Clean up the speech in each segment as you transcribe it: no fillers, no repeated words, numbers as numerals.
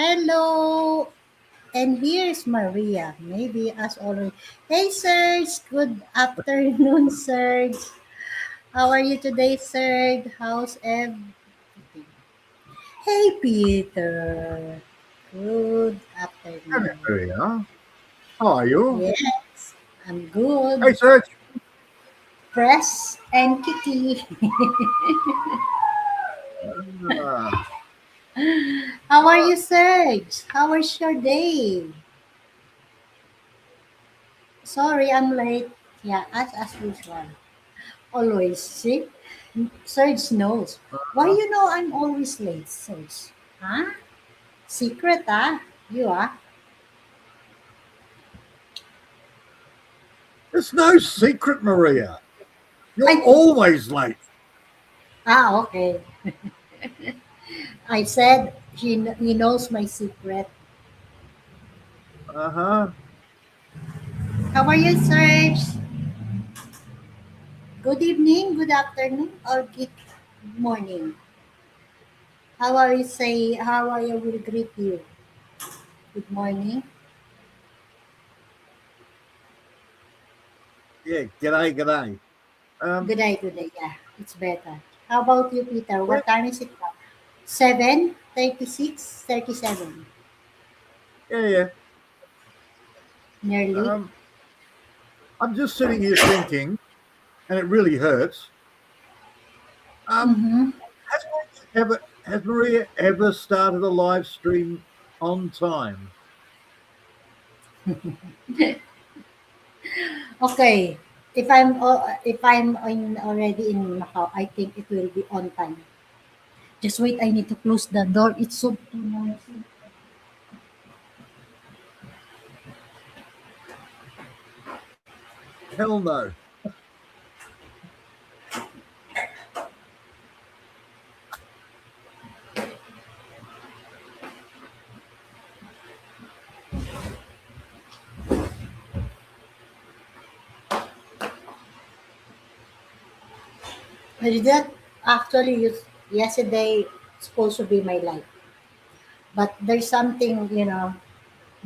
Hello, and here's Maria. Maybe as always. Hey, Serge. Good afternoon, Serge. How are you today, Serge? How's everything? Hey, Peter. Good Hello, afternoon. Maria. How are you? Yes, I'm good. Hey, Serge. Press and Kitty. Uh, How are you, Serge? How was your day? Sorry, I'm late. Yeah, as usual. Always. See? Serge knows. Why uh, you know I'm always late, Serge? Huh? Secret, ah? You are? it's no secret, Maria. You're I, always late. okay. I said he knows my secret. Uh-huh. How are you, Serge? Good evening, good afternoon, or good morning? How are you say, how I will greet you? Good morning. Yeah, g'day, g'day. Good day, good day. Yeah, it's better. How about you, Peter? Well, What time is it now? 7:36, 37. yeah, yeah. Nearly. Um, I'm just sitting here thinking, and it really hurts. Um, Mm-hmm. has Maria ever started a live stream on time? Okay. If I'm already in Macau, I think it will be on time. Just wait, I need to close the door. It's so too noisy. Hell no. I did that actually yesterday supposed to be my life, but there's something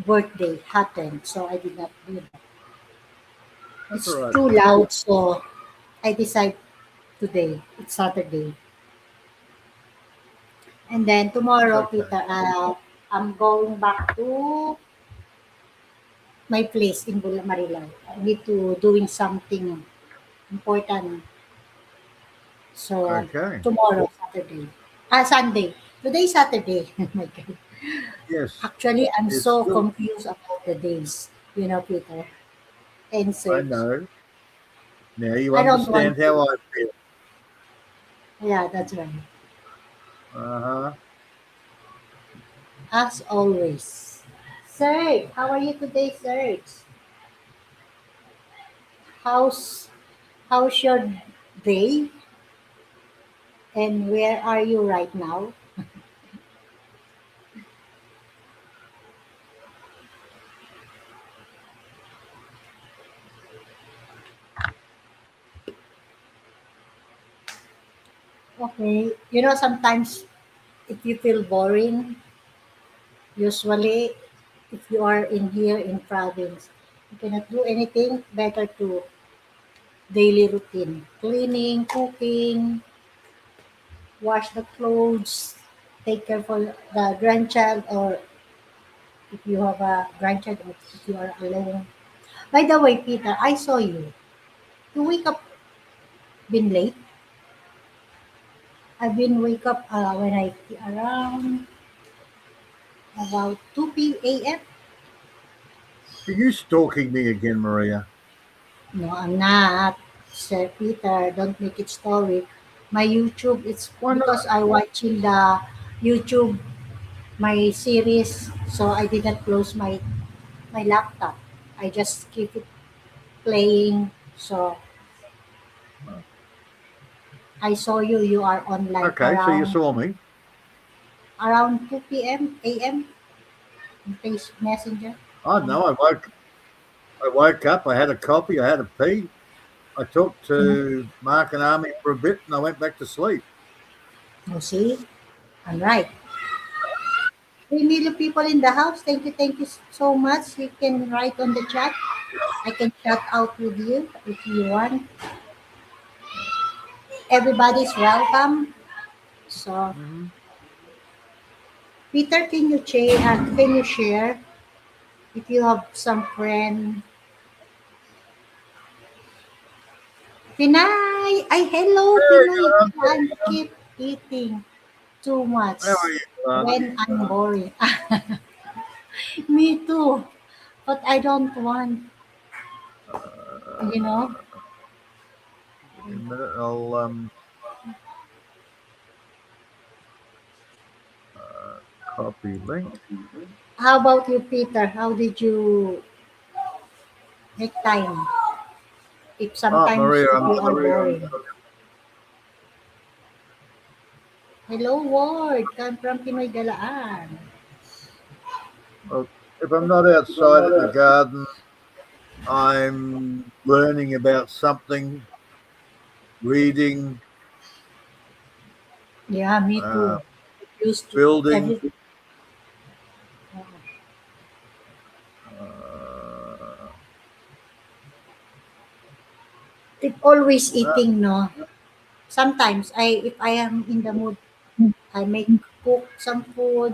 birthday happened, so I did not do that. That's all It's right. too loud, so I decide today. It's Saturday. And then That's tomorrow, okay. Peter, I'm going back to my place in Marilao. I need to doing something important. So Okay. tomorrow, Saturday. Sunday. Today, Saturday. Oh my God. Yes. Actually, I'm It's so still, confused about the days, Peter and I Serge. know. Now you I don't want understand to. how I feel. Yeah, that's right. Uh-huh. As always. Serge, how are you today, Serge? How's how's your day and where are you right now? Okay. Sometimes if you feel boring, usually if you are in here in province, you cannot do anything better to daily routine. Cleaning, cooking, wash the clothes, take care for the grandchild or if you have a grandchild or if you are alone. By the way, Peter, I saw you. You wake up been late. I've been wake up when I around about 2 p.m. Are you stalking me again, Maria? No, I'm not. Sir Peter, don't make it story. My YouTube, it's Why not? because I watching the YouTube, my series, so I didn't close my laptop. I just keep it playing. So I saw you. You are on like Okay, so you around saw me. 2 p.m. a.m. in Face Messenger. I know. I woke up. I had a coffee. I had a pee. I talked Mm. to Mark and Army for a bit, and I went back to sleep. You see, I'm right. 3 million people in the house. Thank you so much. You can write on the chat. I can chat out with you if you want. Everybody's welcome. So, Hmm. Peter, can you share if you have some friend? Pinay! Ay, hello, Pinoy. Kailan keep eating too much How are you, Lon? when I'm boring. Me too. But I don't want, you know. Give me a minute. I'll copy link. How about you, Peter? How did you make time? If sometimes Maria, if you are boring. Hello, Ward. Come from Pinoy Galaan. well, if I'm not outside at the garden, I'm learning about something, reading, Yeah, me uh, too. Used to building. every. Uh, It always uh, eating, no. Sometimes if I am in the mood, I make cook some food.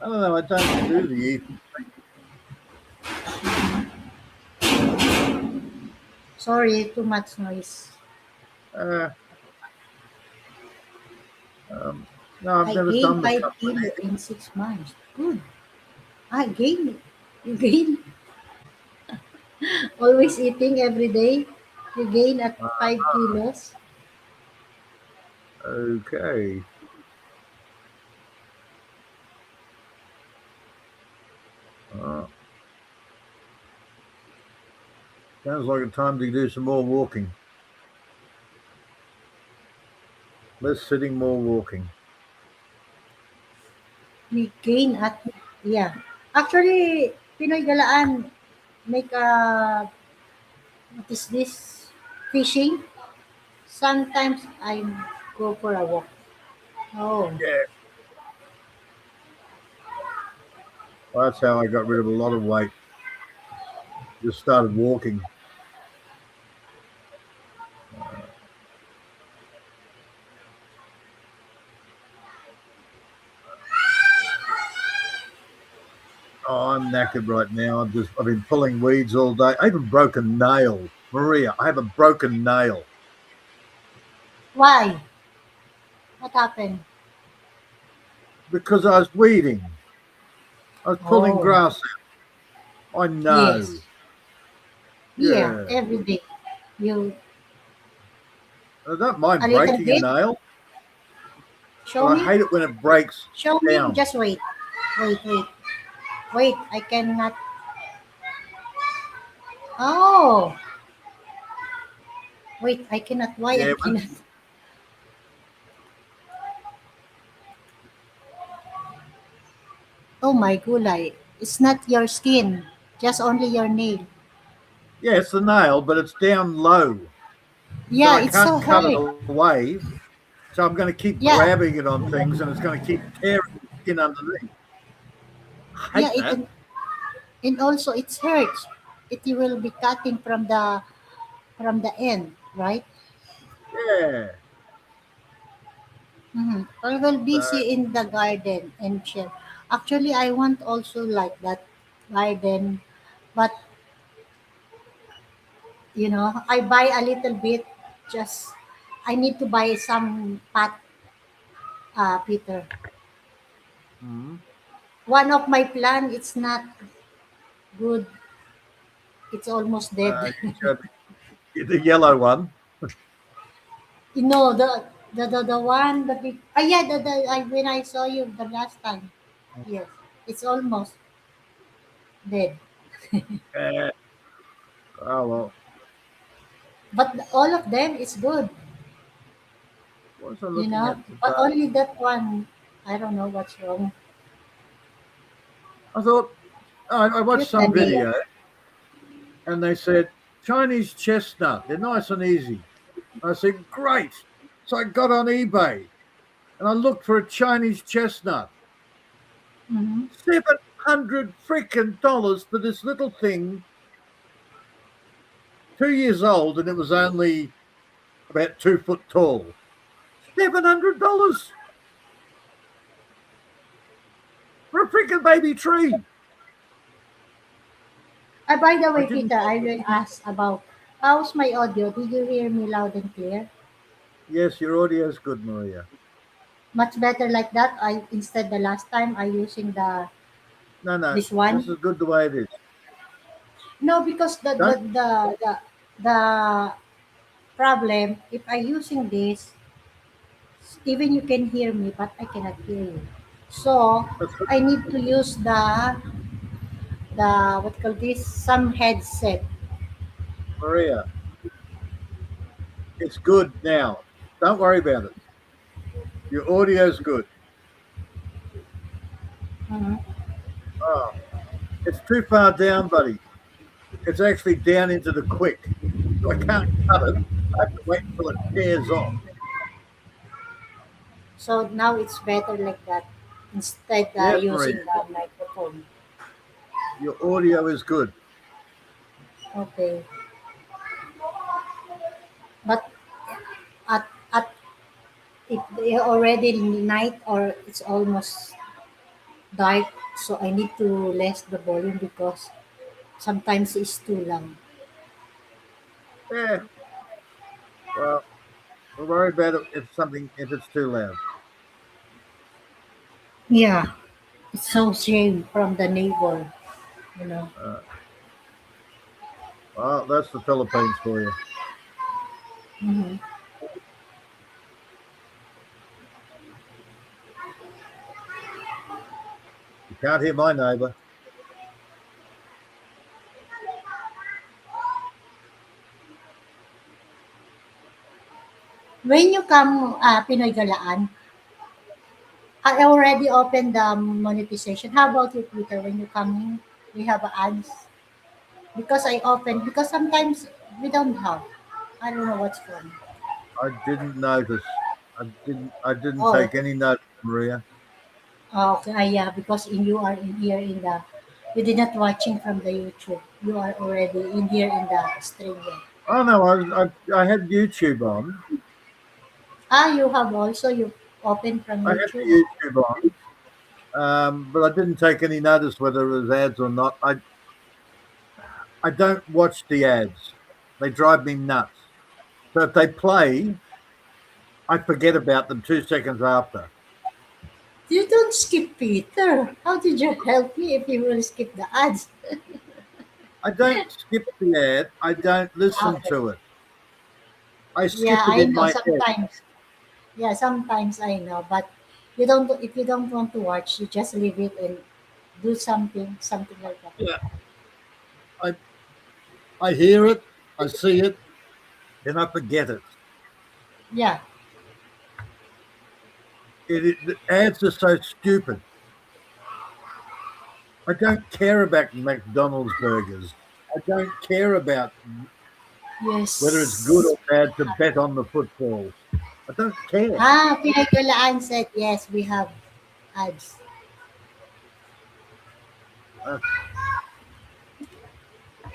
I don't know. I don't do the eating. Sorry, too much noise. Uh, um, no, I've I never gained done the 5 kilo in 6 months. Good. I gain. You gain. Always eating every day. You gain at uh, 5 kilos. okay. Uh, Sounds like a time to do some more walking. Less sitting, more walking. We gain at, yeah. Actually, Pinoy Galaan make a, what is this? Fishing. Sometimes I go for a walk. Oh, Yeah, well, that's how I got rid of a lot of weight. Just started walking. Oh, I'm knackered right now. I've been pulling weeds all day. I even broke a nail. Maria, I have a broken nail why? What happened? because I was weeding. I was pulling Oh, grass out. I know. yes. Yeah, Yeah. every day. You I don't mind a little breaking a bit. nail, but Show I me. hate it when it breaks Show me. down. Just wait. Wait. Wait. I cannot. Oh, wait. I cannot. Why I Yeah, cannot? Oh my gulay. It's not your skin. Just only your nail. yeah, it's the nail, but it's down low, so Yeah, I it's so can't cut it hurt. away. So I'm going to keep Yeah. grabbing it on things, and it's going to keep tearing the skin underneath. I Yeah. hate that. And also it hurts. It will be cutting from the end, right? Yeah. Mm-hmm. I will So, busy in the garden and share. Actually, I want also like that garden, but I buy a little bit. Just I need to buy some pot, Peter. mm, One of my plant, it's not good. It's almost dead. you showed me the yellow one. The one the big. Yeah, when I saw you the last time. Yes, it's almost dead. Yeah. Oh well. But all of them is good. What was I looking at But today? only that one, I don't know what's wrong. I thought I watched Cute some idea. video, and they said Chinese chestnut. They're nice and easy. I said great. So I got on eBay and I looked for a Chinese chestnut. Mm-hmm. $700 freaking dollars for this little thing, 2 years old, and it was only about 2 foot tall. $700 for a freaking baby tree. By the I way, didn't. Peter, I will ask about how's my audio? Did you hear me loud and clear? Yes, your audio is good, Maria. Much better like that. I instead the last time I using the No, no, this this one. is good the way it is. No, because Don't, the problem if I using this, even you can hear me, but I cannot hear you. So that's good, I need to use the what call this some headset. Maria. It's good now. Don't worry about it. Your audio's good. Mhm. Oh, it's too far down, buddy. It's actually down into the quick. So I can't cut it. I have to wait until it tears off. So now it's better like that instead Yes, Maria. using the microphone. Your audio is good. Okay, but at it already night or it's almost dark, so I need to less the volume because sometimes it's too loud. Yeah. Well, we'll worry about it if it's too loud. Yeah, it's so shame from the neighbor, you know. Uh, well, that's the Philippines for you. Mhm. You can't hear my neighbour. When you come, Pinoy Galaan, I already opened the monetization. How about you, Peter? When you come in, we have ads because I opened because sometimes we don't have. I don't know what's wrong. I didn't notice. I didn't Oh, take any notice, Maria. okay, yeah, because you are in here in the, you did not watching from the YouTube. You are already in here in the stream. Yeah. Oh no, I had YouTube on. You have also you open from I had YouTube. the YouTube on, but I didn't take any notice whether it was ads or not. I don't watch the ads. They drive me nuts. So if they play, I forget about them 2 seconds after. You don't skip Peter. How did you help me if you will skip the ads? I don't skip the ad. I don't listen Okay. to it. I Yeah, skip it I in know my head. sometimes. Yeah, sometimes I know, but you don't. If you don't want to watch, you just leave it and do something like that. Yeah, I I hear it, I see it, and I forget it. Yeah. The ads are so stupid. I don't care about McDonald's burgers. I don't care about whether it's good Yes. or bad to bet on the football. I don't care. Pinagkalaan said yes. We have ads. Uh,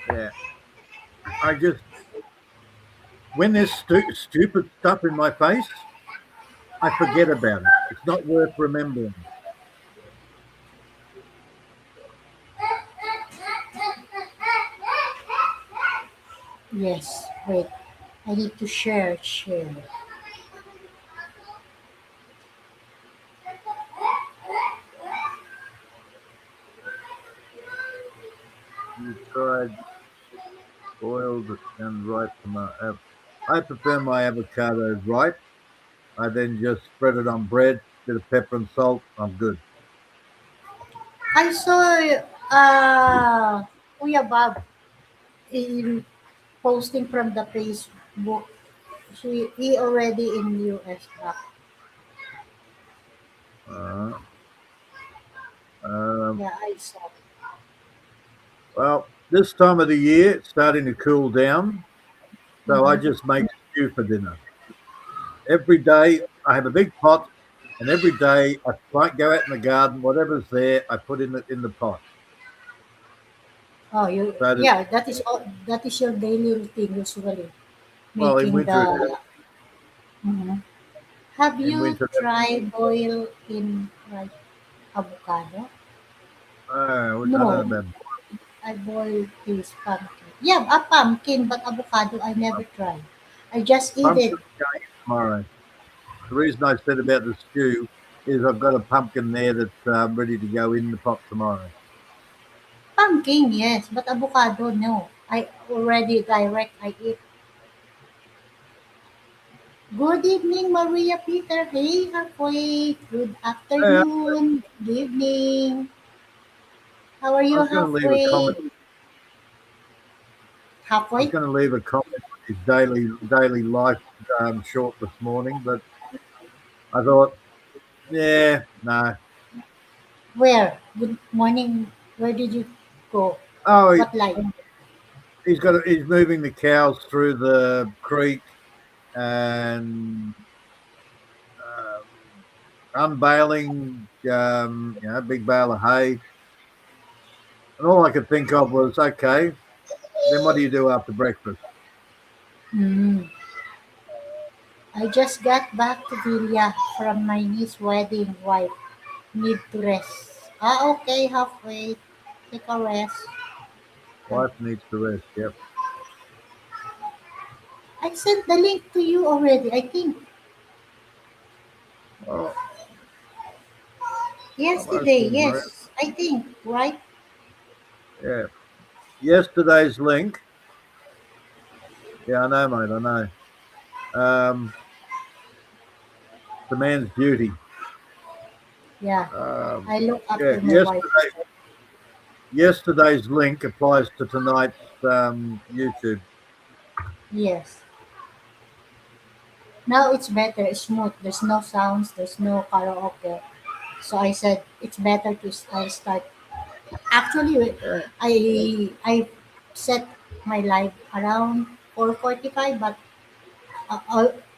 yeah, I just when there's stupid stuff in my face, I forget about it. It's not worth remembering. Yes. Wait. I need to share. Share. You tried boiled and ripe tomato. I prefer my avocados ripe. I then just spread it on bread, bit of pepper and salt. I'm good. I saw Kuya Bob in posting from the Facebook. He already in US back. Uh, um, Yeah, I saw. well, this time of the year, it's starting to cool down, so I Mm-hmm. just make stew for dinner. Every day, I have a big pot. And every day I might go out in the garden, whatever's there, I put in the pot. Oh, you So that yeah, that is all. That is your daily routine usually, well, in making winter, the. Mhm. Have in you winter, tried boil in like avocado? I don't know No, about. I boil this pumpkin. Yeah, a pumpkin, but avocado I never tried. I just eat Pumpkin it. going in tomorrow. The reason I said about the stew is I've got a pumpkin there that's ready to go in the pot tomorrow. Pumpkin, yes, but avocado, no. I already direct. I eat. Good evening, Maria Peter. Hey, halfway. Good Yeah, afternoon. Good evening. How are I you, was going to leave a halfway? comment. I was Halfway? going to leave a comment on his daily life short this morning, but I thought, yeah, no. Where? Good morning. Where did you go? Oh, What light? he's moving the cows through the creek and unbaling, a big bale of hay. And all I could think of was, okay, then what do you do after breakfast? Hmm. I just got back to Villa from my niece's wedding. Wife need to rest. Ah, okay, halfway. Take a rest. Uh, Wife needs to rest. Yep. I sent the link to you already, I think. Oh, almost Yesterday, did, Maria. yes. I think, right? Yeah. Yesterday's link. Yeah, I know, mate. I know. The man's duty. Yeah. Um, I look yeah. after my wife. Yesterday's link applies to tonight's YouTube. Yes. Now it's better. It's smooth. There's no sounds. There's no karaoke. So I said it's better to I start. Actually, Yeah. I set my live around 4:45, but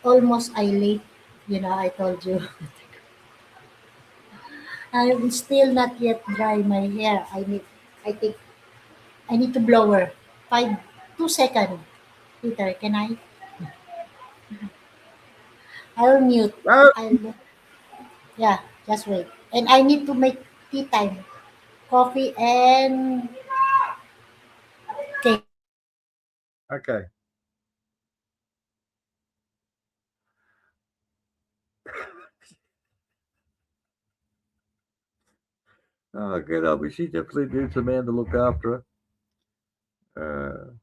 almost I late. I told you. I'm still not yet dry my hair. I think I need to blower. 2 seconds. Peter, can I? I'll mute. Oh, I'll Yeah, just wait. And I need to make tea time. Coffee and cake. okay. Oh, good. She definitely needs a man to look after her.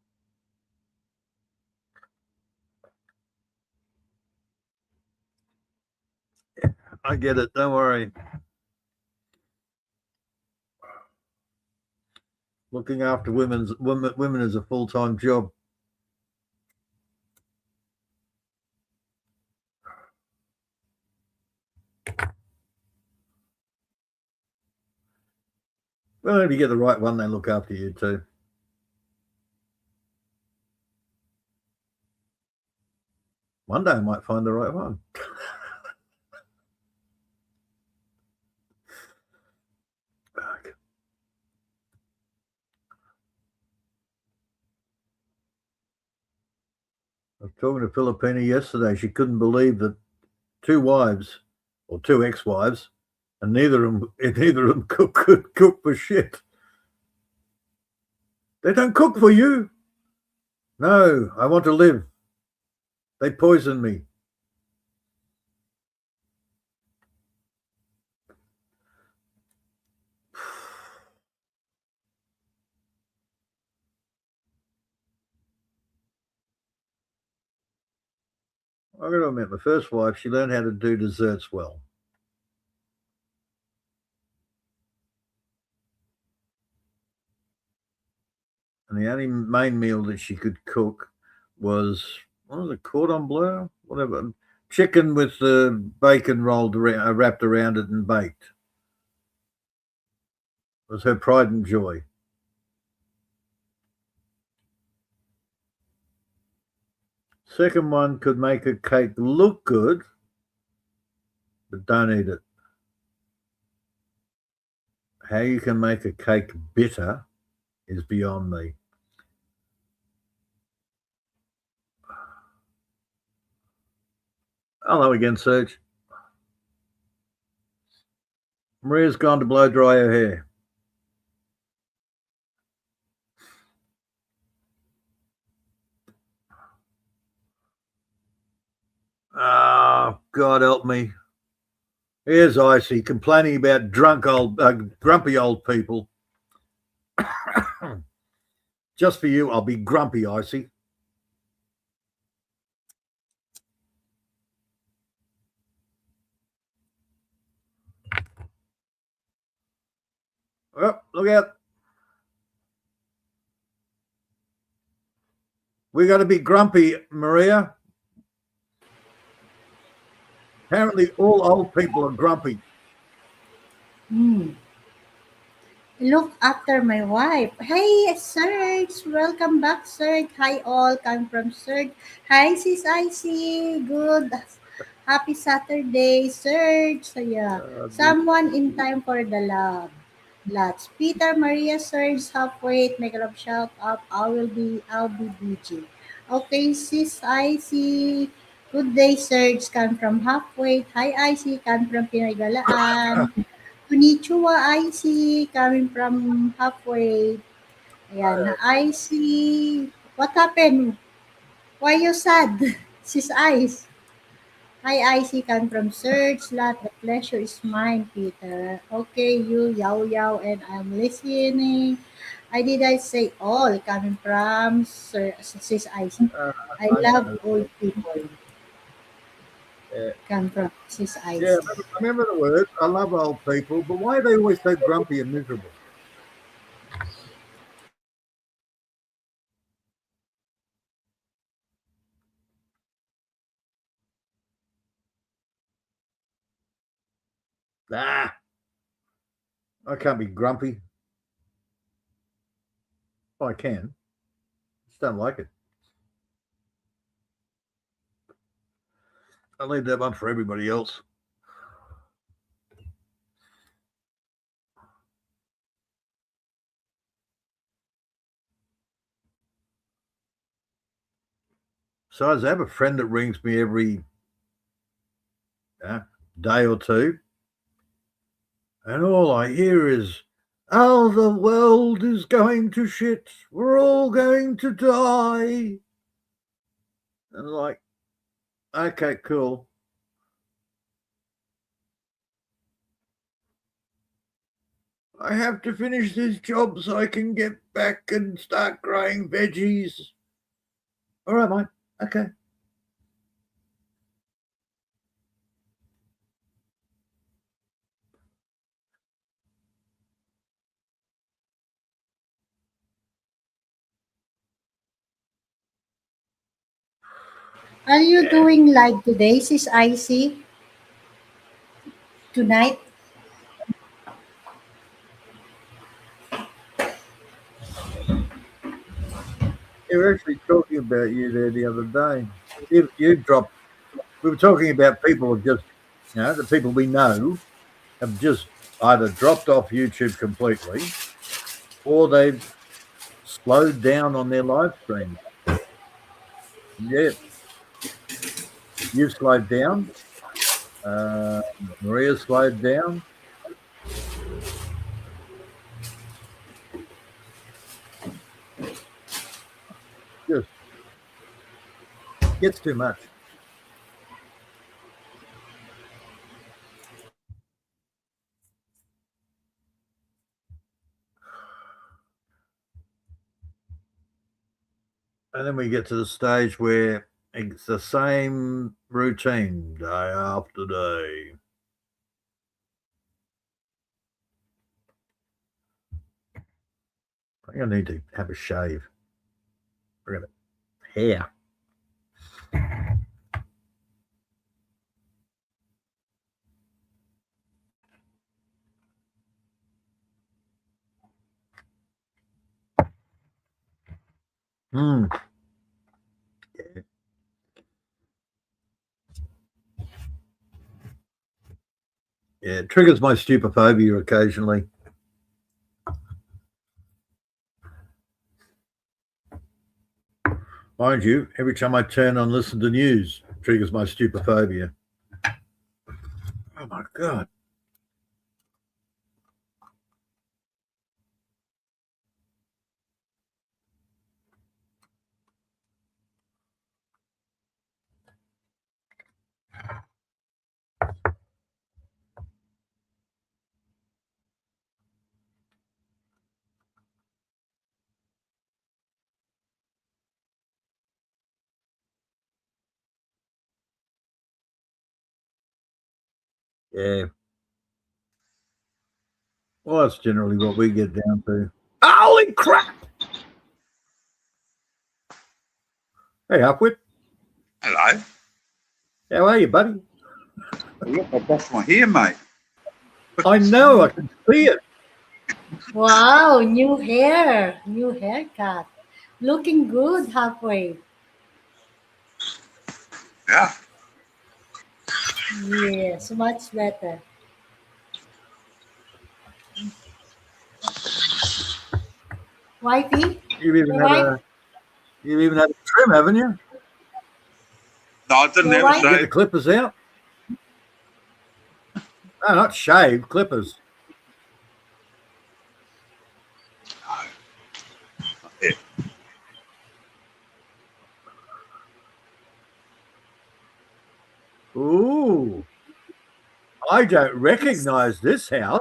I get it. Don't worry. Looking after women is a full time job. Well, if you get the right one, they look after you too. One day I might find the right one. I was talking to Filipina yesterday. She couldn't believe that two wives or two ex-wives, and neither of them could cook for shit. They don't cook for you. No, I want to live. They poison me. I got to admit, my first wife, she learned how to do desserts well, and the only main meal that she could cook was what was it, cordon bleu, whatever, chicken with the bacon rolled around, wrapped around it and baked. It was her pride and joy. Second one could make a cake look good, but don't eat it. How you can make a cake bitter is beyond me. Hello again, Serge. Maria's gone to blow dry her hair. Oh, God help me. Here's Icy complaining about grumpy old people. Just for you, I'll be grumpy, Icy. Oh, look out. We got to be grumpy, Maria. Apparently, all old people are grumpy. Hmm. Look after my wife. Hey, Serge. Welcome back, Serge. Hi, all. Come from Serge. Hi, Sis Icy. Good. Happy Saturday, Serge. So, yeah. This, Someone in time for the love. Lots. Peter, Maria, Serge, halfway. Make a love shout out. I'll be BG. Okay, Sis Icy. Good day, Serge. Come from halfway. Hi, Icy. Come from Pinagalaan. Konnichiwa, I see. Coming from halfway. Ayan, I see. What happened? Why you sad? Sis Ice. Hi, Icy. Come from Search. Lot. The pleasure is mine, Peter. Okay, you, Yao Yao, and I'm listening. I say all coming from Sis Icy. uh, I I love know. old people. Yeah, Come from Sis yeah. Icy. I remember the words. I love old people, but why are they always so grumpy and miserable? Ah, I can't be grumpy. Oh, I can. Just don't like it. I'll leave that one for everybody else. So I have a friend that rings me every uh, day or two, and all I hear is, "Oh, the world is going to shit. We're all going to die." And I'm like, okay, cool. I have to finish this job so I can get back and start growing veggies. All right, mate. Okay. Are you Yeah. doing live today, Sis Icy? Tonight? We were actually talking about you there the other day. You dropped. We were talking about people who just, the people we know have just either dropped off YouTube completely or they've slowed down on their live streams. Yeah, you've slowed down. Uh, Maria slowed down. Just gets too much. And then we get to the stage where it's the same routine day after day. I think I need to have a shave. I got a hair. Mm. Yeah, it triggers my stupophobia occasionally. Mind you, every time I turn on listen to news, it triggers my stupophobia. Oh my God. Yeah. Well, that's generally what we get down to. Holy crap! Hey, Upwit. Hello. How are you, buddy? Look, I brushed my hair, mate. I know, I can see it. Wow, new hair, new haircut. Looking good halfway. Yeah. Yes, much better. Wifey, You've even your had wife, a you've even had a trim, haven't you? No, I didn't your have a wife. You get the shave. clippers out? No, not shave, clippers. Yeah. Ooh. I don't recognize this house.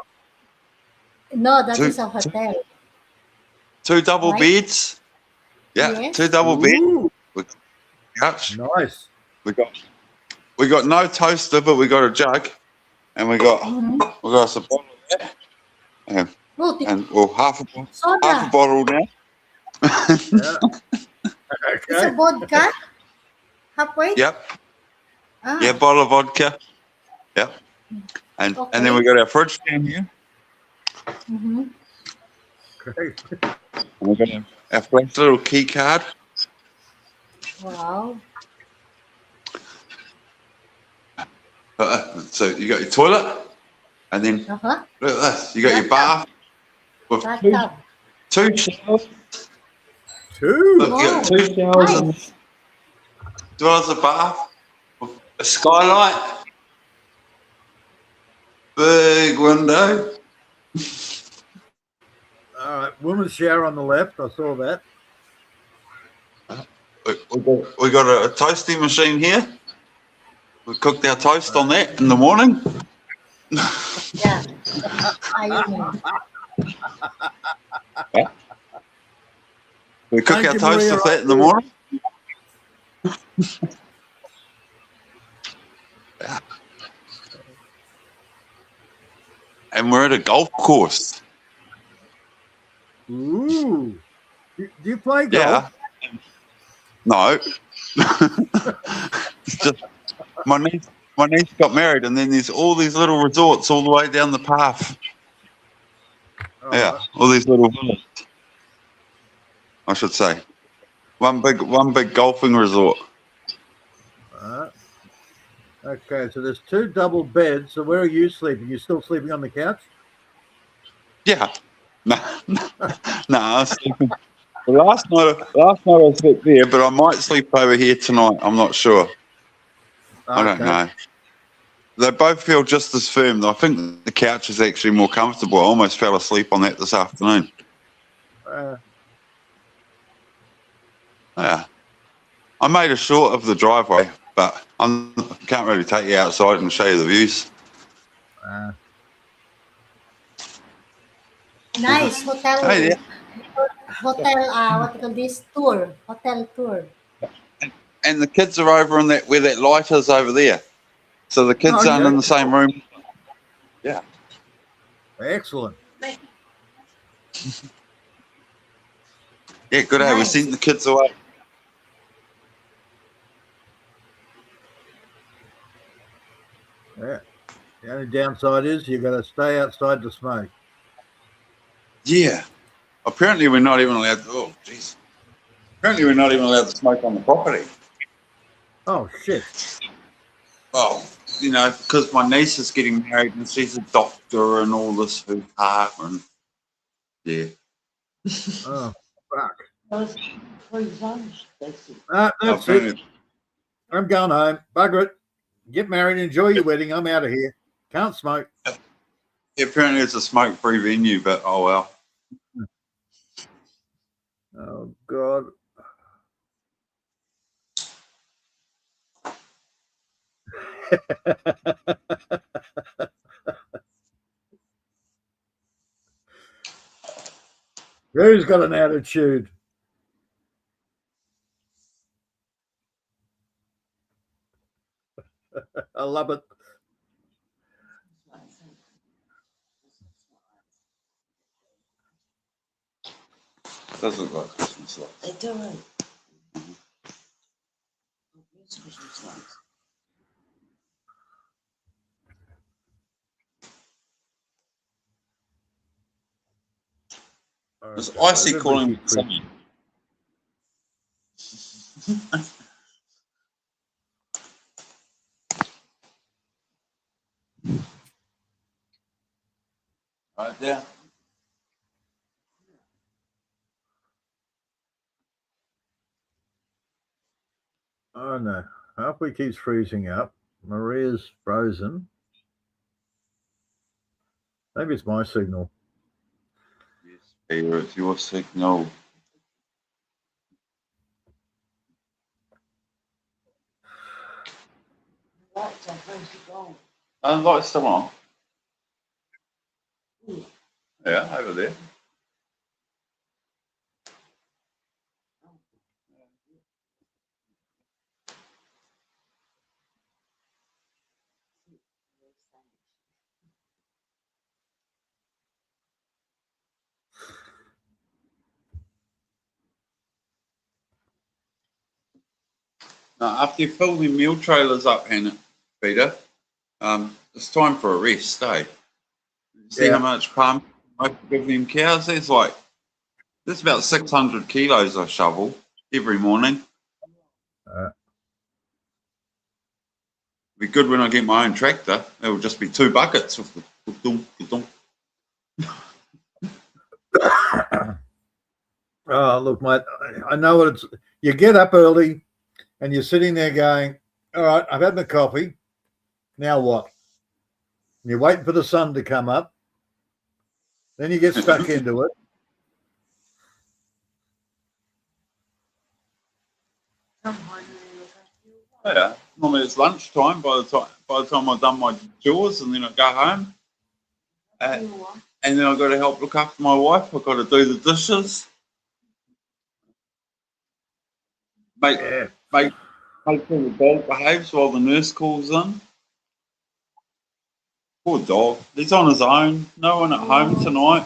No, that Two, is a two, hotel, two double right? beds. Yeah, two Yes. double beds. Ooh, Couch. nice. We got no toaster, but we got a jug, and we got Mm-hmm. us a bottle of that, Oh, and well half a soda. bottle now. Yeah. It's a Okay. vodka. Halfway. Yep. Yeah, Ah, bottle of vodka. Yep. And then we okay. got our fridge down here, Mm-hmm. Great. and we got our flash little key card. Wow. So you got your toilet, and then Uh-huh. look at this. You got your Bathtub. bath with Bathtub. two showers. Two. Look, you got Wow. two showers and Nice. as well as a bath with a skylight, big window. All right. Women's shower on the left. I saw that. We got a toasting machine here. We cooked our toast on that in the morning. Yeah. Ironing. We cook Thank our you, toast Maria. with that in the morning. And we're at a golf course. Ooh. Do you play golf? Yeah. No. It's just my niece got married, and then there's all these little resorts all the way down the path. All Yeah, right. all these little villas, I should say. One big golfing resort. All right. Okay, so there's two double beds. So where are you sleeping? You still sleeping on the couch? Yeah. No, no, I was sleeping. Last night I slept there, but I might sleep over here tonight. I'm not sure. I don't Okay. know. They both feel just as firm. I think the couch is actually more comfortable. I almost fell asleep on that this afternoon. Yeah. I made a short of the driveway, but I can't really take you outside and show you the views. Nice Hey, hotel. Hotel. What do you call this? Tour. Hotel tour. and the kids are over in that where that light is over there. So the kids aren't in Okay. the same room. Yeah. Excellent. Yeah, good day. We Nice. sent the kids away. Yeah. The only downside is you got to stay outside to smoke. Yeah. Apparently we're not even allowed to, oh jeez. Apparently we're not even allowed to smoke on the property. Oh shit. Oh. you know, because my niece is getting married and she's a doctor and all this hoo-ha and yeah. Oh, fuck. Those 3 zones, basically. That's it. I'm going home. Bugger it. Get married. Enjoy your wedding. I'm out of here. Can't smoke. Yeah, apparently it's a smoke-free venue, but oh well. Oh, God. Who's got an attitude? I love it. Does look like Christmas lights. They do it. It's Christmas lights. It's icy calling sunny. Right there. Oh, no. Halfway keeps freezing up. Maria's frozen. Maybe it's my signal. Yes, Peter, it's your signal. Lights are crazy gone. Oh, the light's still on. Hmm. Yeah, over there. Now, after you fill the meal trailers up, Peter, it's time for a rest, eh? See how much palm I give them cows? There's about 600 kilos I shovel every morning. Be good when I get my own tractor. It'll just be 2 buckets with the Oh, look, mate, I know what it's. You get up early and you're sitting there going, all right, I've had my coffee. Now what? And you're waiting for the sun to come up. Then you get stuck into it. Yeah, normally it's lunchtime by the time I've done my chores, and then I go home. And then I've got to help look after my wife. I've got to do the dishes. Make sure the dog behaves while the nurse calls in. Poor dog. He's on his own. No one at home tonight.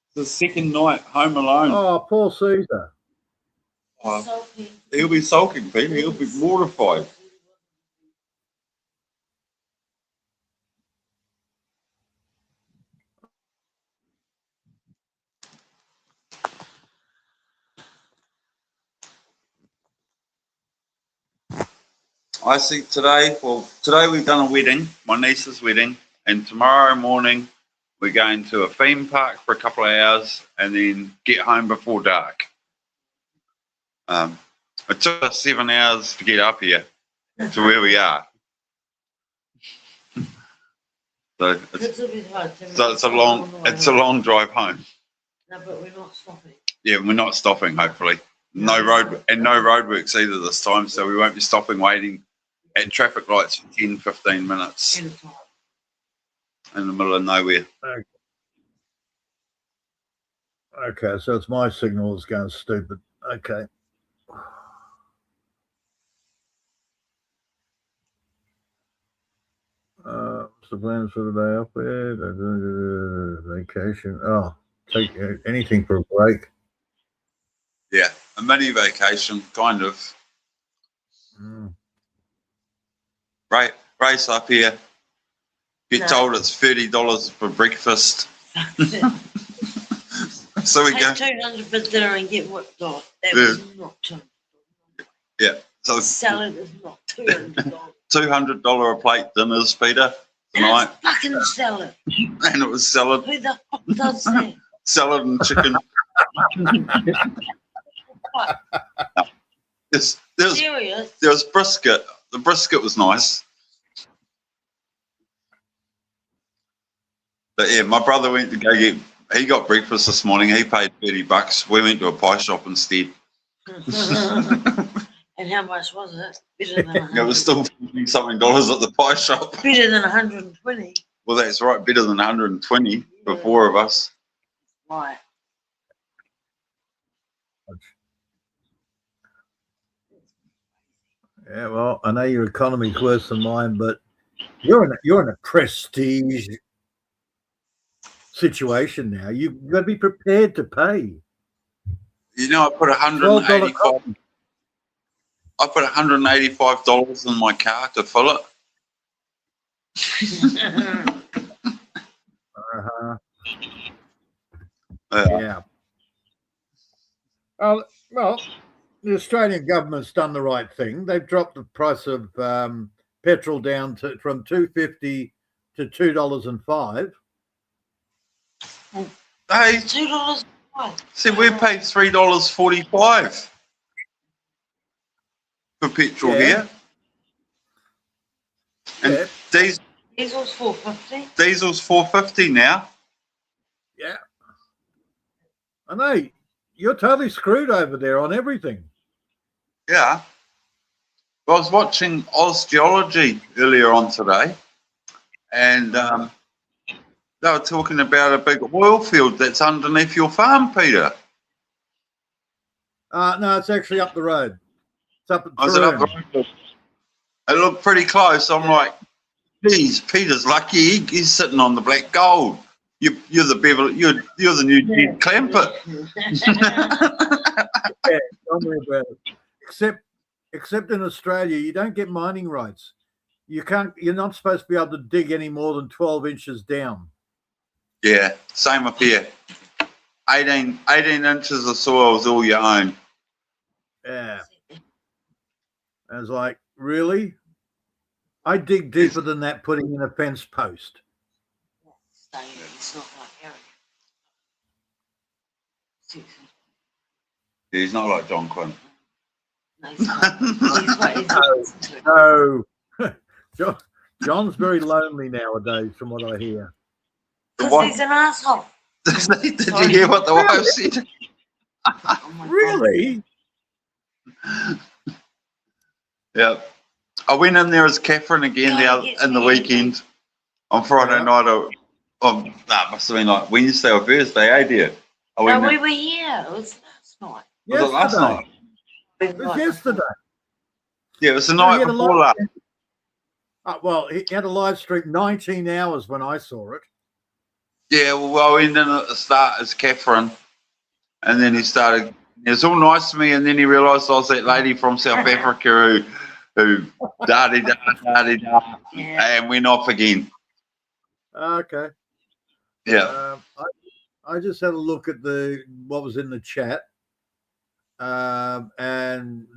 It's the second night home alone. Oh, poor Caesar. He'll be sulking, Peter. He'll be mortified. I see today we've done a wedding, my niece's wedding, and tomorrow morning we're going to a theme park for a couple of hours and then get home before dark. It took us 7 hours to get up here to where we are. So it's a long drive home. No, but we're not stopping. Yeah, we're not stopping, hopefully. No roadworks either this time, so we won't be stopping waiting at traffic lights for 10-15 minutes in the middle of nowhere. Okay, so it's my signal that's going stupid. Okay. What's the plans for the day off there? Vacation. Oh, take anything for a break. Yeah, a mini vacation, kind of. Race up here. Get told it's $30 for breakfast. So we go. $200 for dinner and get whipped off. That was not $200. Yeah. So salad is not $200. $200 a plate dinners, Peter, tonight, And it's fucking salad. and it was salad, Who the fuck does that? salad and chicken. What? Serious? There was brisket. The brisket was nice. But yeah, my brother went to go get. He got breakfast this morning. He paid $30. We went to a pie shop instead. And how much was it? Better than 100. It was still something dollars at the pie shop. Better than 120. Well, that's right. Better than 120 for 4 of us. Right. Yeah, well, I know your economy's worse than mine, but you're in a prestige situation now. You've got to be prepared to pay. You know, I put $185. I put $185 in my car to fill it. Uh-huh. Yeah. Well, the Australian government's done the right thing. They've dropped the price of petrol down from $2.50 to $2.05. Hey, $2. see, we paid $3.45 for petrol here. And Diesel's $4.50. Diesel's $4.50 now. Yeah. I know. You're totally screwed over there on everything. Yeah. I was watching Oz Geology earlier on today, and they were talking about a big oil field that's underneath your farm, Peter. No, it's actually up the road. It's up at I said, up the road. It looked pretty close. I'm like, geez, Peter's lucky. He's sitting on the black gold. You're the Beverly. You're the new Jed Clampett. Yeah, tell me about it. Except in Australia, you don't get mining rights. You're not supposed to be able to dig any more than 12 inches down. Yeah, same up here. 18 inches of soil is all your own. Yeah. I was like, really? I dig deeper than that putting in a fence post. It's not like Eric. He's not like John Quinn. No, he's not. No. John's very lonely nowadays, from what I hear. Because he's an asshole. Did you hear what the wife said? Oh Really? Yeah. I went in there as Catherine again in the weekend on Friday night. It must have been like Wednesday or Thursday, eh, dear? No, we were here. It was last night. Was it last night? It was yesterday. Yeah, it was the night before last. Well, he had a live stream 19 hours when I saw it. Yeah, well, I went in at the start as Catherine, and then he was all nice to me, and then he realised I was that lady from South Africa who da-di-da, and went off again. Okay. Yeah. I just had a look at what was in the chat, and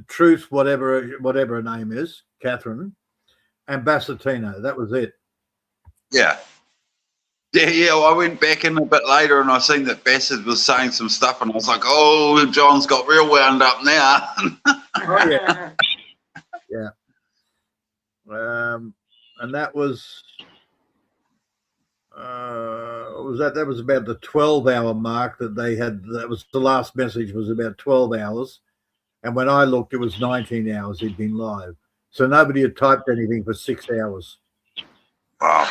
Truth, whatever her name is, Catherine, and Bassatino. That was it. Yeah. Yeah, well, I went back in a bit later and I seen that Bassett was saying some stuff and I was like, oh, John's got real wound up now. Oh, yeah. Yeah. And that was, what was that? That was about the 12-hour mark that they had. That was the last message was about 12 hours. And when I looked, it was 19 hours he'd been live. So nobody had typed anything for 6 hours. Wow.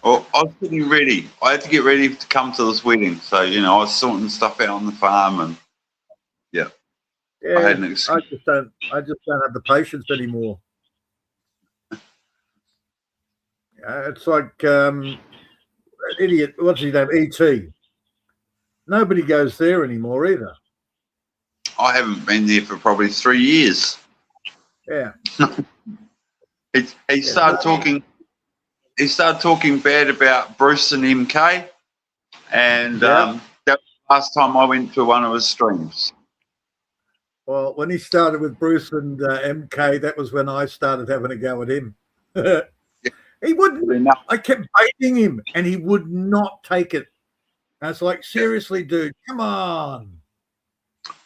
Well, I was getting ready. I had to get ready to come to this wedding. So, I was sorting stuff out on the farm and yeah. Yeah, I had an excuse. I just don't have the patience anymore. It's like idiot, what's his name? E.T. Nobody goes there anymore either. I haven't been there for probably 3 years. Yeah. He started talking. He started talking bad about Bruce and MK, and that was the last time I went to one of his streams. Well, when he started with Bruce and MK, that was when I started having a go at him. He wouldn't. I kept baiting him, and he would not take it. And it's like, seriously, dude, come on.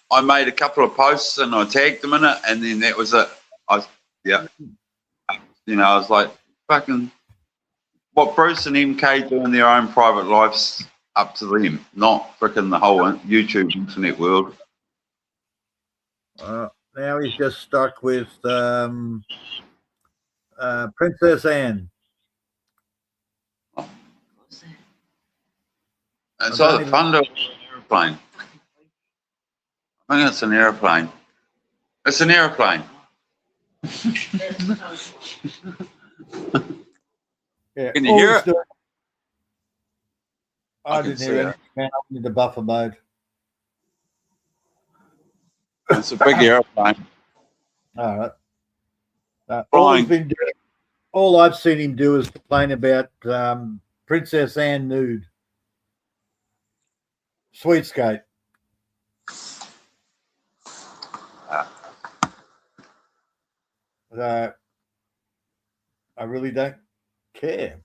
I made a couple of posts and I tagged them in it, and then that was it. I was like, fucking, what Bruce and MK do in their own private lives, up to them, not freaking the whole YouTube internet world. Now he's just stuck with Princess Anne. It's either thunder or an aeroplane. I think it's an aeroplane. It's an aeroplane. Yeah. Can you hear it? I didn't hear anything, man. I'm in the buffer mode. It's a big aeroplane. All right. All I've seen him do is complain about Princess Anne nude. Sweetskate. I really don't care.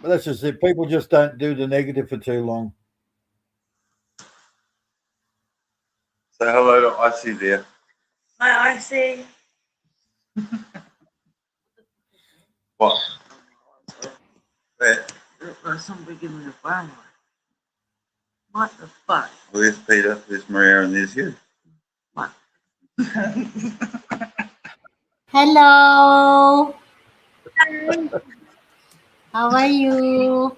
But that's just it. People just don't do the negative for too long. Say hello to Icy there. Hi, Icy. What? That. Somebody give me a phone. What the fuck? Well, there's Peter, there's Maria, and there's you. What? Hello. How are you?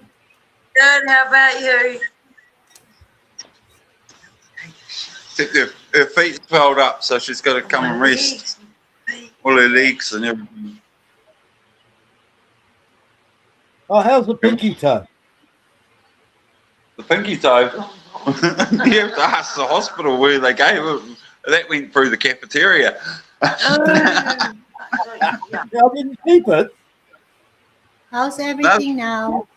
Good, how about you? Her feet swelled up, so she's got to come and rest. All her legs and everything. Oh, how's the pinky toe? The pinky toe. You have to ask the hospital where they gave it. That went through the cafeteria. I didn't keep it. How's everything now?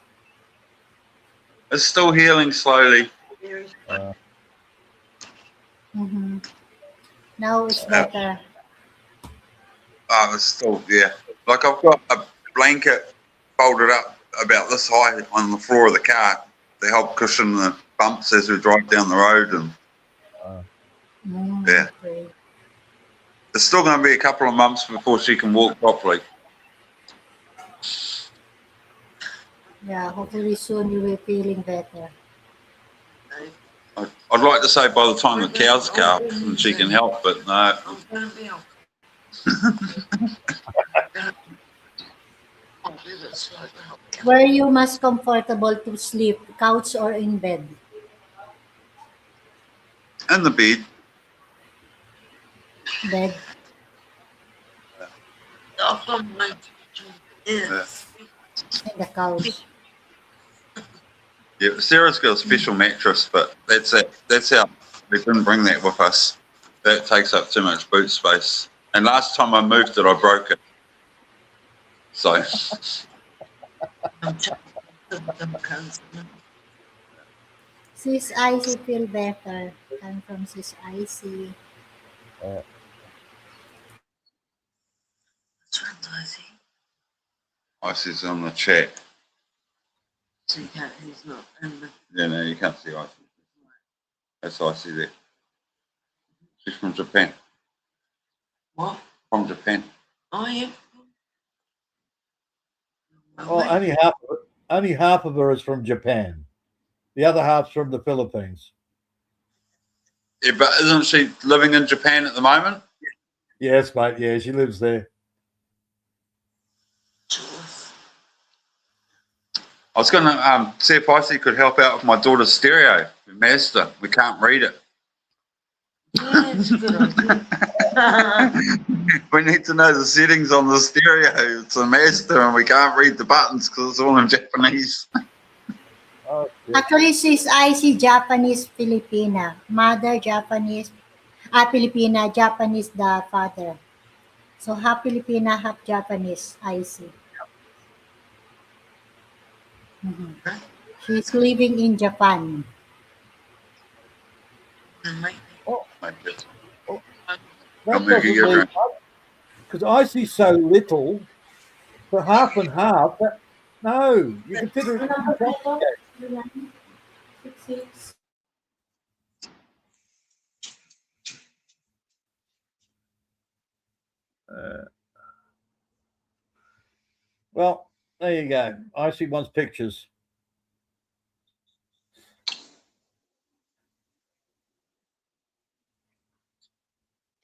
It's still healing slowly. Now it's better. Oh, it's still, yeah. Like I've got a blanket folded up about this high on the floor of the car to help cushion the bumps as we drive down the road. And yeah. Okay. It's still going to be a couple of months before she can walk properly. Yeah, hopefully soon you will feeling better. I'd like to say by the time the cows come up and she can help, but no. Where are you most comfortable to sleep, couch or in bed? In the bed. Bed. Yeah. In the couch. Yeah, Sarah's got a special mattress, but that's it. That's how we didn't bring that with us. That takes up too much boot space. And last time I moved it, I broke it. So. Sis Icy feel better. I'm from Sis Icy. Icy's on the chat. So you can't, he's not in the... Yeah, no, you can't see Icy. That's Icy there. She's from Japan. What? From Japan. Oh, yeah. Oh, only half of her is from Japan. The other half's from the Philippines. Yeah, but isn't she living in Japan at the moment? Yes, mate. Yeah, she lives there. I was going to see if Icy could help out with my daughter's stereo. We Mazda. We can't read it. Yeah, it's a good idea. We need to know the settings on the stereo. It's a Mazda and we can't read the buttons because it's all in Japanese. Oh, Actually, Sis Icy Japanese Filipina. Mother Japanese. Filipina, Japanese the father. So half Filipina, half Japanese, Icy. She's living in Japan. Oh, That doesn't leave because I see so little for half and half. No, you consider it. Well, there you go. Icy wants pictures.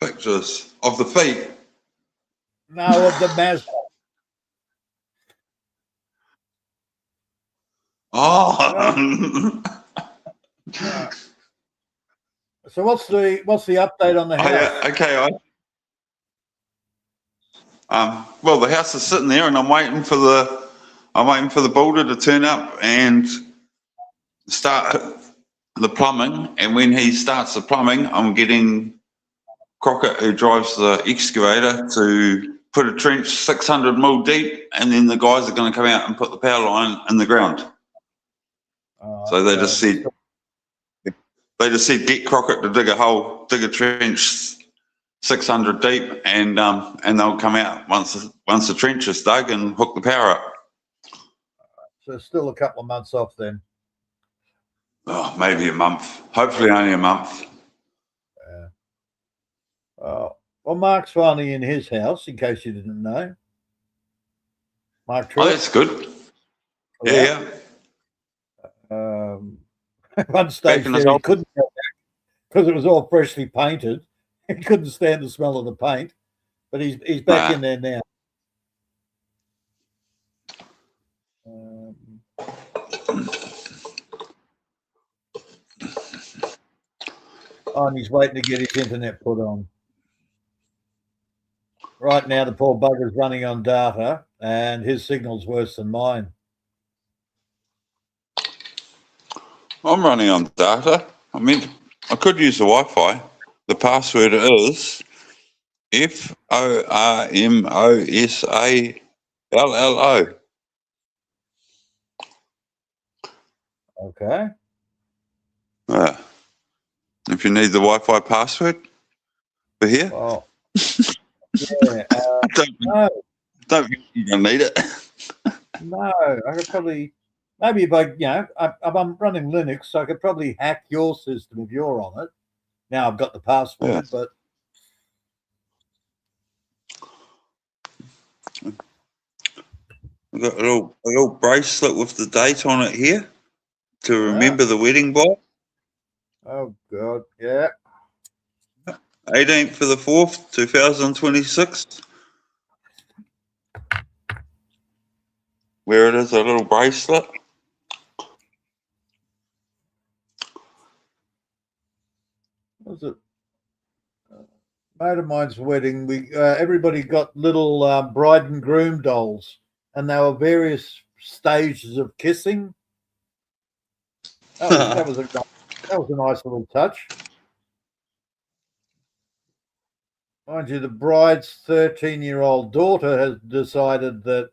Pictures of the feet. No, of the Mazda. Oh. So what's the update on the house? Yeah, okay. Well, the house is sitting there, and I'm waiting for the builder to turn up and start the plumbing. And when he starts the plumbing, I'm getting Crockett, who drives the excavator, to put a trench 600 mil deep, and then the guys are going to come out and put the power line in the ground. So they just said get Crockett to dig a trench 600 deep, and they'll come out once the trench is dug and hook the power up. So still a couple of months off then. Oh, maybe a month. Hopefully only a month. Well, Mark's finally in his house, in case you didn't know. Mark Truitt. Oh, that's good. Yeah. At one stage there, he couldn't go back because it was all freshly painted. He couldn't stand the smell of the paint, but he's back in there now. And he's waiting to get his internet put on. Right now, the poor bugger's running on data, and his signal's worse than mine. I'm running on data. I mean, I could use the Wi-Fi. The password is FORMOSALLO. Okay. If you need the Wi-Fi password for here. Oh. Yeah. Don't think you're going to need it. No, I could probably, maybe if I'm running Linux, so I could probably hack your system if you're on it. Now I've got the password, but. I've got a little bracelet with the date on it here to remember the wedding by. Oh, God, yeah. 18th of the 4th, 2026. Where it is, a little bracelet. What was it? Mate of mine's wedding. We everybody got little bride and groom dolls, and they were various stages of kissing. That was a nice little touch. Mind you, the bride's 13-year-old daughter has decided that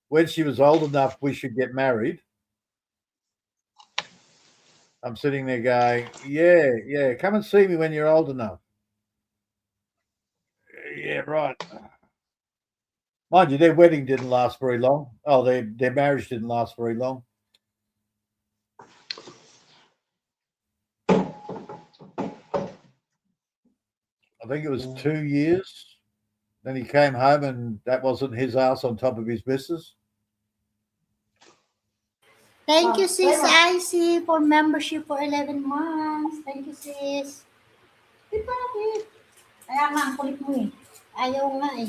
when she was old enough, we should get married. I'm sitting there going, yeah, come and see me when you're old enough. Yeah, right. Mind you, their wedding didn't last very long. Oh, their marriage didn't last very long. I think it was 2 years. Then he came home, and that wasn't his ass on top of his missus. Thank you, sis Icy, for membership for 11 months. Thank you, sis. Bakit? Kaya nga, ang kulit mo eh. Ayaw nga eh.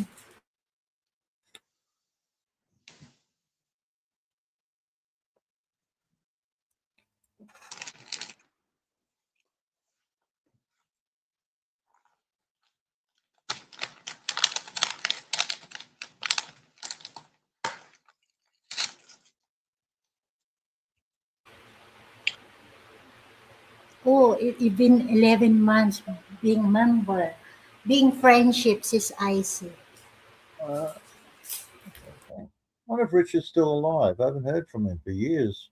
Oh, it's been 11 months being member. Being friendships is icy. I wonder if Richard's still alive. I haven't heard from him for years.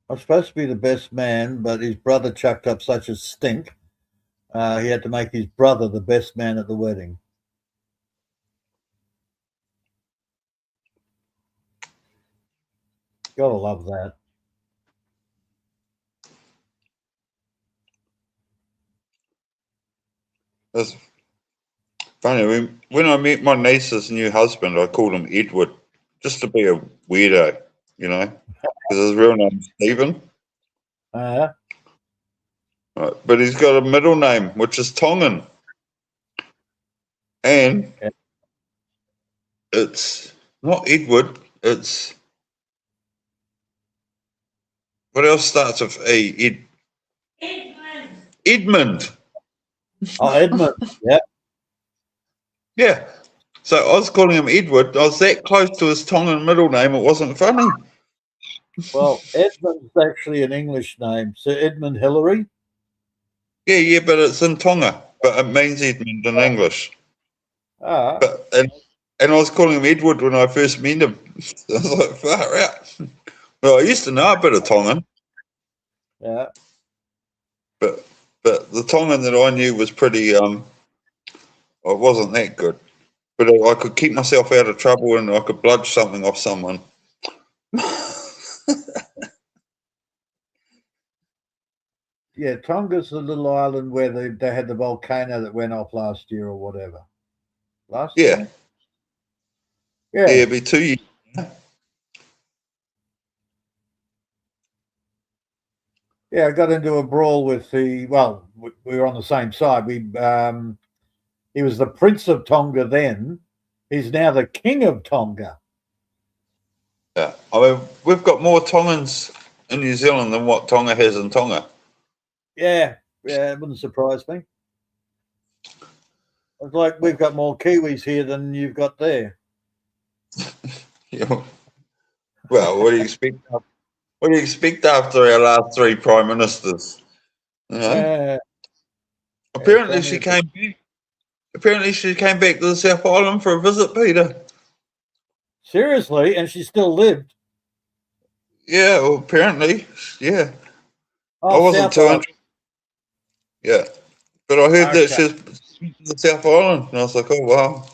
was supposed to be the best man, but his brother chucked up such a stink. He had to make his brother the best man at the wedding. Gotta love that. That's funny. When I met my niece's new husband, I called him Edward, just to be a weirdo, you know, because his real name's Stephen. Uh, Right. But he's got a middle name, which is Tongan. And Yeah. it's not Edward, it's what else starts with E? Edmund. oh, Edmund. Yeah. Yeah. So I was calling him Edward. I was that close to his Tongan middle name, it wasn't funny. Well, Edmund's actually an English name. Sir Edmund Hillary. Yeah, but it's in Tonga, but it means Edmund in English. Ah. But and I was calling him Edward when I first met him. I was like, far out. Well, I used to know a bit of Tongan, Yeah. but the Tongan that I knew was pretty it wasn't that good. But I could keep myself out of trouble and I could bludge something off someone. Yeah, Tonga's the little island where they had the volcano that went off last year or whatever. Last Yeah. year? Yeah, Yeah. it'd be 2 years. Yeah, I got into a brawl with we were on the same side. He was the Prince of Tonga then. He's now the King of Tonga. Yeah. I mean, we've got more Tongans in New Zealand than what Tonga has in Tonga. Yeah, it wouldn't surprise me. It's like we've got more Kiwis here than you've got there. Yeah. Well, what do you expect? What do you expect after our last 3 prime ministers? You know? Apparently she came back. Apparently she came back to the South Island for a visit, Peter. Seriously, and she still lived. Yeah, well, apparently, yeah. I Oh, wasn't South too Island. interested. Yeah, but I heard that Okay. she's to the South Island, and I was like, oh wow.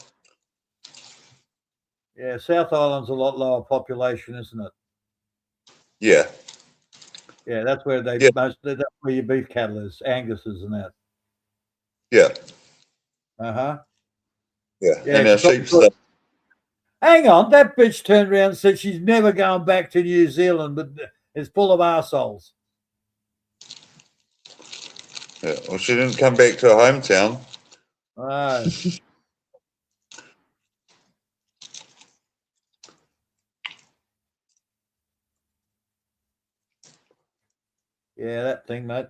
Yeah, South Island's a lot lower population, isn't it? Yeah, Yeah, that's where Yeah. that's where your beef cattle is, Angus's and that. yeah, Uh-huh. yeah. Yeah, And our 'cause sheep stuff. hang on, that bitch turned around and said she's never going back to New Zealand, but it's full of arseholes. Yeah, well, she didn't come back to her hometown. Oh. Yeah, that thing, mate.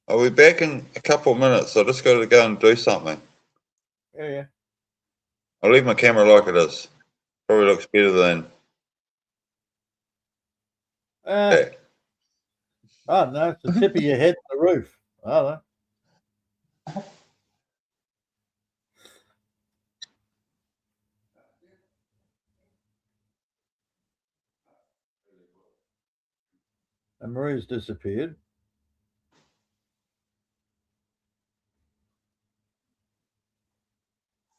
Are we back in a couple of minutes? I just got to go and do something. Yeah. I'll leave my camera like it is. Probably looks better than. Oh, no, it's the tip of your head on the roof. Oh, no. And Maria's disappeared.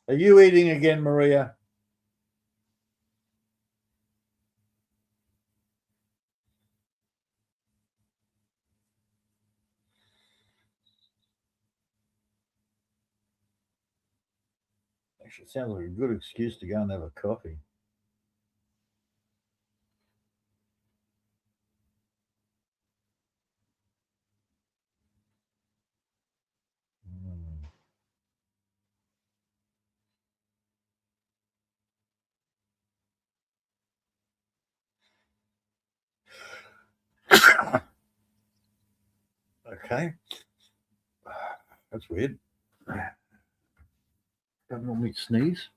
Are you eating again, Maria? Actually, it sounds like a good excuse to go and have a coffee. Okay. That's weird. Don't normally sneeze.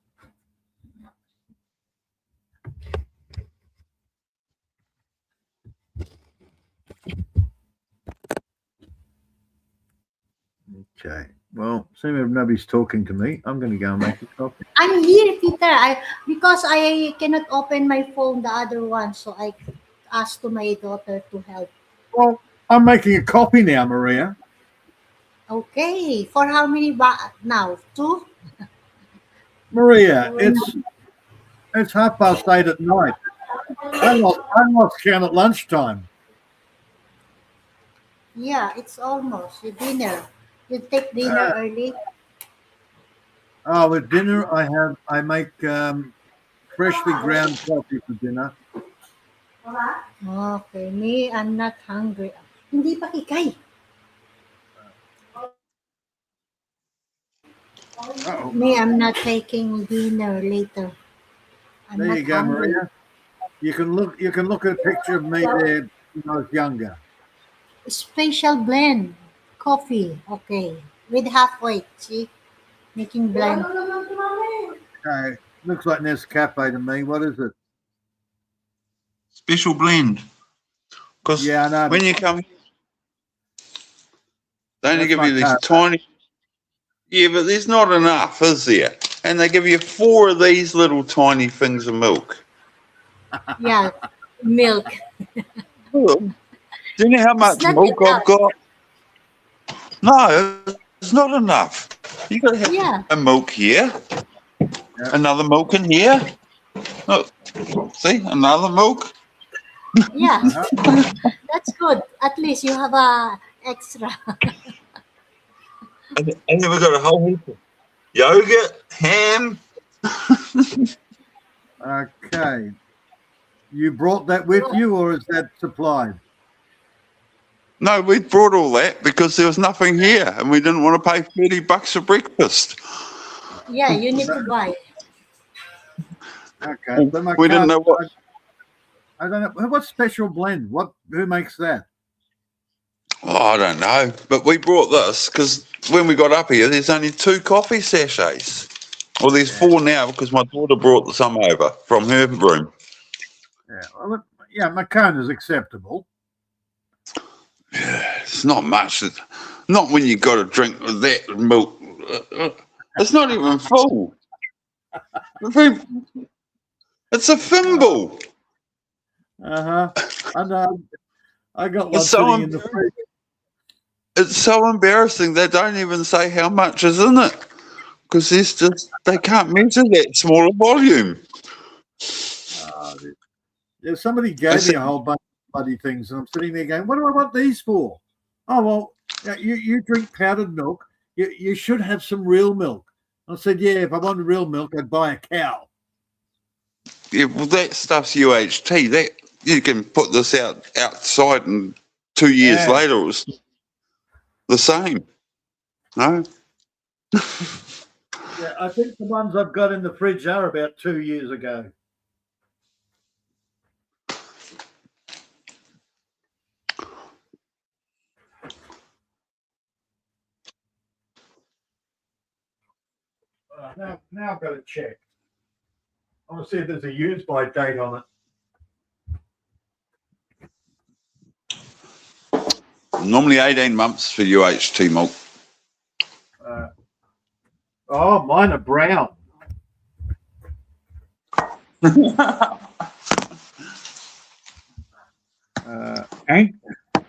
Okay. Well, seeing if nobody's talking to me, I'm going to go and make a coffee. I'm here, Peter. Because I cannot open my phone, the other one, so I asked to my daughter to help. Well, I'm making a coffee now, Maria. Okay, for how many now? Two? Maria, it's 8:30 at night. I lost count at lunchtime. Yeah, it's almost your dinner. You take dinner early? With dinner, I make freshly ground coffee for dinner. Okay, me, I'm not hungry. Hindi pa kikay. Uh-oh. Me, I'm not taking dinner later. I'm There not you go, hungry. Maria. You can look at a picture of me there when I was younger. Special blend coffee. Okay, with half weight. See, making blend. Okay. Looks like Nescafe to me. What is it? Special blend. Because Yeah, I know. when you come here, they only That's give my you these card. tiny. Yeah, but there's not enough, is there? And they give you 4 of these little tiny things of milk. Yeah, milk. Well, do you know how It's much not milk enough. I've got? No, it's not enough. You got to have Yeah, a milk here, Yeah. another milk in here. Oh, see, another milk. yeah. Uh-huh. That's good. At least you have a extra. And then we've got a whole heap of yogurt, ham. Okay. You brought that with you, or is that supplied? No, we brought all that because there was nothing here and we didn't want to pay $30 for breakfast. Yeah, you need to buy. Okay. But my We didn't card, know what. I don't know. What's special blend? Who makes that? Oh, I don't know. But we brought this because when we got up here, there's only 2 coffee sachets. Well, there's 4 now because my daughter brought some over from her room. Yeah. Well, yeah, Macau is acceptable. It's not much. Not when you got to drink that milk. It's not even full. It's a thimble. Uh-huh. I know. I got one It's so sitting in the fridge. It's so embarrassing they don't even say how much is in it because they can't measure that smaller volume. Yeah, somebody gave me a whole bunch of bloody things, and I'm sitting there going, "What do I want these for?" Oh well, yeah, you drink powdered milk. You should have some real milk. I said, "Yeah, if I wanted real milk, I'd buy a cow." Yeah, well, that stuff's UHT. That you can put this outside, and 2 years Yeah. later it was the same. No, Yeah, I think the ones I've got in the fridge are about 2 years ago. Now I've got to check. I want to see if there's a use-by date on it. normally 18 months for UHT milk. Oh, mine are brown.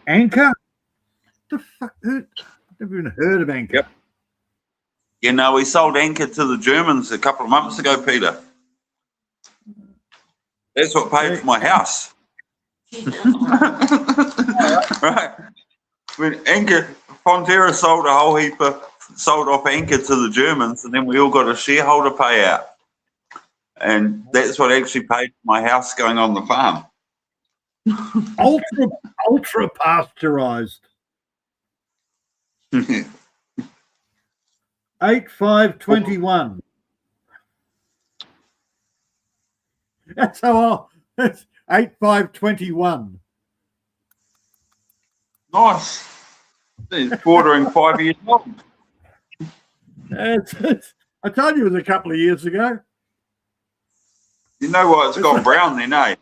Anchor? The fuck? I've never even heard of Anchor. Yep. You know, we sold Anchor to the Germans a couple of months ago, Peter. That's what paid for my house. Right. When Anchor, Fonterra sold a whole heap sold off Anchor to the Germans, and then we all got a shareholder payout. And that's what actually paid for my house going on the farm. Ultra pasteurized. 8/5/21. That's how old. That's 8/5/21. Nice. It's bordering 5 years old. I told you it was a couple of years ago. You know why it's got brown then, eh?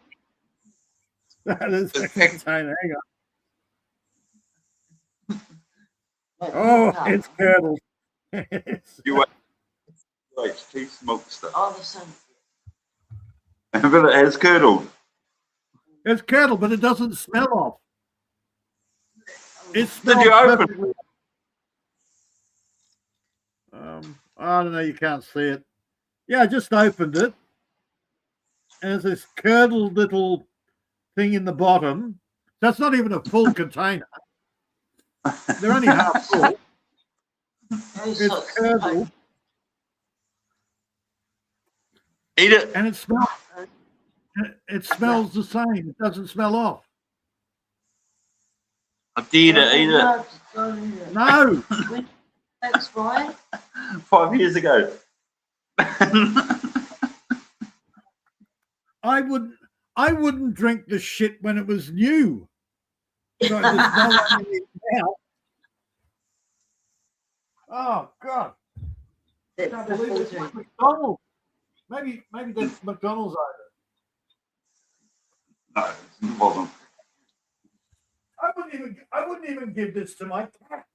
That is a container. Hang on. Oh, it's curdled. UHT smokester. Oh, the sun. But it has curdled. It's curdled, but it doesn't smell off. It Did you smells open perfectly. I don't know. You can't see it. Yeah, I just opened it. And there's this curdled little thing in the bottom. That's not even a full container. They're only half full. It's curdled. Eat it. And it smells the same. It doesn't smell off. I dare to eat it. No. That's why. 5 years ago. I wouldn't drink the shit when it was new. So there's no one in it now. Oh God! I can't believe it's McDonald's. Maybe that's McDonald's over. No, it wasn't. I wouldn't even give this to my cat.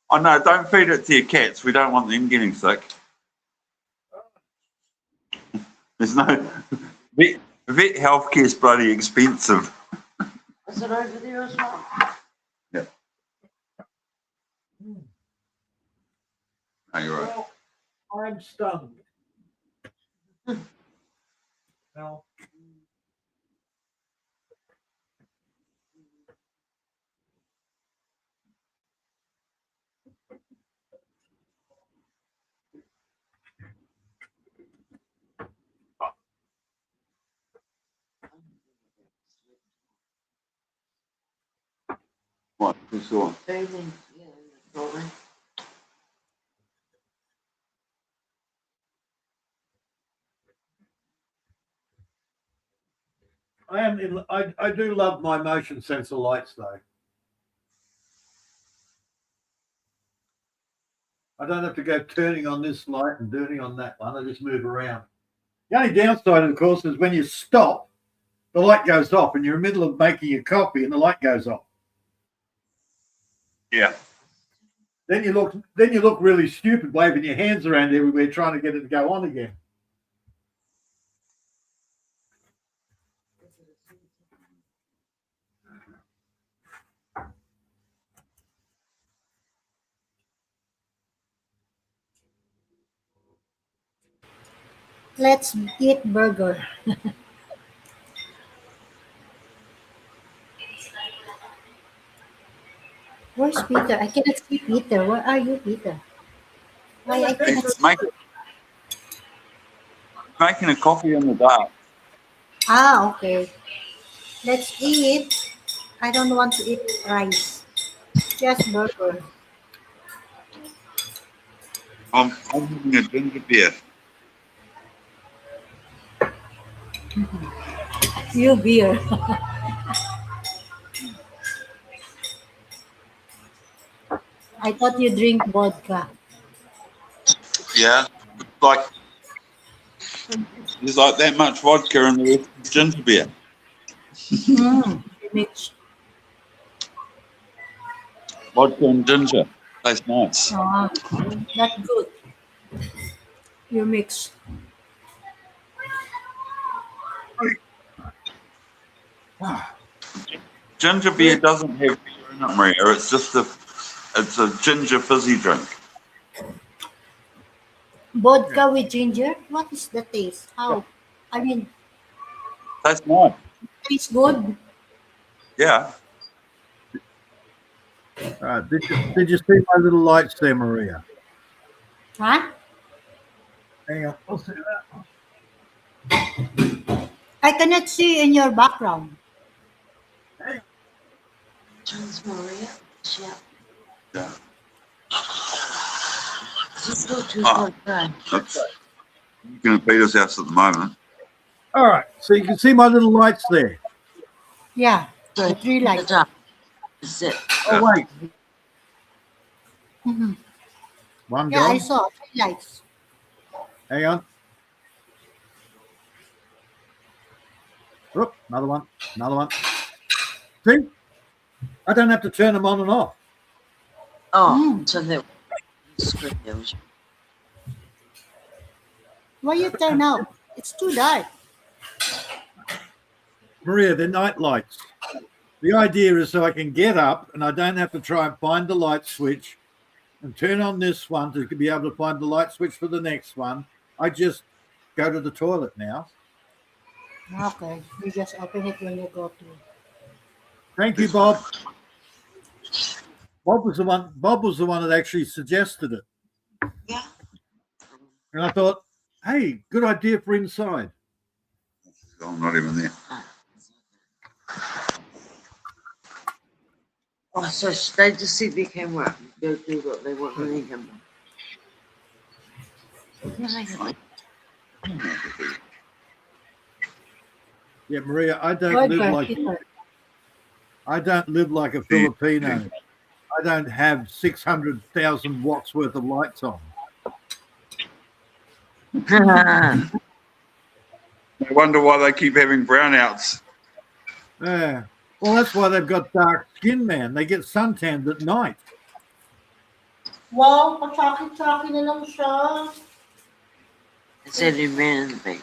Oh no, don't feed it to your cats. We don't want them getting sick. There's no vet healthcare is bloody expensive. Is it over there as well? Yeah. No, you're right. Well, I'm stunned. Well, What? For sure. Bathing, yeah, probably. I do love my motion sensor lights though. I don't have to go turning on this light and turning on that one. I just move around. The only downside, of course, is when you stop, the light goes off, and you're in the middle of making your coffee, and the light goes off. Yeah. Then you look really stupid, waving your hands around everywhere, trying to get it to go on again. Let's eat burger. Where's Peter? I cannot see Peter. Where are you, Peter? Why I cannot It's see? making a coffee in the dark. Ah, okay. Let's eat. I don't want to eat rice. Just burger. I'm having a ginger beer. You beer. I thought you drink vodka. Yeah. There's like that much vodka in the rest of ginger beer. Mitch. Vodka and ginger. Tastes nice. Ah, that's good. You mix. Ginger beer doesn't have beer in it, Maria. It's a ginger fizzy drink. Vodka with ginger? What is the taste? How? I mean, Tastes nice. it's good. Yeah. Did you see my little lights there, Maria? Huh? Hang on. I'll see that. I cannot see in your background. John's Maria. Yeah. Yeah. Just go to Ah. the That's going to Peter's house at the moment. All right. So you can see my little lights there. Yeah, the three lights. That's it. Oh, wait. Mhm. One Yeah, I gone. saw three lights. Hang on. Oop, another one. See? I don't have to turn them on and off. Oh, so that screen there was. Why you turn out? It's too dark. Maria, they're night lights. The idea is so I can get up and I don't have to try and find the light switch and turn on this one to be able to find the light switch for the next one. I just go to the toilet now. Okay, you just open it when you go to. Thank you, Bob. Bob was the one that actually suggested it. Yeah. And I thought, hey, good idea for inside. I'm not even there. Oh, so they just see the camera up and go do what they want with the camera. Yeah, Maria, I don't Good live girl, like Peter. a Filipino. I don't have 600,000 watts worth of lights on. I wonder why they keep having brownouts. Yeah. Well, that's why they've got dark skin, man. They get suntanned at night. Wow, pa-chocolate na lang siya. I said he ran in the back.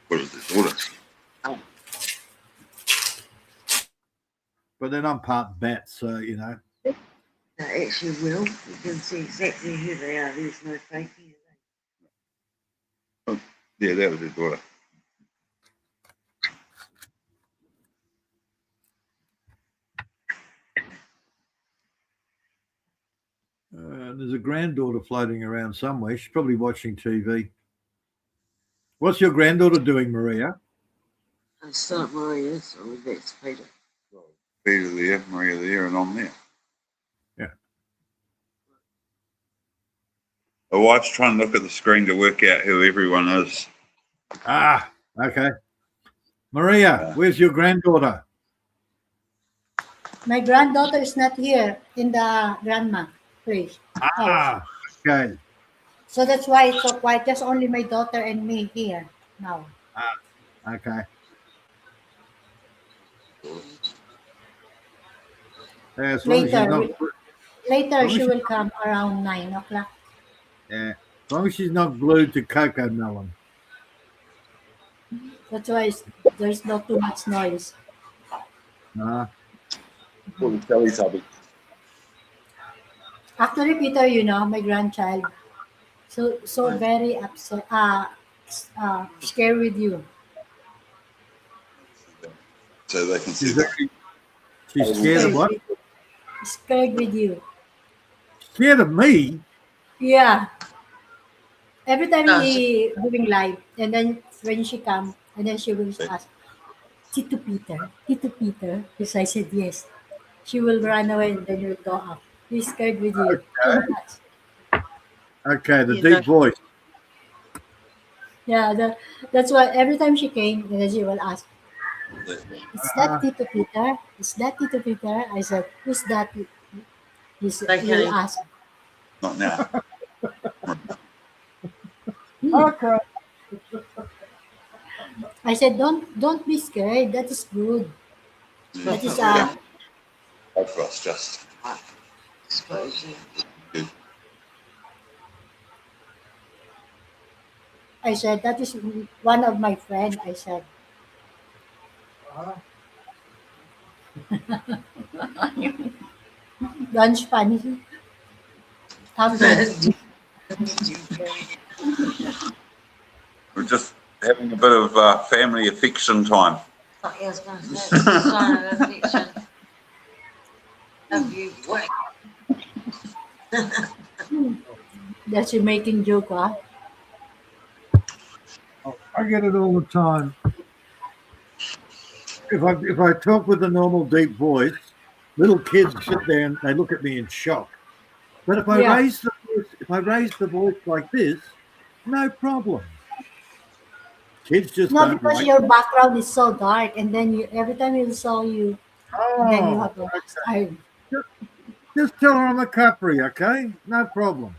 What is this? What is But then I'm part bat, so, you know. They actually will. You can see exactly who they are. There's no faking it. Yeah, that was his daughter. There's a granddaughter floating around somewhere. She's probably watching TV. What's your granddaughter doing, Maria? I still at Maria's, so that's Peter. Peter there, Maria there, and I'm there. Yeah. My wife's trying to look at the screen to work out who everyone is. Ah, okay. Maria, where's your granddaughter? My granddaughter is not here in the grandma place. Ah, okay. So that's why it's so quiet. Just only my daughter and me here now. Okay. Yeah, as long as she's not, Later she will come around 9 o'clock. yeah, as long as she's not glued to cocoa melon. That's why there's not too much noise. Actually, Peter, my grandchild, so very upset, scared with you. So they can see She's, that. she's scared of what? Scared with you. Scared of me? Yeah. Every time he doing live, and then when she come, and then she will ask, Tito Peter. Yes, I said yes. She will run away and then you'll go up. He's scared with you too much. Okay, the You deep know- voice. Yeah, that's why every time she came, and then she will ask, "Is that Tito Peter? Is that Tito Peter?" I said, "Who's that?" He will ask. Not now. Okay. I said, "Don't be scared. That is good. That is Both of us just. Suppose, yeah. I said, that is one of my friend. I said, lunch funny. We're just having a bit of family affection time. I was going to say, it's a sign of affection. Of you, what? That you're making joke, huh? I get it all the time. If I talk with a normal deep voice, little kids sit there and they look at me in shock. But if I raise the voice like this, no problem. Kids just No, don't because like your background is so dark, and then every time you saw you, and then you have a style. Just tell her I'm a Capri, okay? No problem.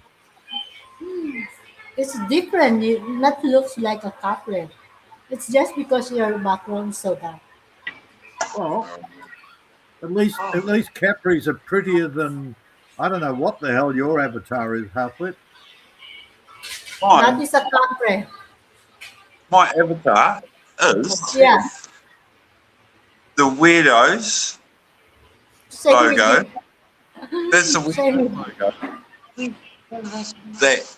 It's different. It not looks like a couple. It's just because your background is so dark. Well, at least Capris are prettier than I don't know what the hell your avatar is, Halfwit. That Mine, is a capre. my avatar is Yeah, the Weirdos same with logo. me. That's the Same Weirdos with me. logo that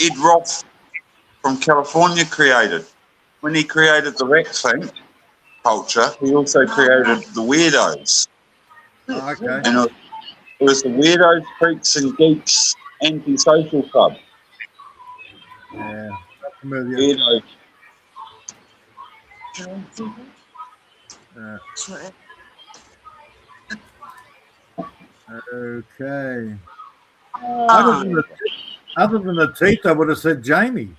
Ed Roth from California created. When he created the rat thing culture, he also created the Weirdos. Oh, okay. And it was the Weirdos, Freaks and Geeks Anti-Social Club. Yeah, not familiar. Weirdos. Okay. Other than the teeth, I would have said Jamie.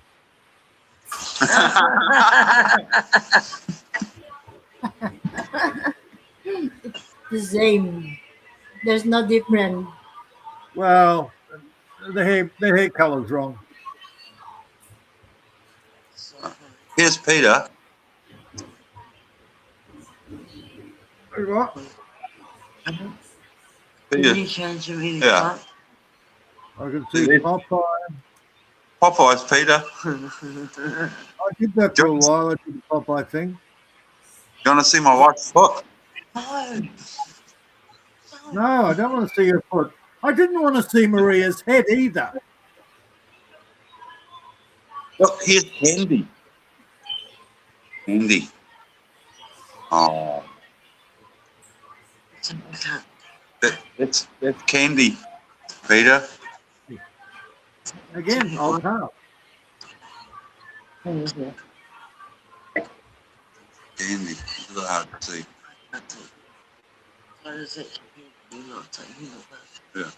The same. There's no difference. Well, the hair colour's wrong. Here's Peter. What? Peter. Yeah. I can see Popeye. Popeye's Peter. I did that for a while. I did the Popeye thing. You want to see my wife's foot? No, I don't want to see her foot. I didn't want to see Maria's head either. Look, here's Candy. Candy. Oh. That's Candy, Peter. Again, I'll count. Candy. It's a little hard to see. Yeah.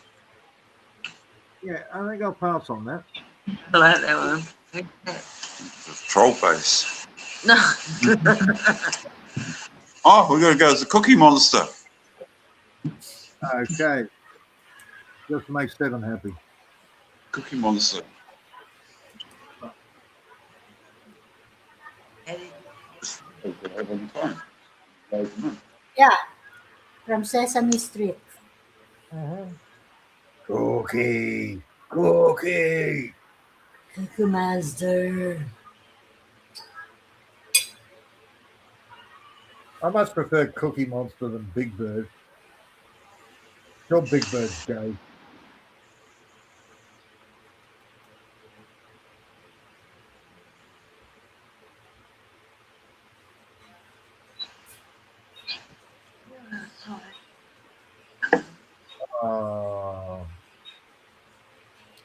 Yeah, I think I'll pass on that. I like that one. It's a troll face. No. Oh, we're going to go as a Cookie Monster. Okay. Just make Stephen happy. Cookie Monster. Yeah, from Sesame Street. Cookie. Cookie. Cookie Master. I much prefer Cookie Monster than Big Bird. Your Big Bird's gay.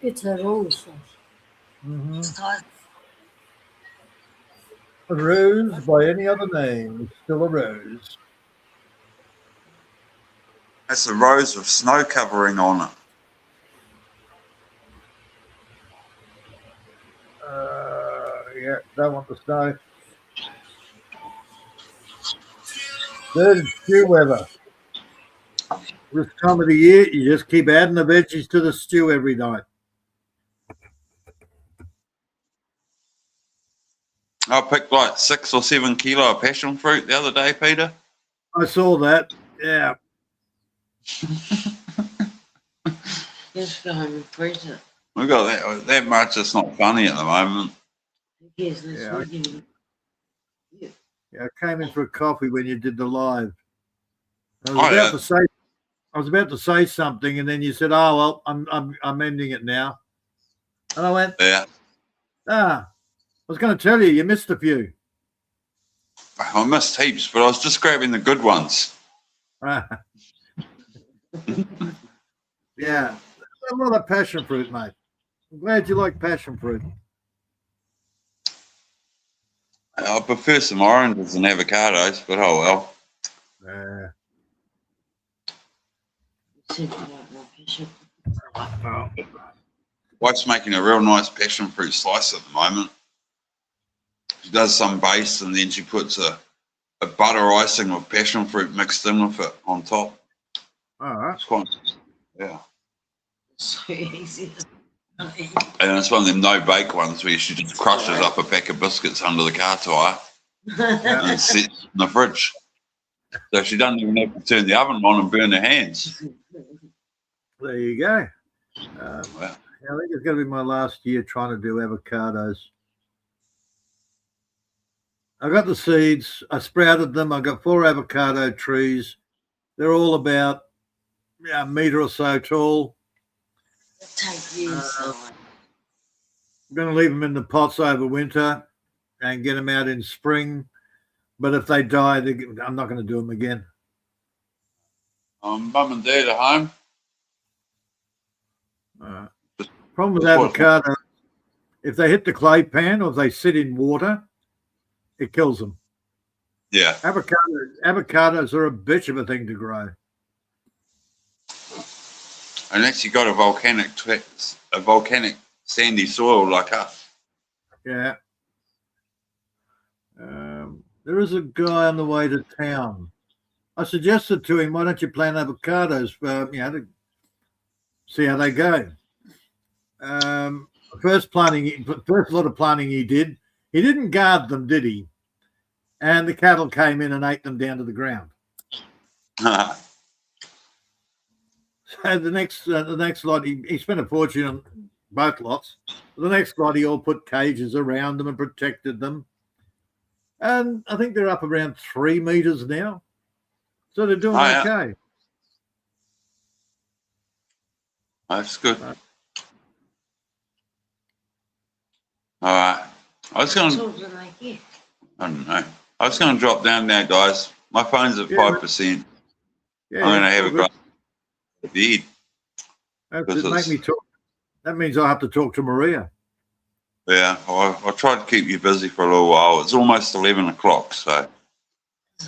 It's a rose. A rose by any other name is still a rose. That's a rose with snow covering on it. Yeah, don't want the snow. Good stew weather. This time of the year, you just keep adding the veggies to the stew every night. I picked like 6 or 7 kilo of passion fruit the other day, Peter. I saw that. Yeah. Just go home and freeze it. We got that much. It's not funny at the moment. Yes, Yeah, I came in for a coffee when you did the live. I was about to say something, and then you said, "Oh well, I'm ending it now." And I went, Yeah. I was going to tell you, you missed a few. I missed heaps, but I was just grabbing the good ones. Yeah, a lot of passion fruit, mate. I'm glad you like passion fruit. I prefer some oranges and avocados, but oh well. Wife's making a real nice passion fruit slice at the moment. She does some base and then she puts a butter icing with passion fruit mixed in with it on top. All right. It's quite, yeah. so easy. And it's one of them no-bake ones where she just crushes up a pack of biscuits under the car tyre and sits in the fridge. So she doesn't even have to turn the oven on and burn her hands. There you go. Well, I think it's going to be my last year trying to do avocados. I got the seeds. I sprouted them. I got 4 avocado trees. They're all about a metre or so tall. It'll take years, Uh, though. I'm going to leave them in the pots over winter and get them out in spring. But if they die, I'm not going to do them again. Mum and Dad at home. Problem with Just what- avocado, if they hit the clay pan or if they sit in water, it kills them. Yeah. Avocados are a bitch of a thing to grow. Unless you got a volcanic sandy soil like us. Yeah. There is a guy on the way to town. I suggested to him, why don't you plant avocados to see how they go. First lot of planting he didn't guard them, did he? And the cattle came in and ate them down to the ground. So the next lot, he spent a fortune on both lots. The next lot, he all put cages around them and protected them. And I think they're up around 3 meters now. So they're doing yeah. okay. That's good. All right. I was going That's to, all that I get. I don't know. I was going to drop down now, guys. My phone's at 5%. Yeah, I'm going to have all a good. great feed. That make me talk. That means I have to talk to Maria. Yeah, I'll try to keep you busy for a little while. It's almost 11 o'clock, so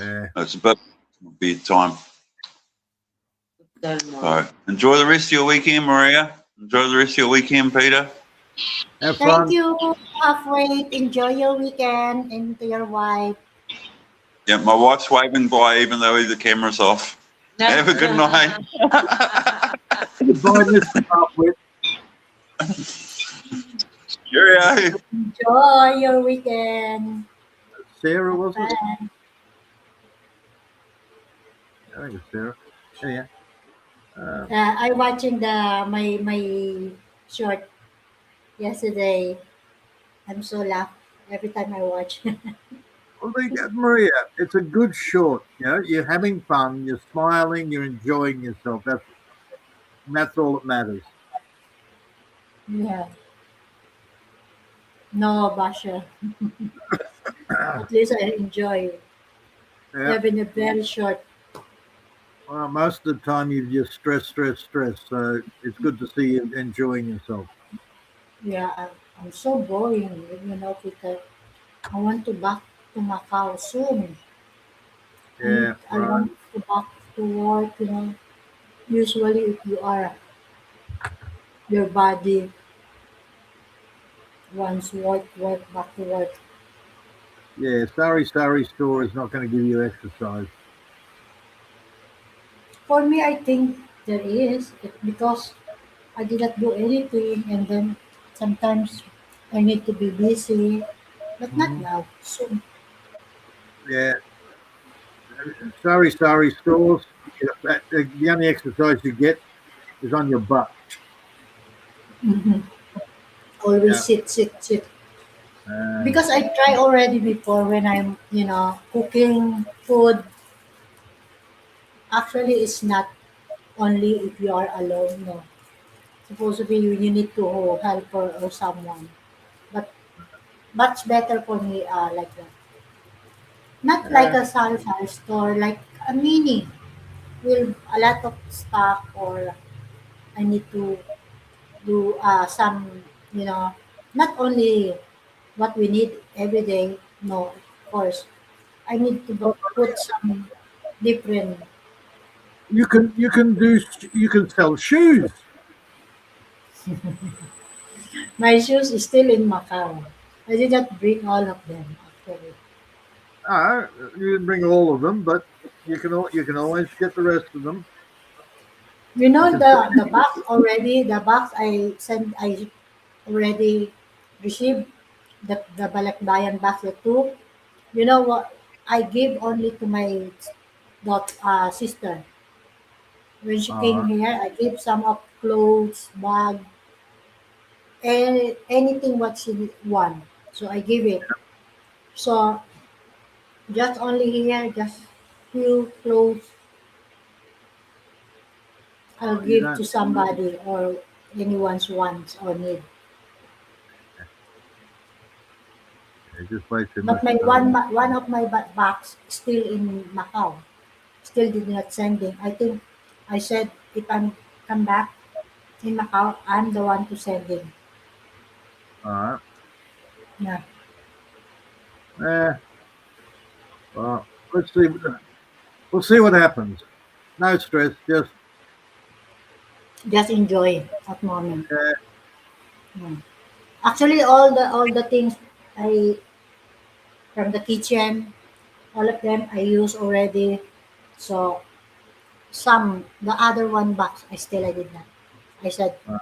Yeah. it's a bit bedtime. Don't mind. So enjoy the rest of your weekend, Maria. Enjoy the rest of your weekend, Peter. Have fun. Thank you, Halfway. Enjoy your weekend and to your wife. Yeah, my wife's waving by even though the camera's off. Have a good night. Goodbye, Mr. Halfwit. Cheerio. Enjoy your weekend. Sarah, was it? Bye. I think it's Sarah. Yeah. I watching my short yesterday. I'm so laugh every time I watch. Well, Maria, it's a good short. You're having fun. You're smiling. You're enjoying yourself. That's all that matters. Yeah. No, Basha. At least I enjoy Yeah. having a very short. Well, most of the time you just stress. So it's good to see you enjoying yourself. Yeah, I'm so boring, because I want to back to Macau soon. Yeah. I Right. want to back to work. Usually, if you are your body wants work, back to work. Yeah. Sorry store is not going to give you exercise. For me, I think there is because I did not do anything, and then sometimes I need to be busy, but not Mhm. now. Soon. Yeah. Sorry stores. The only exercise you get is on your butt. Mhm. Always Yeah. sit. Uh, Because I try already before when I'm cooking food. Actually, it's not only if you are alone. No, supposedly you need to helper or someone. But much better for me like that. Not like uh, a salsa store, like a mini with a lot of stock, or I need to do some, not only what we need every day. No, of course, I need to put some different. you can sell shoes. My shoes is still in Macau. I did not bring all of them actually. You didn't bring all of them, but you can always get the rest of them. You You know can sell. the box already. The box I sent. I already received the Balakbayan box, the two. You know what? I give only to my sister. When she All came here, I gave some of clothes, bag, and anything what she want. So I give it. So just only here, just few clothes I'll right. You give don't. to somebody or anyone's wants or need. You just wait till But my Mr. Calma. one of my box still in Macau. Still did not sending. I think I said if I'm come back in Macau, I'm the one to sending. All right. Yeah, Eh, well, let's see. We'll see what happens. No stress. Just just enjoy at moment. uh, Yeah. Actually, all the things I from the kitchen, all of them I use already. So some the other one box I did not. I said uh,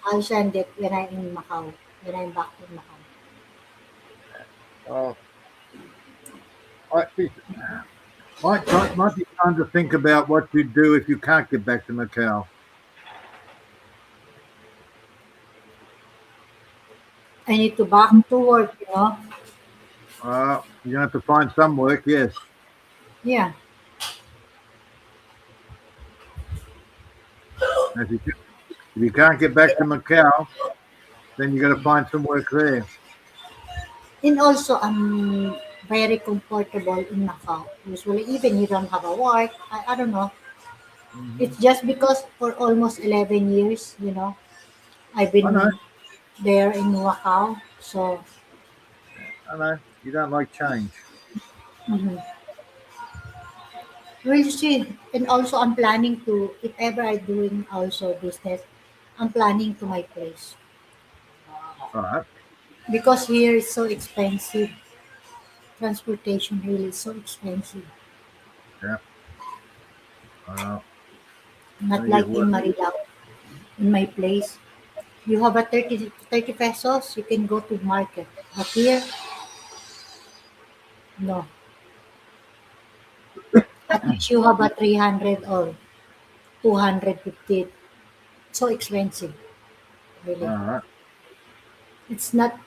I'll send it when I'm in Macau. When I'm back in Macau. well, it might be time to think about what you do if you can't get back to Macau. I need to back to work. You have to find some work. Yes. Yeah. If you can't get back to Macau, then you got to find some work there. And also, I'm very comfortable in Macau. Usually, even you don't have a work, I don't know. Hmm. It's just because for almost 11 years, I've I know. been there in Macau. So, I know. You don't like change. mhm. We'll see. And also, I'm planning to, if ever I'm doing also business, I'm planning to my place. All right. Because here is so expensive. Transportation really is so expensive. Yeah. Uh, Not I get like what. in Marilao, in my place. You have a 30 pesos, you can go to market. But here, no. At least you have a 300 or 250. So expensive, All really. right. It's not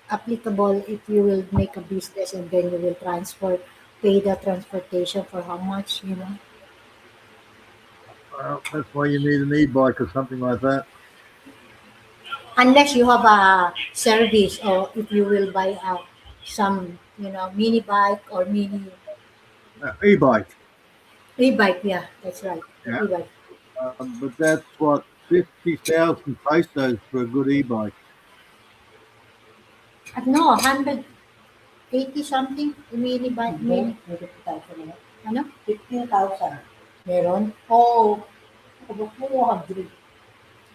applicable if you will make a business and then you will pay the transportation for how much. Well, that's why you need an e-bike or something like that. Unless you have a service or if you will buy some mini bike or mini E-bike. e-bike. Yeah, that's right. The Yeah. e-bike. But that's what 50,000 pesos for a good e-bike. No, 180 something, mini bike, mini. Ano? 15,000. Meron? Oo. Aba, 400.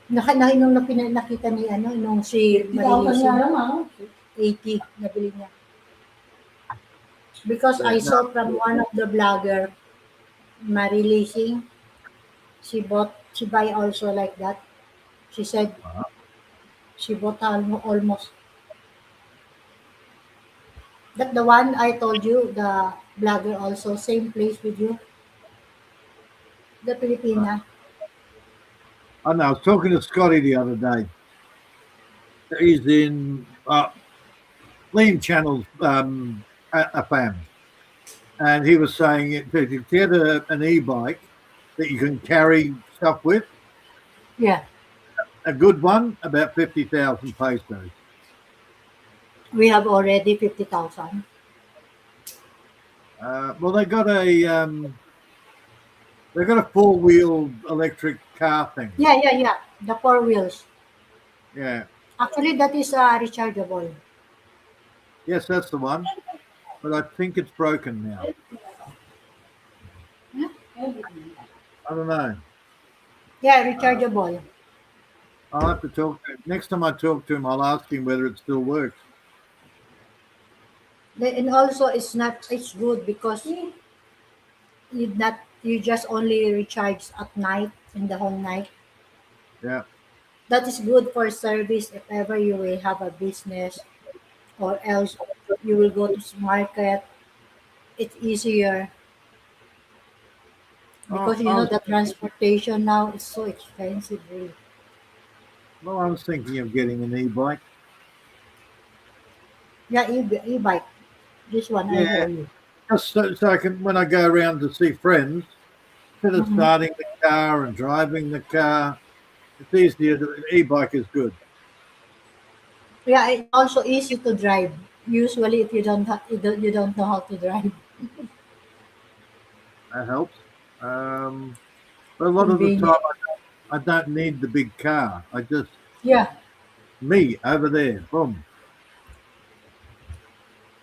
Nung nakita ni nung si 50,000 nga naman. 80 nabili niya. Because Yeah. I No. saw from one of the blogger, Marilising, she buy also like that. She said Uh, she bought almost that the one I told you, the blogger also, same place with you, the uh, Filipina. I know. I was talking to Scotty the other day. He's in Liam Channel's a fan, and he was saying if you get an e-bike that you can carry stuff with, Yeah, a good one about 50,000 pesos. we have already 50,000. Well, they got a four-wheel electric car thing. Yeah, yeah, yeah. The four wheels. Yeah. Actually, that is rechargeable. Yes, that's the one. But I think it's broken now. Yeah, I don't know. yeah, Uh, rechargeable. I'll have to talk to him. Next time I talk to him, I'll ask him whether it still works. And also, it's good because you just only recharge at night in the whole night. Yeah. That is good for service if ever you will have a business or else you will go to market. It's easier Oh, because you know the transportation now is so expensive. Really. I was thinking of getting an e-bike. Yeah, e-bike. This one I Yeah, show you. just so I can, when I go around to see friends, instead of Hmm. starting the car and driving the car, it's easier. E-bike is good. Yeah, it's also easy to drive. Usually, if you don't know how to drive, That helps. But a lot of the convenient. time, I don't need the big car. I just Yeah, me over there. Boom.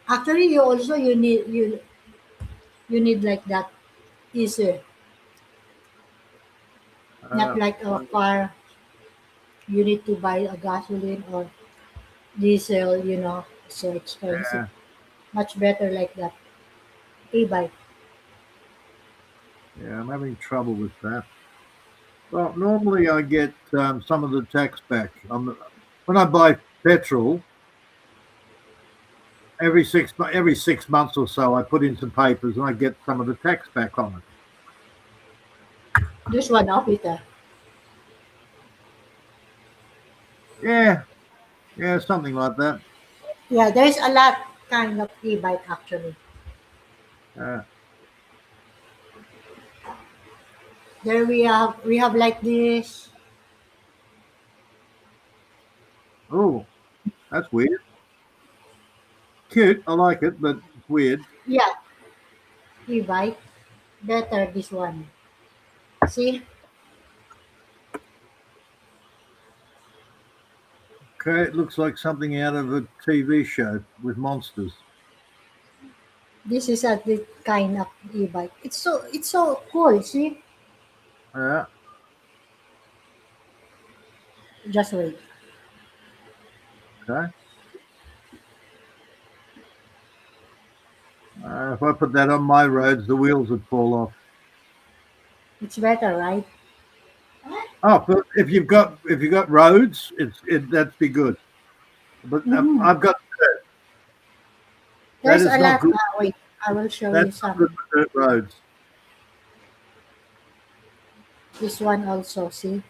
actually, you need like that easier, not Uh, like a car. You need to buy a gasoline or diesel. You know, so expensive. yeah, Much better like that e-bike. yeah. I'm having trouble with that. Well, normally I get some of the tax back. When I buy petrol, every 6 months or so, I put in some papers and I get some of the tax back on it. This one off it. Yeah, yeah, something like that. Yeah, there's a lot kind of e-bike actually. Uh, There we have like this. oh, that's weird. Cute. I like it, but it's weird. Yeah, e-bike. Better this one. See, Okay, it looks like something out of a TV show with monsters. this is a this kind of e-bike. It's so cool. See, Yeah. just wait. Okay. If I put that on my roads, the wheels would fall off. It's better, right? Oh, but if you've got roads, that'd be good. But Hmm. I've got that There's is a not lot. good. Wait, I will show That's you not good some. for dirt roads. This one also. See,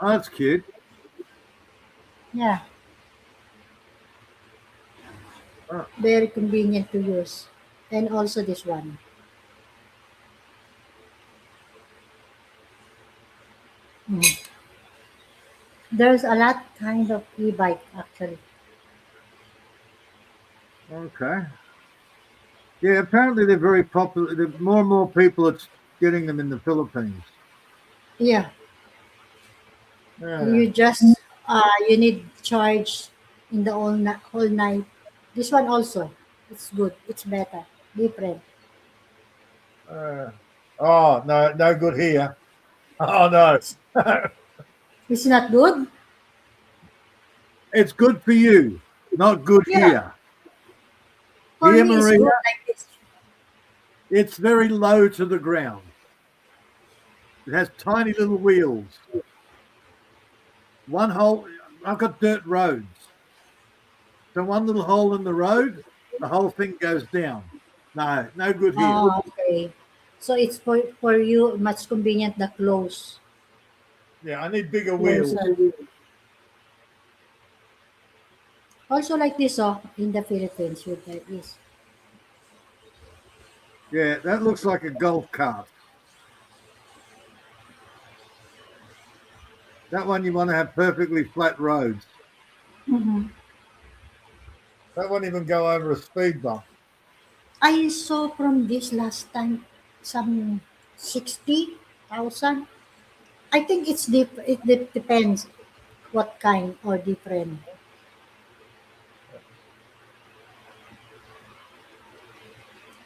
Oh, that's cute. yeah, Oh, very convenient to use. And also this one. Mm. There's a lot kind of e-bike actually. okay. Yeah, apparently they're very popular. More and more people are getting them in the Philippines. Yeah, Yeah. you just you need charge in the whole night. This one also, it's good. It's better, different. Uh, oh no, no good here. Oh no, It's not good. it's good for you, not good Yeah, here. for Here, me it's Maria, good like this. it's very low to the ground. It has tiny little wheels. One hole. I've got dirt roads, so one little hole in the road, the whole thing goes down. No, no good here. Oh, okay. So it's for you much convenient the Yeah, I need bigger wheels. closer. Also like this in the Philippines with there is. Yeah, that looks like a golf cart. That one you want to have perfectly flat roads. Mhm. That won't even go over a speed bump. I saw from this last time some 60,000. I think depends what kind or different.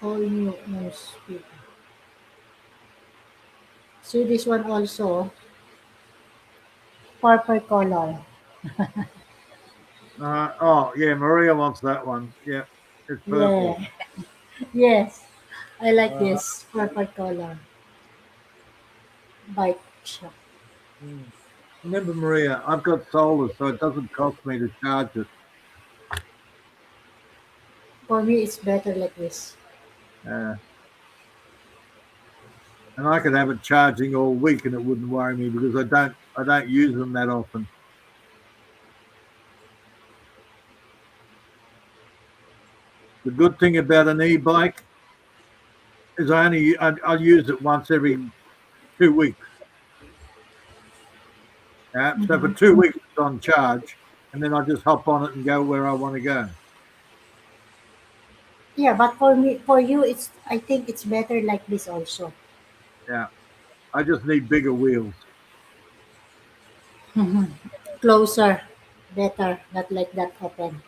All new speed. See this one also, purple color. Oh, yeah, Maria wants that one. Yeah, it's purple. Yeah, yes. I like Uh, this purple color bike shop. mm. Remember, Maria, I've got solar, so it doesn't cost me to charge it. For me, it's better like this. And I could have it charging all week and it wouldn't worry me because I don't use them that often. The good thing about an e-bike is I use it once every 2 weeks. So for 2 weeks it's on charge, and then I just hop on it and go where I want to go. Yeah, but for me, for you, it's. I think it's better like this also. Yeah, I just need bigger wheels. Closer, better, not like that open.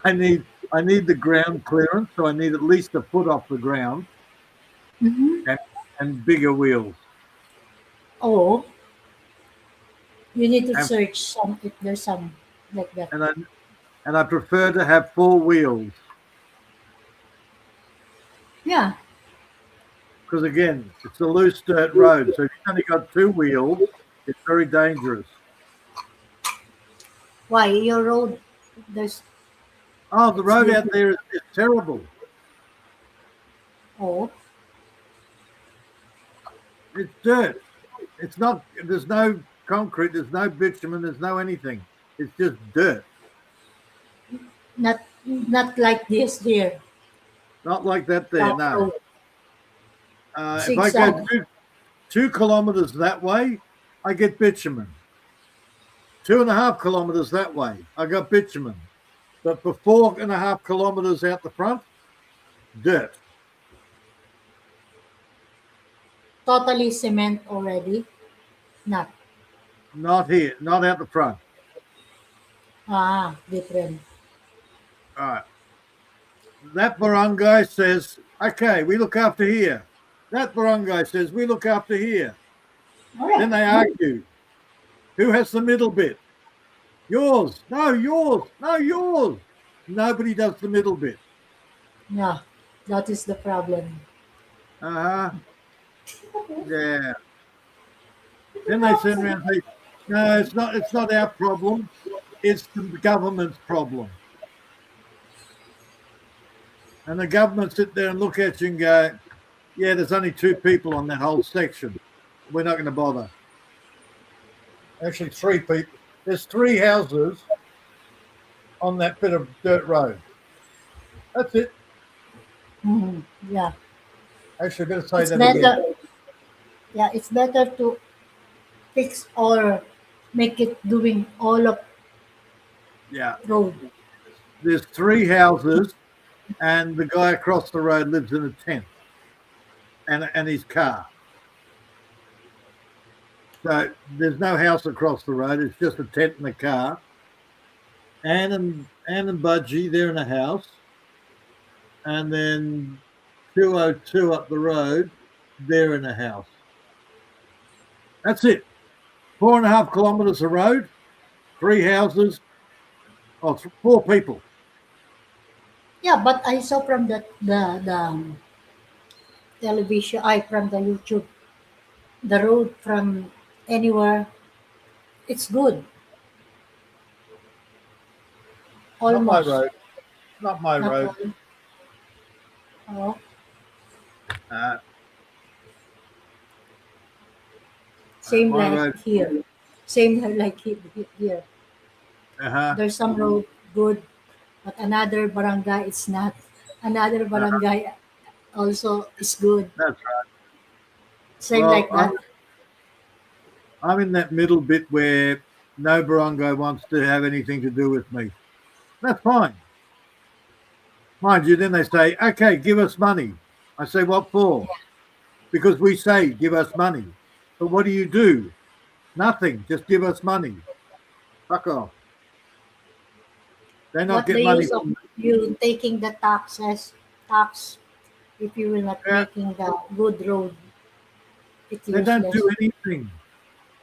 I need the ground clearance, so I need at least a foot off the ground Mm-hmm. and, and bigger wheels. Oh, you need to And search some if there's some like that. and I and I prefer to have 4 wheels Yeah. because again, it's a loose dirt road. So if you've only got 2 wheels, it's very dangerous. Why your road? There's Oh, the it's road out little. there is terrible. Oh, It's dirt. It's not. There's no concrete. There's no bitumen. There's no anything. It's just dirt. not like this here. Not like that there. Flat No. road, If I go zigzag. 2 kilometers that way, I get bitumen. 2.5 kilometers that way, I got bitumen. But for 4.5 kilometers out the front, dirt. Totally cement already. Not. Not here. Not out the front. Ah, different. All right. That barangay says, okay, we look after here. That barangay says, we look after here. All Then right. they argue. Who has the middle bit? Yours. No, yours. No, yours. Nobody does the middle bit. Yeah, that is the problem. Uh-huh. Yeah. Then they turn around and say, no, it's not our problem. It's the government's problem. And the government sit there and look at you and go, yeah, there's only 2 people on that whole section. We're not going to bother. Actually, 3 people. There's 3 houses on that bit of dirt road. That's it. Yeah, Actually, better say it's that again. better. Yeah, it's better to fix or make it doing all of Yeah. road. There's 3 houses, and the guy across the road lives in a tent and his car. So there's no house across the road. It's just a tent and a car. Ann and Budgie, they're in a house. And then 202 up the road, they're in a house. That's it. 4.5 kilometers of road, 3 houses, 4 people. Yeah, but I saw from the television, I from the YouTube, the road from anywhere, it's good. Not my Almost. road. Not my Not road. all. Oh, Uh, same my like road. here. Same like here. Uh-huh. There's some road good, but another barangay it's not. Another barangay also is good. That's right. Same Well, like that. I'm in that middle bit where no barangay wants to have anything to do with me. That's fine. Mind you, then they say, okay, give us money. I say, what for? Because we say, give us money. But what do? Nothing. Just give us money. Fuck off. They not What get the money use of from you taking the tax if you will not yeah, making the good road? It's they don't useless. do anything.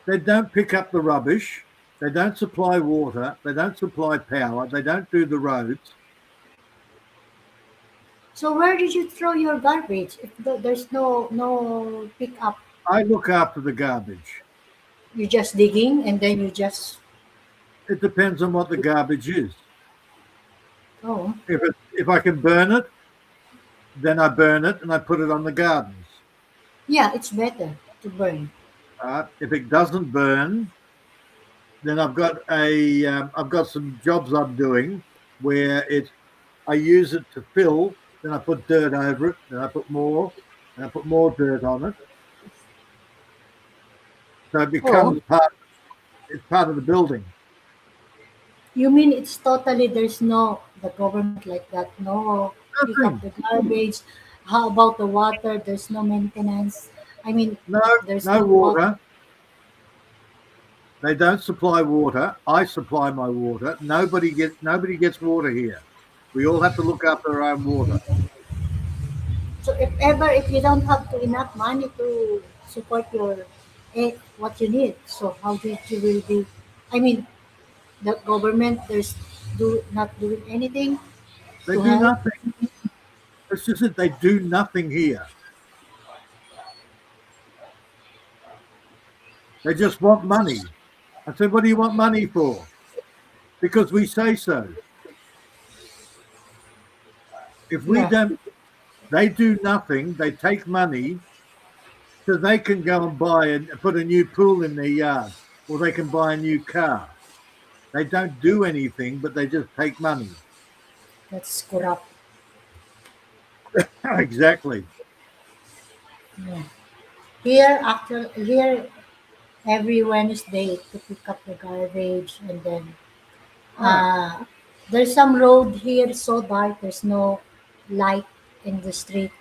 They don't pick up the rubbish. They don't supply water. They don't supply power. They don't do the roads. So where did you throw your garbage? If there's no pick up, I look after the garbage. you just digging and then you just It depends on what the garbage is. Oh, If I can burn it, then I burn it and I put it on the gardens. yeah, it's better to burn. If it doesn't burn, then I've got some jobs I'm doing where I use it to fill, then I put dirt over it, then I put more, and I put more dirt on it, so it Oh, becomes part. It's part of the building. you mean it's totally there's no the government like that? No, pick up Nothing. the garbage. How about the water? There's no maintenance. I mean, No, there's no no water. water. They don't supply water. I supply my water. Nobody gets water here. We all have to look after our own water. So if ever if you don't have to enough money to support your what you need, so how did you will be? I mean, the government there's do not doing anything They to do help. nothing. It's just that they do nothing here. They just want money. I said, "What do you want money for?" Because we say so. If we Yeah, don't, they do nothing. They take money so they can go and buy and put a new pool in their yard, or they can buy a new car. They don't do anything, but they just take money. that's corrupt. Exactly. Yeah. Here, after here, every Wednesday to pick up the garbage, and then Ah, there's some road here so dark. There's no light in the street,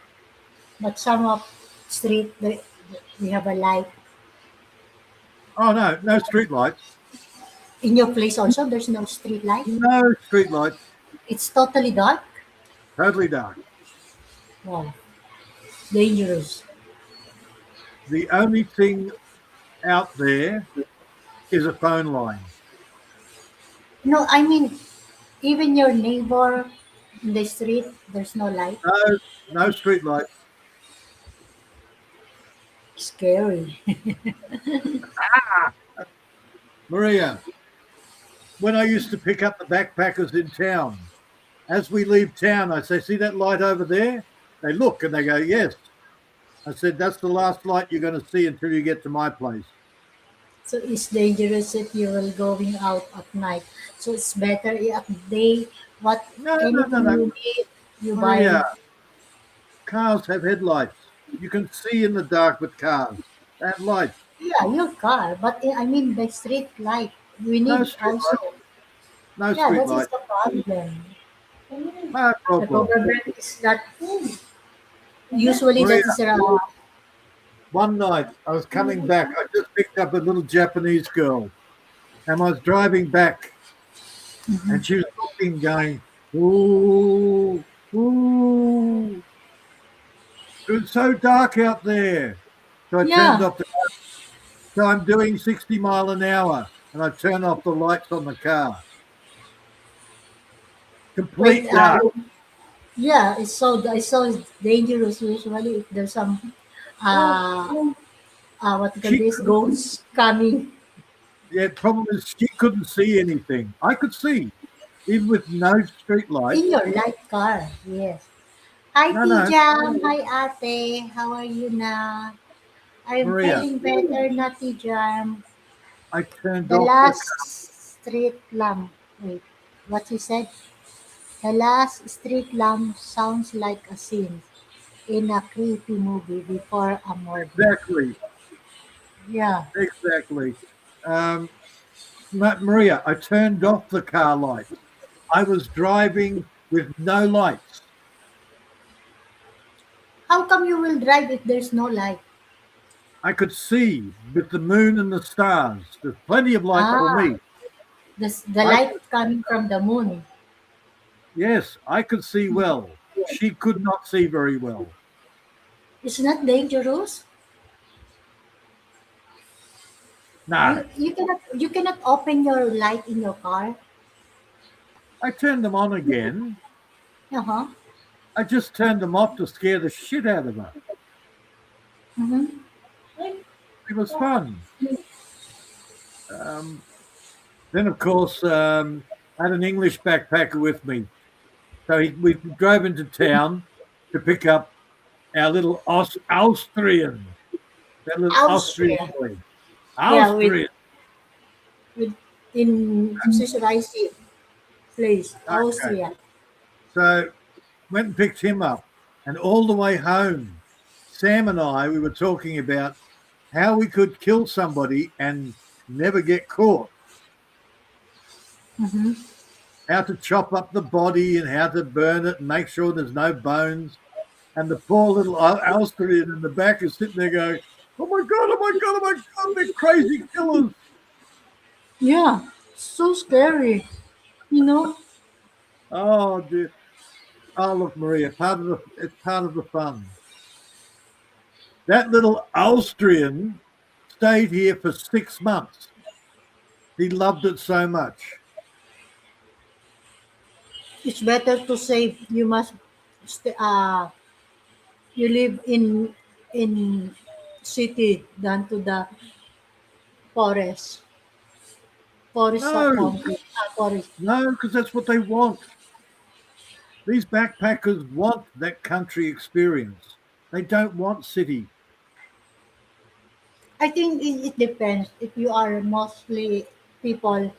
but some of street we have a light. oh no, no street lights. In your place also, there's no street light. No street lights. It's totally dark. Totally dark. Wow, dangerous. The only thing out there is a phone line. No, I mean, even your neighbor in the street, there's no light. No, no street lights. Scary. Maria, when I used to pick up the backpackers in town, as we leave town, I say, "See that light over there?" They look and they go, "Yes." I said, "That's the last light you're going to see until you get to my place." So it's dangerous if you will going out at night. So it's better at day. What No, no, no, anything no. you need, you buy. Maria, cars have headlights. You can see in the dark with cars. They have lights. Yeah, your car. But I mean the street light. We No need street also. lights. No Yeah, street that is lights. the problem. No The problem. government is not. Usually that Maria, is one night I was coming back. I just picked up a little Japanese girl and I was driving back and she was looking, going, "Ooh, ooh." It was so dark out there. So I turned yeah. off the So I'm doing 60 mile an hour and I turn off the lights on the car. Wait, Complete dark. yeah, it's so dangerous usually if there's some uh what you call She this ghosts coming Yeah, problem is she couldn't see anything. I could see, even with no street lights. in your light car. Yes. Hi No, no, Tijam, hi Ate, how are you now? I'm Maria, feeling better na Tijam. I turned The off the last street lamp. Wait, what you said? The last street lamp sounds like a scene in a creepy movie before a murder. exactly, Yeah. exactly. Maria, I turned off the car lights. I was driving with no lights. How come you will drive if there's no light? I could see with the moon and the stars. There's plenty of light for Ah, me. the I light coming from the moon. Yes, I could see well. She could not see very well. It's not dangerous. No, You cannot open your light in your car. I turned them on again. Uh huh. I just turned them off to scare the shit out of her. Mm-hmm. It was fun. Um, then, of course, I had an English backpacker with me. So we drove into town to pick up our little Austrian, that little Austrian Austria. boy. Yeah, Austrian. with in Sicilian place, Okay. Austria. So went and picked him up. And all the way home, Sam and we were talking about how we could kill somebody and never get caught, Hmm. how to chop up the body and how to burn it and make sure there's no bones. And the poor little Austrian in the back is sitting there going, oh my God, oh my God, oh my God, they're crazy killers. Yeah, so scary. You know. Oh, dear. Oh, look, Maria, it's part of the fun. That little Austrian stayed here for 6 months. He loved it so much. It's better to say you must you live in city than to the forest. Forest sa No, country. Forest. no, because that's what they want. These backpackers want that country experience. They don't want city. I think it depends. If you are mostly people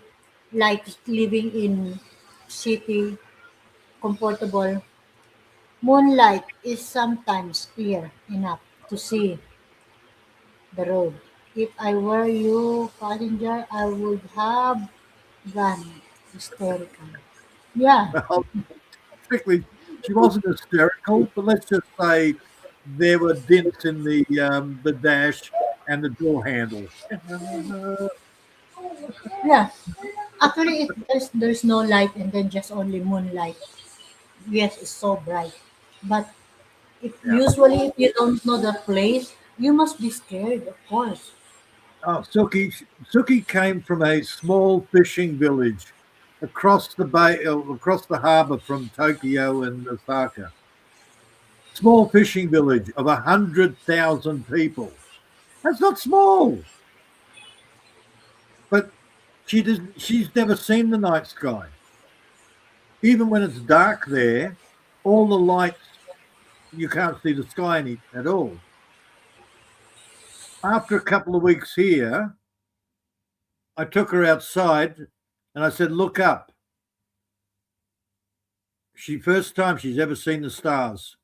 like living in city, comfortable, moonlight is sometimes clear enough to see the road. If I were you, passenger, I would have gone hysterical. Yeah, Well, particularly, she wasn't hysterical, but let's just say there were dents in the dash and the door handle. yeah. Actually, there's no light and then just only moonlight. Yes, it's so bright. But if Yeah. usually if you don't know the place, you must be scared, of course. Oh, Suki came from a small fishing village across the bay, across the harbour from Tokyo and Osaka. Small fishing village of 100,000 people. That's not small, but she's never seen the night sky. Even when it's dark there, all the lights, you can't see the sky at all. After a couple of weeks here, I took her outside and I said, look up. First time she's ever seen the stars.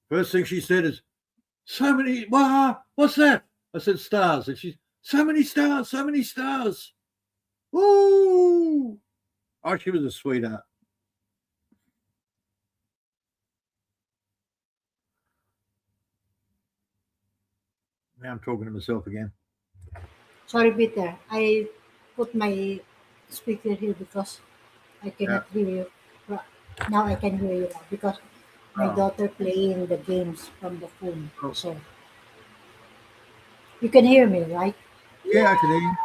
First thing she said is, so many, wow, what's that? I said, stars. And she's, so many stars, so many stars. Woo! Oh, she was a sweetheart. Now I'm talking to myself again. Sorry, Peter. I put my speaker here because I Yeah. cannot hear you. Now I can hear you now because my Oh. daughter playing the games from the phone. Oh. So you can hear me, right? Yeah, I can hear you.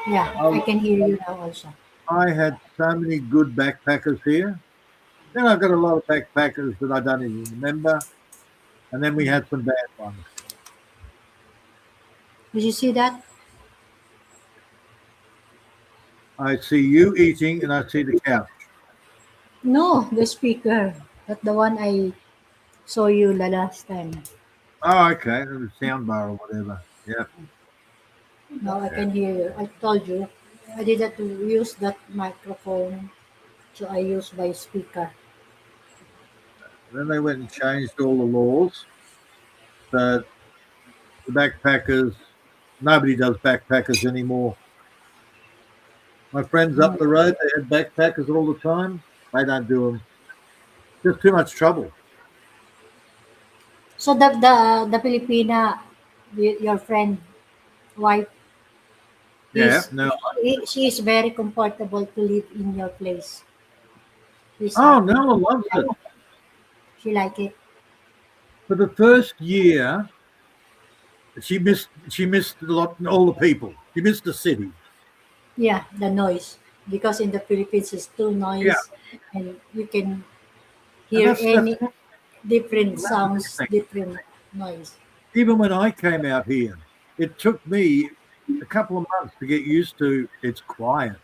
Yeah, I can hear you now also. I had so many good backpackers here. Then I've got a lot of backpackers that I don't even remember. And then we had some bad ones. Did you see that? I see you eating and I see the couch. No, the speaker. Not the one I saw you the last time. Oh, okay. The sound bar or whatever. Yeah. Now I Yeah. can hear you. I told you I didn't use that microphone, so I use my speaker. Then they went and changed all the laws. So the backpackers, nobody does backpackers anymore. My friends up the road, they had backpackers all the time. They don't do them. Just too much trouble. So the Filipina, your friend wife Yeah. is No. she is very comfortable to live in your place. She's Oh, happy. Nella loves it. She like it. For the first year, she missed all the people. She missed the city. Yeah, the noise because in the Philippines it's too Yeah. noise and you can And hear that's any different that's the big sounds, thing. different noise. Even when I came out here, it took me a couple of months to get used to it's quiet.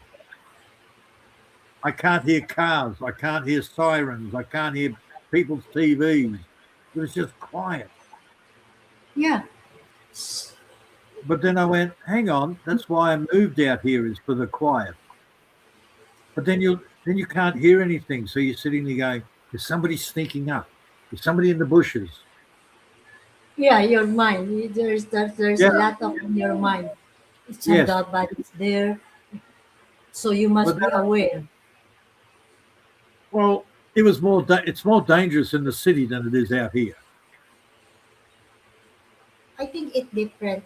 I can't hear cars. I can't hear sirens. I can't hear people's TVs. It was just quiet. Yeah. But then I went, hang on, that's why I moved out here is for the quiet. But then you can't hear anything. So you're sitting there going, is somebody sneaking up? Is somebody in the bushes? Yeah, your mind. There's Yeah, a lot of in your mind. yes. Somebody's there, so you But must be then, aware. well, it's more dangerous in the city than it is out here. I think it different.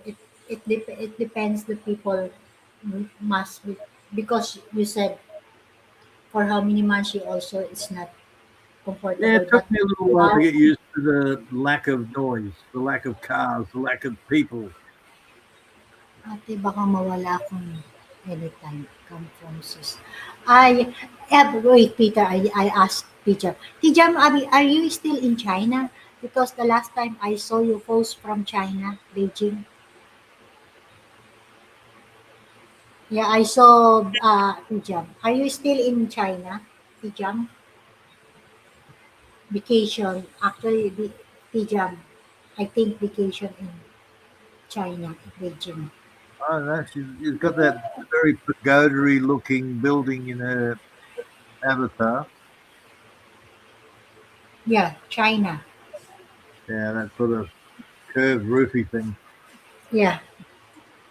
It depends the people must be, because you said for how many months you also it's not Yeah, comfortable, it took but me a little while to now get used to the lack of noise, the lack of cars, the lack of people. ate baka mawala akong anytime come from sis. Wait, Peter, I asked Peter. Tijam, are you still in China? Because the last time I saw you post from China, Beijing. Yeah, I saw Tijam. Are you still in China, Tijam? Vacation. Actually, Tijam. I think vacation in China, Beijing. Oh, no, she's got that very pagoda looking building in her avatar. Yeah, China. Yeah, that sort of curved roofy thing. Yeah,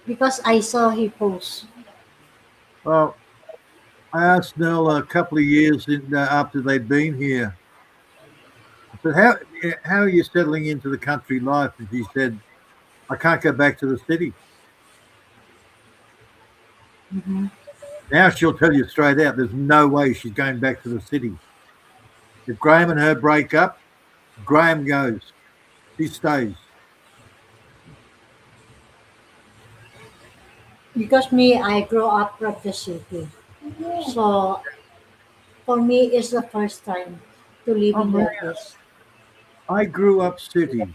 because I saw he post. Well, I asked Nell a couple of years after they'd been here, I said, how are you settling into the country life? And she said, I can't go back to the city. Mhm. Now she'll tell you straight out there's no way she's going back to the city. If Graham and her break up, Graham goes. She stays. Because me, I grew up from the city. So for me, it's the first time to Oh, living Maria, like this. I grew up city.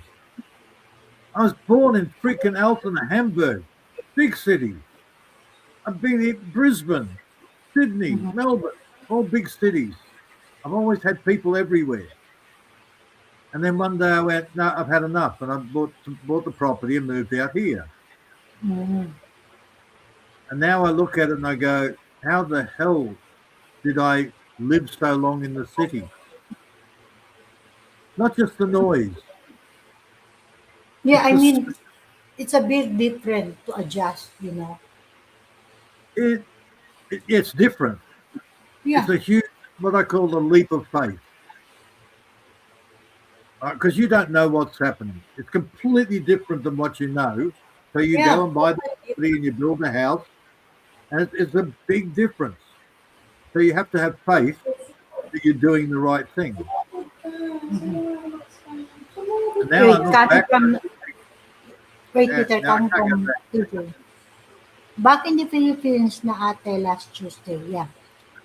I was born in freaking Alton, Hamburg, big city. I've been in Brisbane, Sydney, Mhm. Melbourne, all big cities. I've always had people everywhere. And then one day I went, no, I've had enough. And I bought the property and moved out here. Mhm. And now I look at it and I go, how the hell did I live so long in the city? Not just the noise, Yeah, it's I the mean, it's a bit different to adjust. it, it's different. It's Yeah. a huge, what I call the leap of faith, because you don't know what's happening. It's completely different than what you know. So you go Yeah. and buy the property and you build a house, and it's a big difference. So you have to have faith that you're doing the right thing. And now I Wait, look coming back, from, wait, yeah, Peter, now I coming can't go from back. Peter. Back in the Philippines na ate last Tuesday, yeah.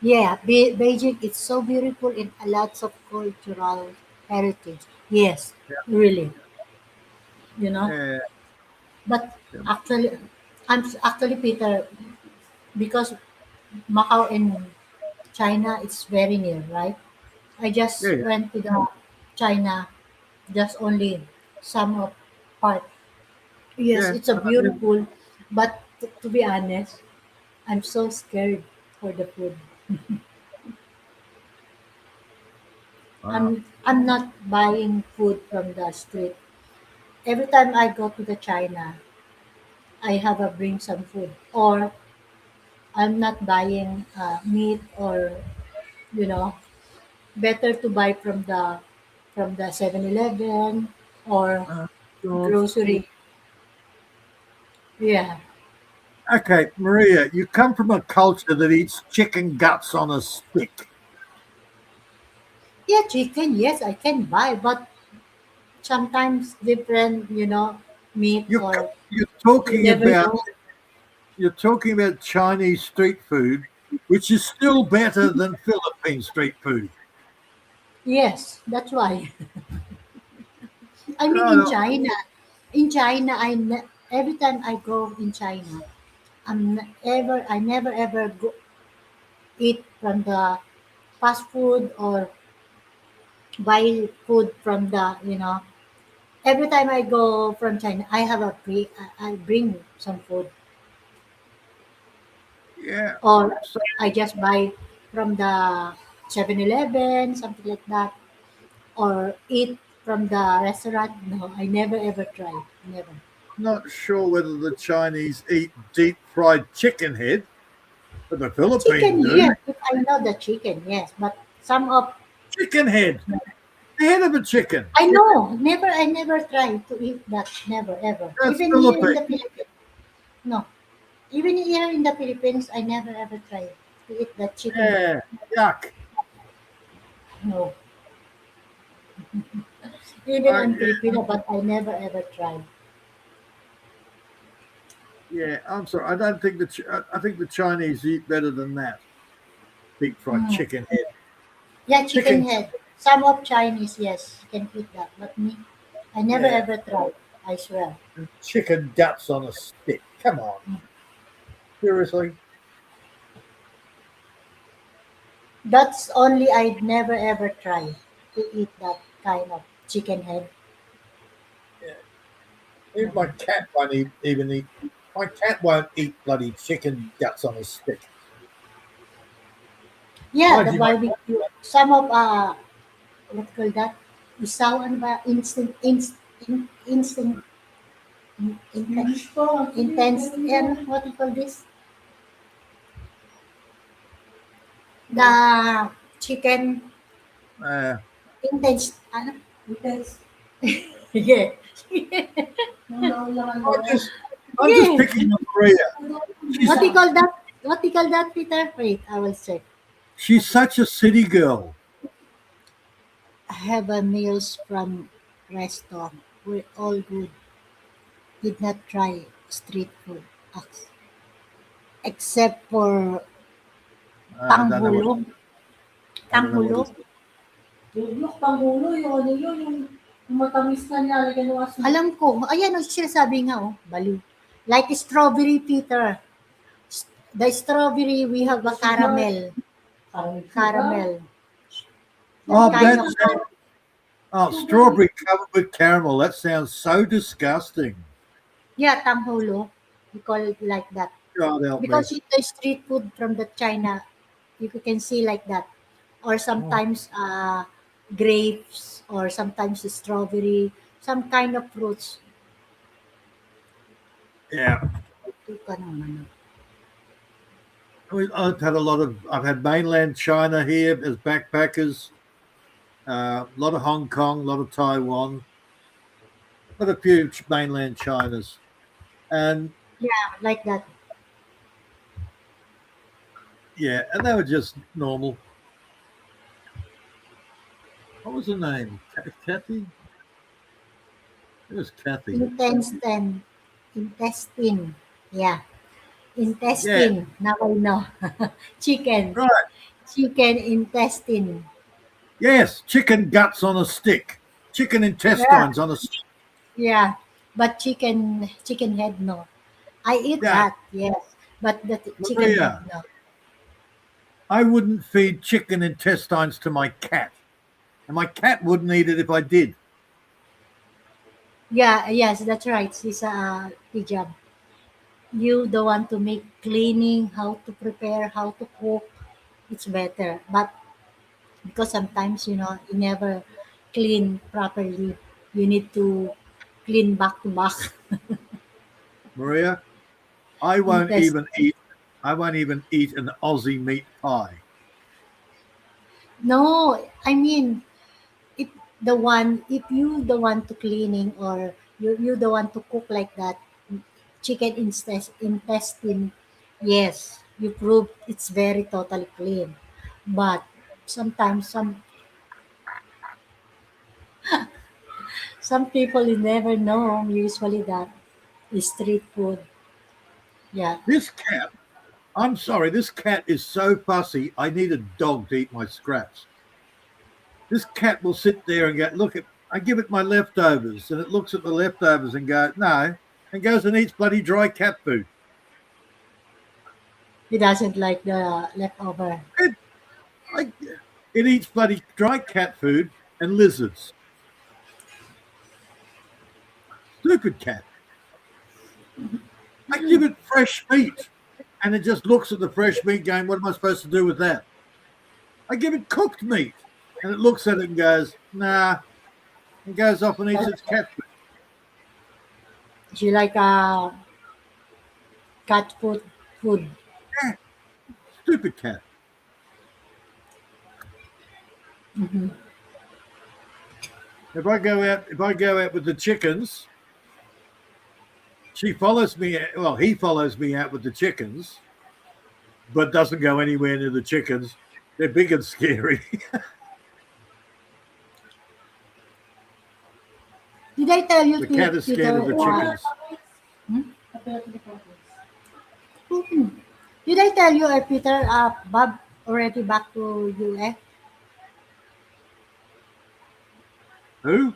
Yeah, Beijing, it's so beautiful and a lots of cultural heritage. Yes, really, you know. Yeah, But yeah, actually, actually, Peter, because Macau and China, it's very near, right? I yeah, just yeah. went to the China, just only some of part. Yes, Yeah. it's a I mean, beautiful, but to be honest, I'm so scared for the food. wow. I'm not buying food from the street. Every time I go to the China, I have a bring some food, or I'm not buying meat, or you know better to buy from the 7-Eleven or Uh, God. grocery. Yeah, Okay, Maria, you come from a culture that eats chicken guts on a stick. yeah, chicken. Yes, I can buy, but sometimes different, meat, You're or you're you talking never about know. Chinese street food, which is still better than Philippine street food. Yes, that's why. I mean, No, no, in China, every time I go in China, I never ever go. eat from the fast food or buy food from the, every time I go from China, I have I bring some food, Yeah. or So I just buy from the 7-Eleven, something like that, or eat from the restaurant. No, I never ever try. Never. not sure whether the Chinese eat deep fried chicken head, but the Philippines Chicken, do. yes, if I know the chicken, yes, but some of Chicken head. The head of a chicken. I know, never, I never try to eat that, never ever. That's Even here in Philippines. the Philippines, no, even here in the Philippines, I never ever try to eat that chicken head. Yeah. Yuck. No, even I, on Filipino, but I never ever try. yeah, I'm sorry. I don't think I think the Chinese eat better than that. Deep fried Mm. chicken head. Yeah, chicken Chicken. head. Some of Chinese, yes, can eat that, but me, I never Yeah. ever try. I swear. Chicken guts on a stick. Come on. Seriously? That's only I'd never ever try to eat that kind of chicken head. Yeah. Even my cat won't even eat. My cat won't eat bloody chicken guts on a stick. Yeah, Mind the you, my barbecue. Some of what call that? Isaw ano ba? Instinct intense what you call this? The chicken uh, intense ano? Intense. Yeah. I just, I'm just Yeah. picking on Maria. She's What do you call that? What do you call that, Peter? Wait, I will check. she's such a city girl. Have a meals from restaurant. We're all good. Did not try street food. Except for I don't know what tanghulog. I don't know what Tanghulog. is. Yung panggulo, yung ano yun, yung matamis na niya, lagyan mo asin. Alam ko. Ayan, ang sinasabi nga, oh. Baliw. Like strawberry, Peter. The strawberry, we have a caramel. Caramel. Oh, That kind of that's strawberry covered with caramel. That sounds so disgusting. yeah, tanghulog. We call it like that. God help me. Because in the street food from the China, you can see like that. Or Oh, sometimes grapes, or sometimes strawberry, some kind of fruits. yeah. Ito ka naman, I've had mainland China here as backpackers. A lot of Hong Kong, a lot of Taiwan, but a few mainland Chinas. And yeah, like that. yeah, and they were just normal. What was her name? Kathy? It was Kathy. Intestine. Yeah, Yeah, intestine. Now I know. Chicken. right. Chicken intestine. Yes, chicken guts on a stick. Chicken Yeah, intestines on a stick. yeah. But chicken head, no. I eat Yeah, that, yes. But the chicken head, Maria, no. I wouldn't feed chicken intestines to my cat. And my cat wouldn't eat it if I did. Yeah, yes, that's right. It's a hijab. You the one to make cleaning, how to prepare, how to cook. It's better. But because sometimes you never clean properly, you need to clean back to back. Maria, I won't Intest. even eat I won't even eat an Aussie meat pie. No, I mean if if you the one to cleaning, or you the one to cook like that, chicken intestine, yes, you prove it's very totally clean. But sometimes some people you never know usually that is street food. Yeah. This cat, I'm sorry, this cat is so fussy. I need a dog to eat my scraps. This cat will sit there and go, look at, I give it my leftovers, and it looks at the leftovers and goes, no, and goes and eats bloody dry cat food. He doesn't like the leftover. It, I, it eats bloody dry cat food and lizards. Stupid cat. I give it fresh meat, and it just looks at the fresh meat going, what am I supposed to do with that? I give it cooked meat, and it looks at it and goes, nah, and goes off and eats its cat food. She like cat food. Yeah, stupid cat. Hmm. If I go out with the chickens, she follows me. Well, he follows me out with the chickens, but doesn't go anywhere near the chickens. They're big and scary. Did I tell you, The cat is scared of Peter? the chickens. Kapila to the purpose. Did I tell you, Peter? Bob already back to US. Who?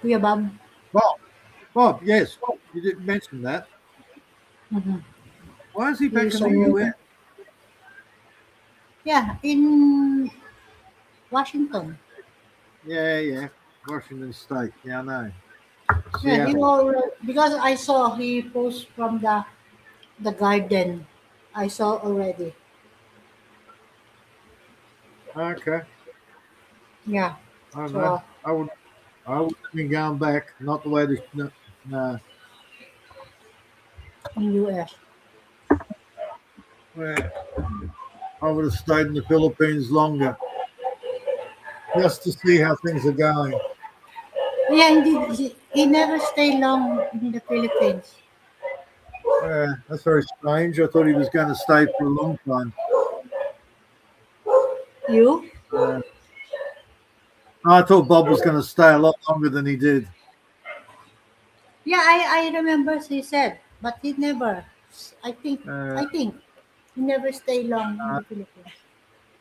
Kuya Bob. Bob. Bob. Yes, you didn't mention that. Mm-hmm. Why is he back He's in the US? Yeah, in Washington. Yeah. Washington State. Yeah, I know. Yeah, Seattle. because I saw he post from the garden. I saw already. Okay. Yeah. I don't know. So I would have been going back. Not the way to. No. in US. Well, I would have stayed in the Philippines longer just to see how things are going. Yeah, indeed. He never stay long in the Philippines. That's very strange. I thought he was going to stay for a long time. You? Uh, I thought Bob was going to stay a lot longer than he did. Yeah, I remember he said, but he never. I think Uh, I think he never stay long in the Philippines.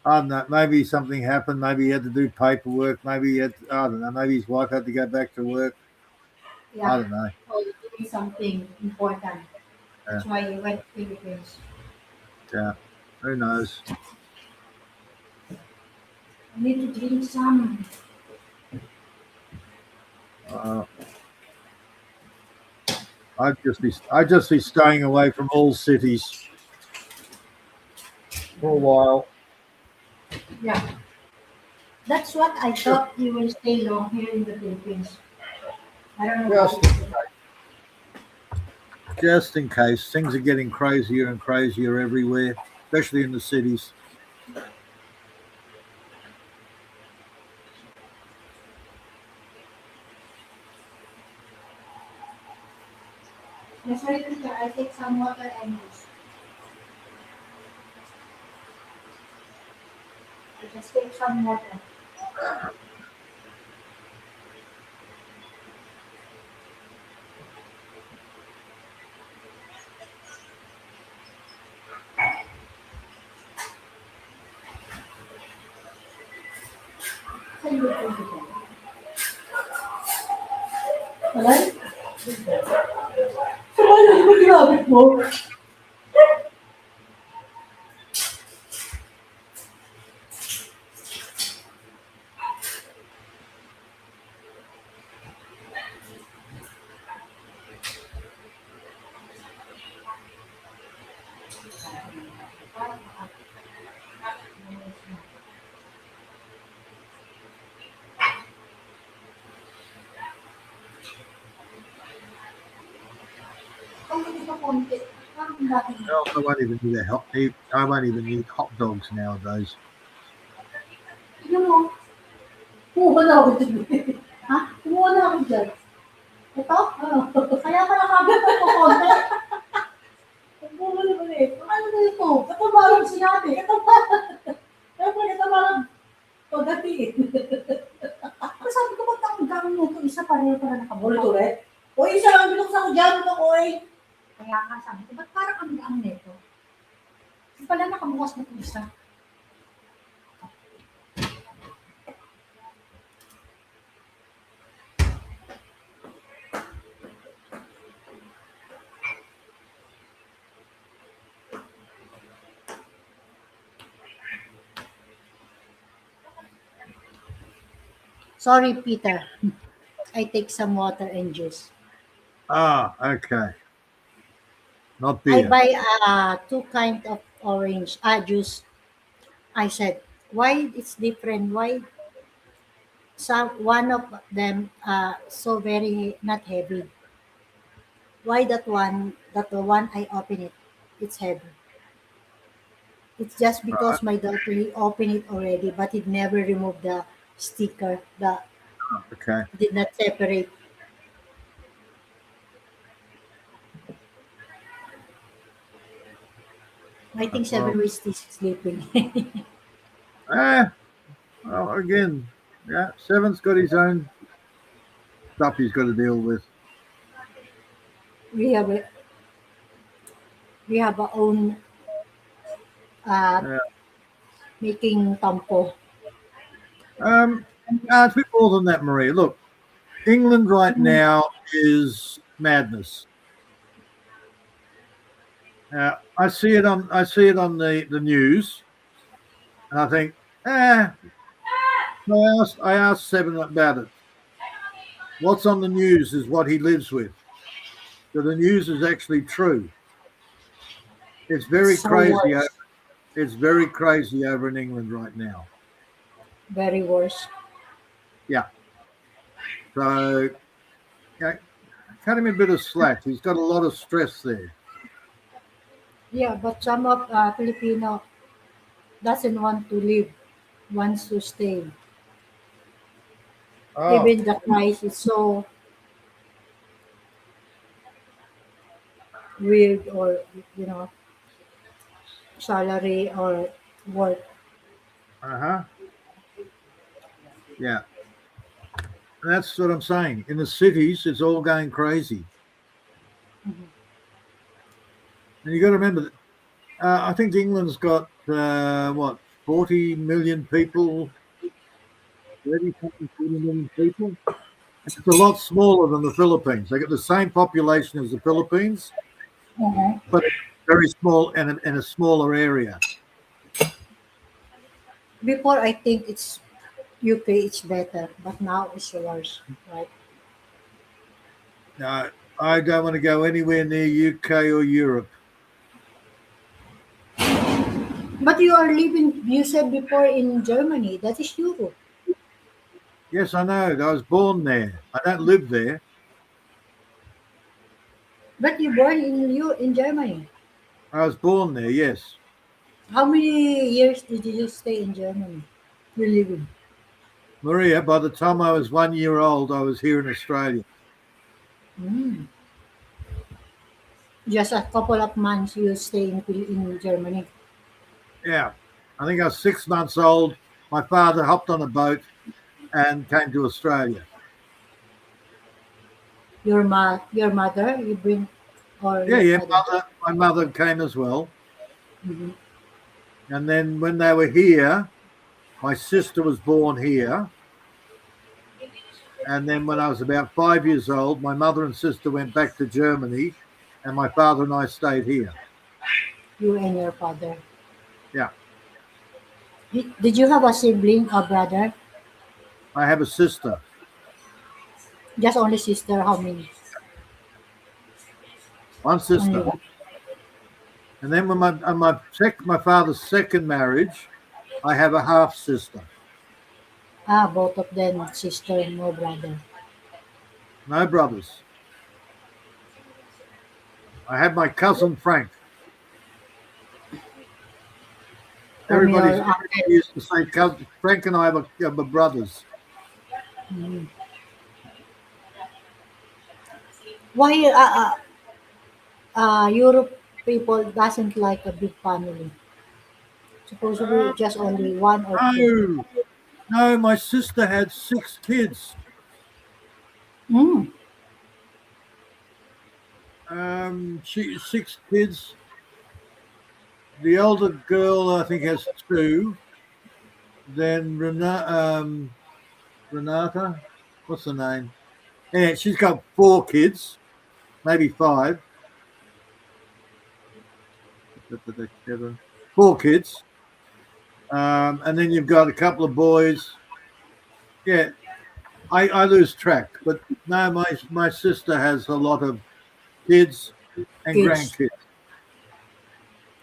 I don't know. Maybe something happened. Maybe he had to do paperwork. Maybe he had. I don't know. Maybe his wife had to go back to work. I Yeah, don't know. or doing something important. Yeah. That's why he went to Philippines. Yeah. Who knows? I need to drink some. Uh, I'd just be staying away from all cities for a while. Yeah, that's what I thought he will stay long here in the Philippines. I don't know Just why. just in case things are getting crazier and crazier everywhere, especially in the cities. That's why Peter, I take some water and juice. I just take some water. Saan yung tubig ko? Alay? Saan yung mo ginamit mo? Ang hindi pa konti. Parang dati. Hell, I won't even need I won't even need hot dogs nowadays. Tignan mo. Kumuha na ako dyan. Ha? Kumuha na ako dyan. Ito? Ano? Kaya pala kagad ako konti. Kumuha na ba eh? Ano na ito? Katabaran sinabi. Katabaran. Kaya pala katabaran. Pagdatiin. Sabi ko ba't ang gang mo ito? Isa pareho pala nakabulot ulit. O isa lang binuksan ko dyan ito ko eh. Kaya ka sabi ko, ba't parang ang gang nito? Kasi pala nakabukas na ito isa. Sorry, Peter. I take some water and juice. Ah, okay. Not I beer. buy two kind of orange juice. I said, why it's different? Why some one of them so very not heavy? Why that one? That the one I open it, it's heavy. It's just Right. because my daughter he opened it already, but he never removed the sticker. The Okay. did not separate. I think Well, 7 was still sleeping. eh, well, again, yeah, Seven's got his own stuff he's got to deal with. we have a, we have our own uh, Yeah. making tampo. It's a bit more than that, Maria. Look, England right now is madness. I see it on the news, and I think, eh. I asked Seven about it. What's on the news is what he lives with. So the news is actually true. It's It's very so crazy. worse, It's very crazy over in England right now. very worse. Yeah. So yeah, cut him a bit of slack. He's got a lot of stress there. Yeah, but some of Filipino doesn't want to live, wants to stay. Oh, Even the price is so weird, or you know, salary or work. uh-huh. Yeah. And that's what I'm saying. In the cities, it's all going crazy. And you got to remember that I think England's got what 40 million people, 30 something, 40 million people. It's a lot smaller than the Philippines. They got the same population as the Philippines, Mhm. but it's very small and in a smaller area. Before I think it's UK, it's better, but now it's worse, right? No, I don't want to go anywhere near UK or Europe. But you are living, you said before, in Germany. That is Europe. Yes, I know. I was born there. I don't live there. But you born in Germany. I was born there. Yes, How many years did you stay in Germany? You living? Maria. By the time I was 1 year old, I was here in Australia. Mm. Just a couple of months you stay in Germany. Yeah, I think I was 6 months old. My father hopped on a boat and came to Australia. Your mother, you bring, or Yeah, your yeah. father? My mother came as well. Hmm. And then when they were here, my sister was born here. And then when I was about 5 years old, my mother and sister went back to Germany, and my father and I stayed here. You and your father. Yeah, Did you have a sibling, a brother? I have a sister, Just only sister? How many? one Only sister. one. And then when my father's second marriage, I have a half sister. Both of them sister, no brother. No brothers. I have my cousin Frank. From Everybody your uncle. used to say cousin Frank and I are brothers. Mm. Why Europe people doesn't like a big family? Uh, Supposedly just only one or two. no, no, my sister had 6 kids. Mm. She 6 kids. The older girl, I think, has two. Then Renata, what's her name? Yeah, she's got 4 kids, maybe five. 4 kids. And then you've got a couple of boys. Yeah. I lose track. But no, my sister has a lot of kids and kids. grandkids.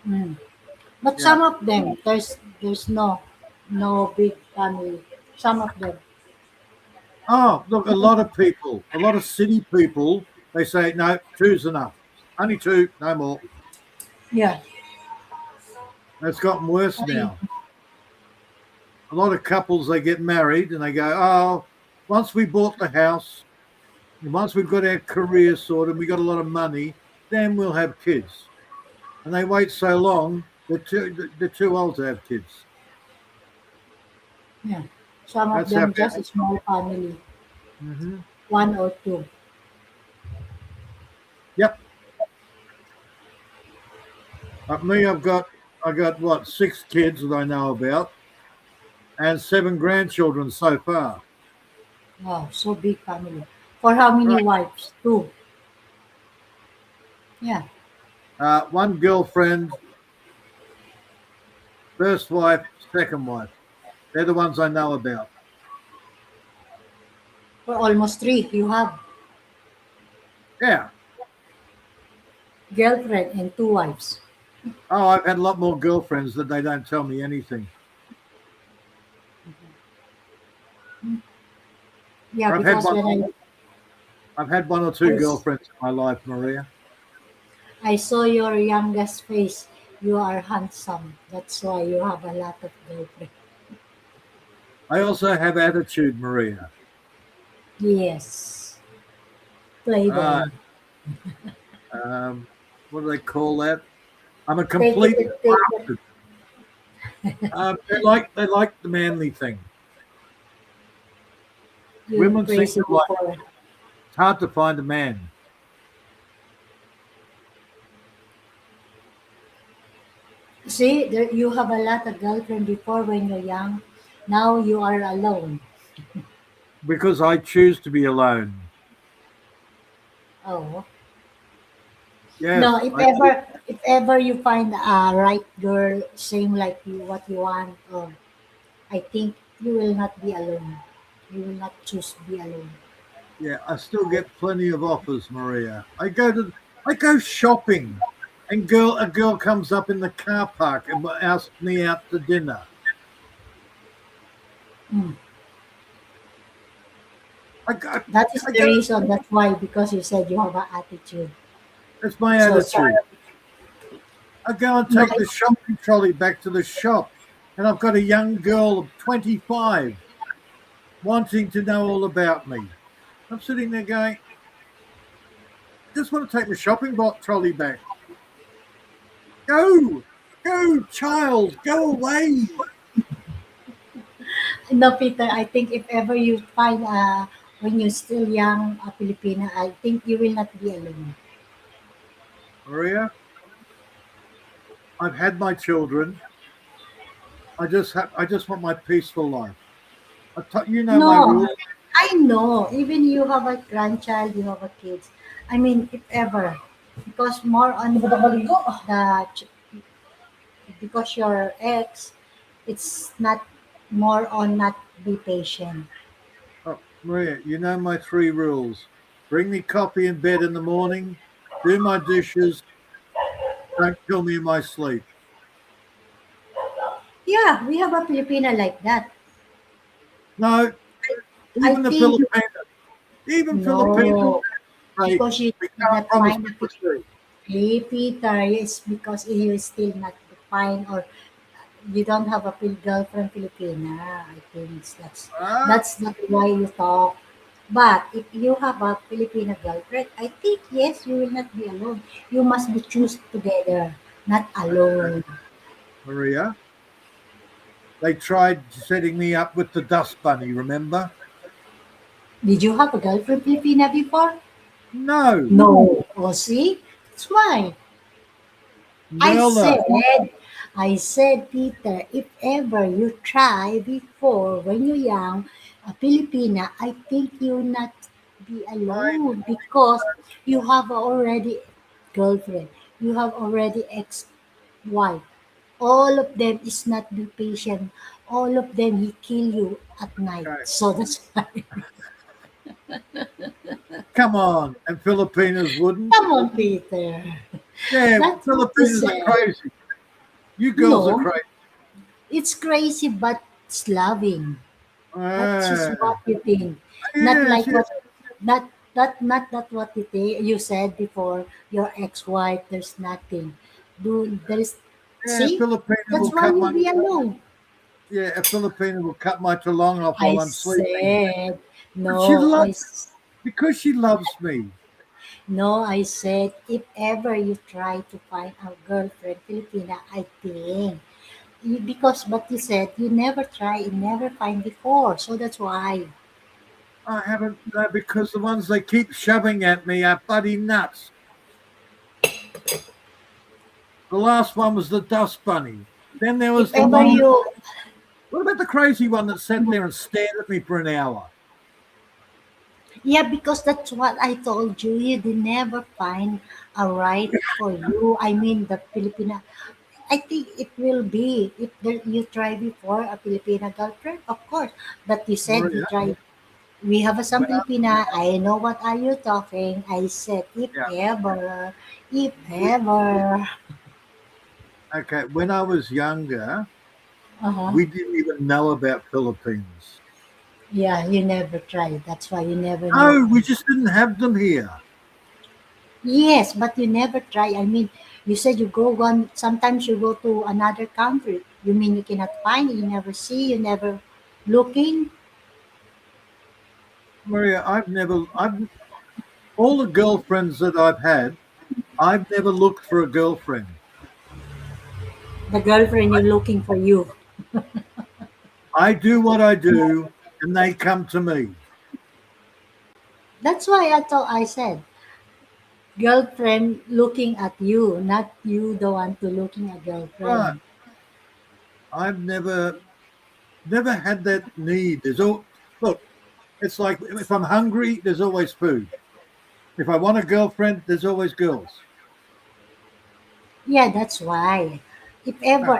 Mm. But Yeah. some of them, there's no big family. Some of them, Oh, look, a lot of people, a lot of city people, they say, no, two's enough. Only two, no more. yeah. It's gotten worse I- now. A lot of couples, they get married and they go, oh, once we bought the house, and once we've got our career sorted, we got a lot of money, then we'll have kids. And they wait so long, they're too old to have kids. Yeah. Some of That's how. them just a small family, Hmm. one or two. Yep. Me, I got what, 6 kids that I know about, and 7 grandchildren so far. Wow, so big family. For how many Right. wives? Two. Yeah. One girlfriend, first wife, second wife. They're the ones I know about. For almost three, you have Yeah. girlfriend and two wives. Oh, I've had a lot more girlfriends that they don't tell me anything. Yeah, I've had because one. when I've had one or I, two girlfriends in my life, Maria. I saw your youngest face, you are handsome. That's why you have a lot of girlfriend. I also have attitude, Maria. Yes, Uh, playboy. um, what do they call that? I'm a Take it complete and take it. bastard. They like the manly thing. You Women seem crazy to like. before. It's hard to find a man. See, there, you have a lot of girlfriend before when you're young. Now you are alone. Because I choose to be alone. Oh. Yes, No, if ever you find a right girl, same like you, what you want, I think you will not be alone. You will not choose to be alone. yeah, I still get plenty of offers, Maria. I go shopping, and a girl comes up in the car park and asks me out to dinner. Mm. I go, That is I the go. reason. That's why, because you said you have an attitude. That's my So attitude. sorry. I go and No, take the shopping trolley back to the shop, and I've got a young girl of 25 wanting to know all about me. I'm sitting there going, I just want to take the shopping trolley back. Go, go, child, go away. no, Peter. I think if ever you find when you're still young, a Filipina, I think you will not be alone. Maria, I've had my children. I just want my peaceful life. You know my No, rules. I know. Even you have a grandchild, you have a kids. I mean, if ever, because more on the because your ex, it's not more on not be patient. Oh, Maria, you know my 3 rules. Bring me coffee in bed in the morning. Do my dishes. Don't kill me in my sleep. Yeah, we have a Filipina like that. No, I even the think Filipinos, even Filipinos no, say because you we did can't not promise find a secrecy. Hey, Peter, it's because you still not find or you don't have a girlfriend Filipina. I think Ah, that's not why you talk. But if you have a Filipina girlfriend, I think yes, you will not be alone. You must be choose together, not okay, alone. Maria. They tried setting me up with the dust bunny. Remember? Did you have a girlfriend Filipina before? No, No. Oh, see, that's why. I Nella. said, I said, Peter, if ever you try before when you're young, a Filipina, I think you'll not be I alone because you have already girlfriend, you have already ex-wife. All of them is not be patient. All of them he kill you at night. okay. So that's why. Come on, and Filipinos wouldn't. Come on, Peter. Yeah, That's what you Filipinos are said. crazy. You girls are No, crazy. it's crazy, but it's loving. That's just Ah, what you think. Not yes, like yes, what, not that what you think. You said before your ex-wife. There's nothing. There's yeah. see. Filipino That's will why cut you'll my be alone. yeah. A Filipino will cut my talong off I while I'm sleeping. said But she no. loves because she loves me. No, I said if ever you try to find a girlfriend Filipina, I think because but you said you never try, you never find before, so that's why. I haven't because the ones they keep shoving at me are bloody nuts. The last one was the dust bunny. Then there If was the ever one that. you What about the crazy one that sat there and stared at me for an hour? Yeah, because that's what I told you. You did never find a right for you. I mean, the Filipina. I think it will be if you try before a Filipina girlfriend, of course. But you said you Maria, tried. We have a some when Filipina. I know what are you talking. I said yeah, if we, ever. okay. When I was younger, Uh huh. we didn't even know about Philippines. Yeah, you never tried. That's why you never know. No, we just didn't have them here. Yes, but you never try. I mean, you said you go one. Sometimes you go to another country. You mean you cannot find? You never see. You never looking. Maria, I've all the girlfriends that I've had, I've never looked for a girlfriend. The girlfriend you're looking for you. I do what I do, and they come to me. That's why I thought I said girlfriend looking at you, not you the one to looking at Right. girlfriend. I've never had that need. There's all look. It's like if I'm hungry, there's always food. If I want a girlfriend, there's always girls. Yeah, that's why. If ever,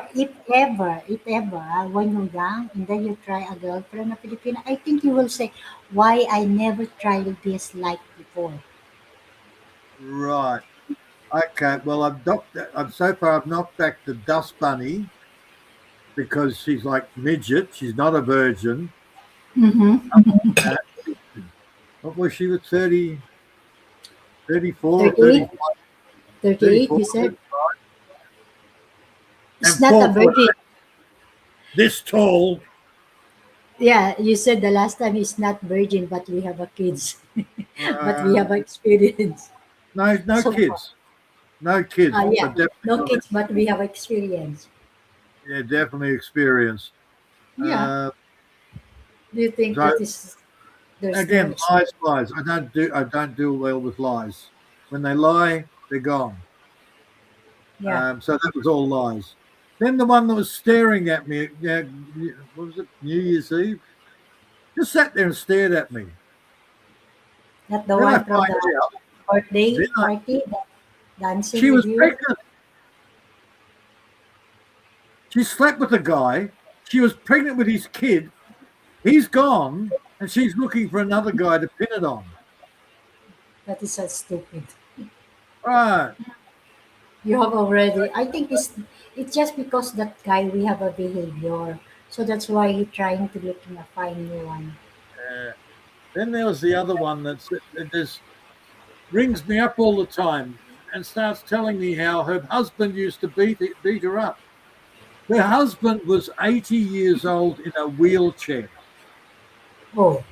when you're young and then you try a girlfriend, a Filipina, I think you will say, why I never tried this like before. Right. Okay. Well, I've so far I've knocked back the dust bunny because she's like midget. She's not a virgin. Mm-hmm. Uh, what was she? Was 30, 34 or 38, 35, 38, 34, you said? 35, It's and not a 4 foot virgin. this tall. Yeah, you said the last time it's not virgin, but we have a kids. But we Uh, have experience no so far. kids. No kids, but Yeah, definitely no kids, but we have experience. yeah, definitely experienced. Yeah. Uh, Do you think so that is there's no again, experience? lies. I don't do well with lies. When they lie, they're gone. Yeah. So that was all lies. Then the one that was staring at me, yeah, what was it? New Year's Eve, just sat there and stared at me. Not the Then I one from find the out. birthday Then party that dancing she with was you. pregnant. She slept with a guy. She was pregnant with his kid. He's gone, and she's looking for another guy to pin it on. That is so stupid. Right. You have already. I think it's just because that guy we have a behavior, so that's why he trying to looking a find new one. Uh, then there was the other one that just rings me up all the time and starts telling me how her husband used to beat her up. Her husband was 80 years old in a wheelchair. Oh,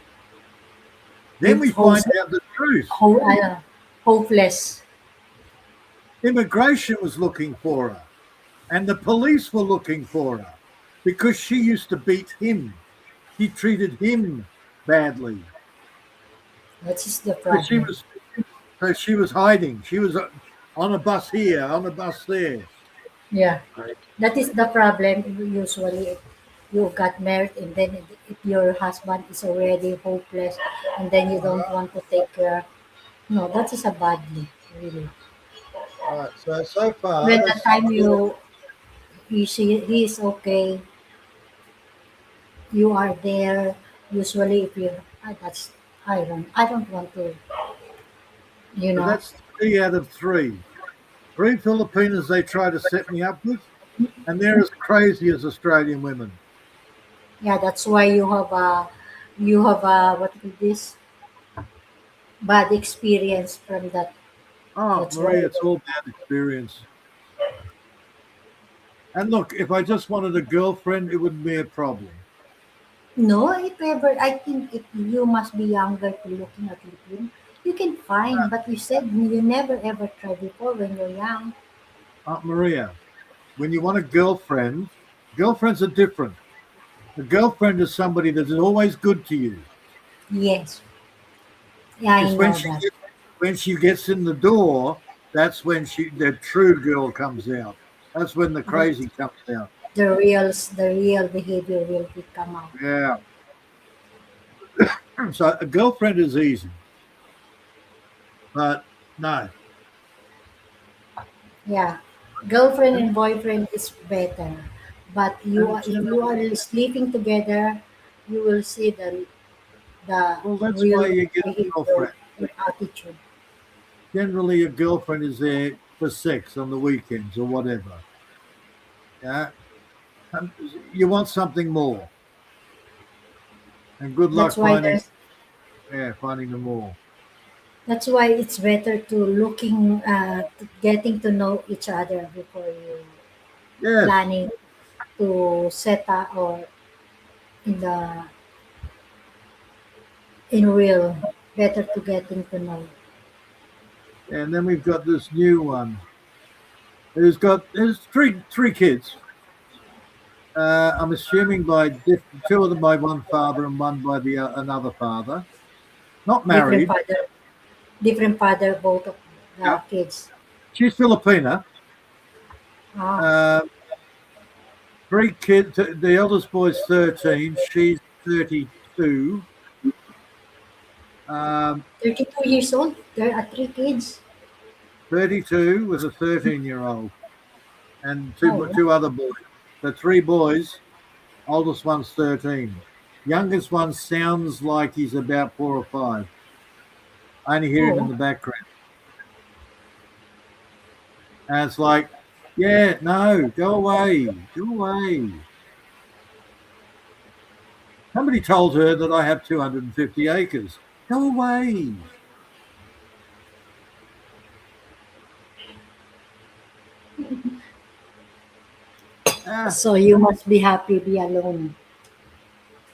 Then it's we find out the truth. hopeless. Immigration was looking for her, and the police were looking for her because she used to beat him. She treated him badly. That is the So she problem. was, so she was hiding. She was on a bus here, on a bus there. Yeah, that is the problem. Usually, if you got married and then if your husband is already hopeless and then you don't want to take care. No, that is a badly, really. Right. So far, When the that's time you see he is okay, you are there. Usually, if you that's I don't want to, you But know. that's 3 out of 3. 3 Filipinas they try to set me up with, and they're as crazy as Australian women. Yeah, that's why you have a what is this bad experience from that. Oh, That's why. Maria, it's all bad experience. And look, if I just wanted a girlfriend, it wouldn't be a problem. No, if ever, I think if you must be younger to looking at Philippine, you can find. But you said you never ever tried before when you're young. Maria, when you want a girlfriend, girlfriends are different. A girlfriend is somebody that is always good to you. Yes, yeah, I It's when know that. when she gets in the door, that's when the true girl comes out. That's when the The, crazy comes out. the real behavior will come out. Yeah. So a girlfriend is easy, but no. Yeah, girlfriend And, and boyfriend is better. But and if you are sleeping together, you will see the well, that's why real you get a behavior girlfriend. and attitude. Generally, a girlfriend is there for sex on the weekends or whatever. Yeah. And you want something more, and good That's luck why finding there's finding the more. That's why it's better to getting to know each other before you Yes. planning to set up or in the in real. Better to getting to know. And then we've got this new one who's three kids. I'm assuming by two of them by one father and one by the another father. Not Different married. father, different father, both of the Yep. kids. She's Filipina. Ah, Uh, 3 kids. The eldest boy's 13. She's 32. 32 years old. There are 3 kids. 32 with a 13-year-old and Oh, two other boys. The 3 boys. Oldest one's 13. Youngest one sounds like he's about 4 or 5. I only hear him in oh. the background. And it's like, yeah, no, go away, go away. Somebody told her that I have 250 acres. Go away. Ah, So you must be happy be alone.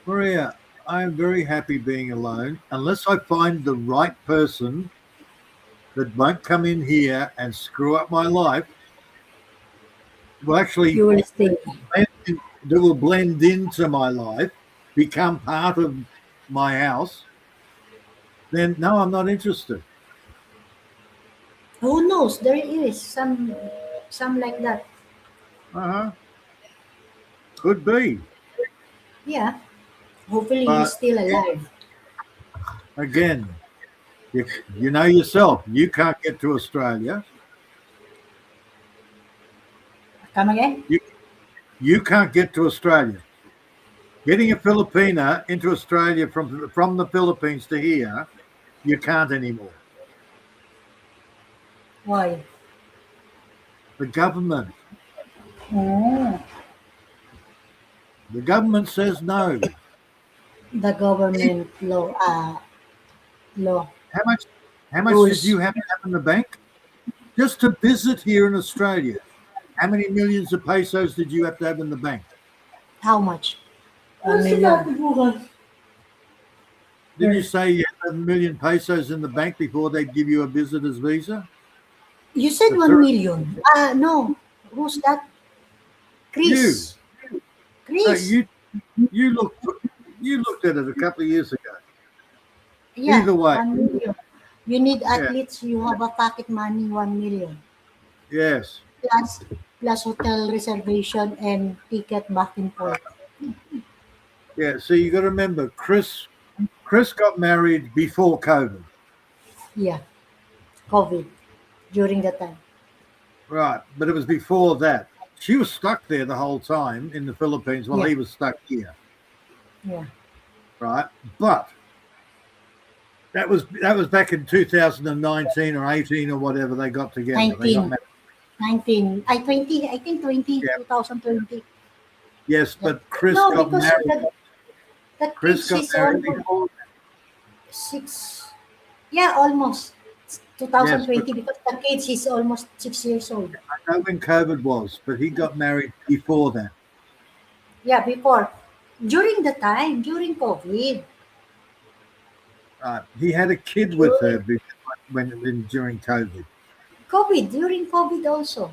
Maria, I am very happy being alone unless I find the right person that won't come in here and screw up my life. Will You actually will stay. that will blend into my life, become part of my house. Then no, I'm not interested. Who knows? There is some like that. Uh-huh. Could be. Yeah. Hopefully he's But still alive. again, if you know yourself, you can't get to Australia. Come again? You you can't get to Australia. Getting a Filipina into Australia from the Philippines to here, you can't anymore. Why? The government. Oh, The government says no. the government law How much did rules. you have to have in the bank? Just to visit here in Australia. How many millions of pesos did you have to have in the bank? How much? Ano 1 million. sinabi bukas? Did you say you had 1 million pesos in the bank before they'd give you a visitor's visa? You said A 1 million. No. Who's that? You, Chris. no, Chris. you looked you looked at it a couple of years ago. Yeah, Either way, 1 million. You need yeah, athletes. You have a pocket money 1 million yes, plus plus hotel reservation and ticket back and forth. yeah. So you got to remember, Chris got married before COVID, Yeah, COVID during that time. right? But it was before that. She was stuck there the whole time in the Philippines while Yeah, he was stuck here, yeah. right? But That was back in 2019 or 18 or whatever. They got together. They got 19, married. 19, 20, I think 20, Yeah. 2020. Yes, Yeah. but Chris No, got because married. the Chris kids got is married almost before. 6, yeah, almost Yes, but 2020 because the kids is almost 6 years old. I know when COVID was, but he got married before that. Yeah, before, during COVID. He had a kid with her during COVID. During COVID also.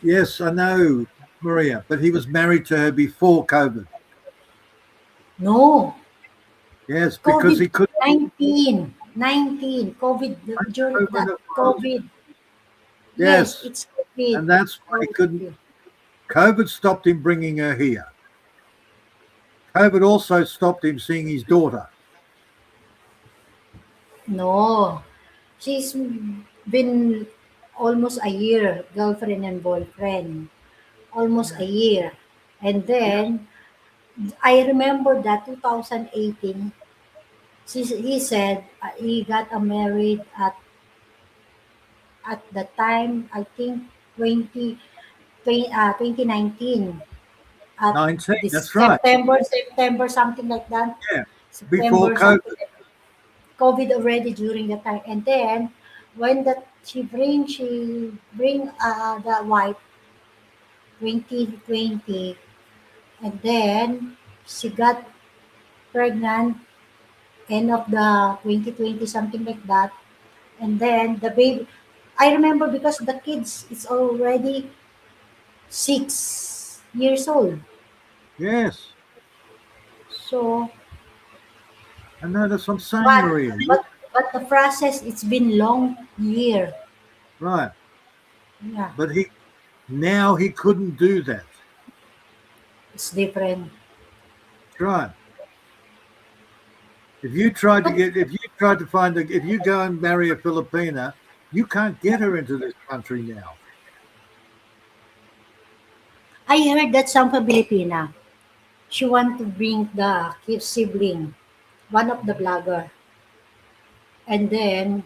Yes, I know, Maria, but he was married to her before COVID. No, Yes, because COVID he couldn't. 19, COVID, during Know when that it was. COVID. Yes, Yes, it's COVID. and that's why he couldn't. COVID. COVID stopped him bringing her here. COVID also stopped him seeing his daughter. No, she's been almost a year, girlfriend and boyfriend. Almost a year. And Yes, then, I remember that 2018, he said he got married at the time, I think 2019, at 19. this That's right. September, something like that. Yeah, before September, COVID. something like that. COVID already during the time. And then, when she bring the wife 2020, and then she got pregnant end of the 2020, something like that. And then the baby, I remember because the kids is already 6 years old. Yes, So, I know that's what I'm saying, but Maria. but the process, it's been long year. Right, Yeah, but he couldn't do that. it's different. That's right. If you tried to But get, if you tried to find, if you go and marry a Filipina, you can't get her into this country now. I heard that some Filipina, she want to bring the sibling, one of the blogger, and then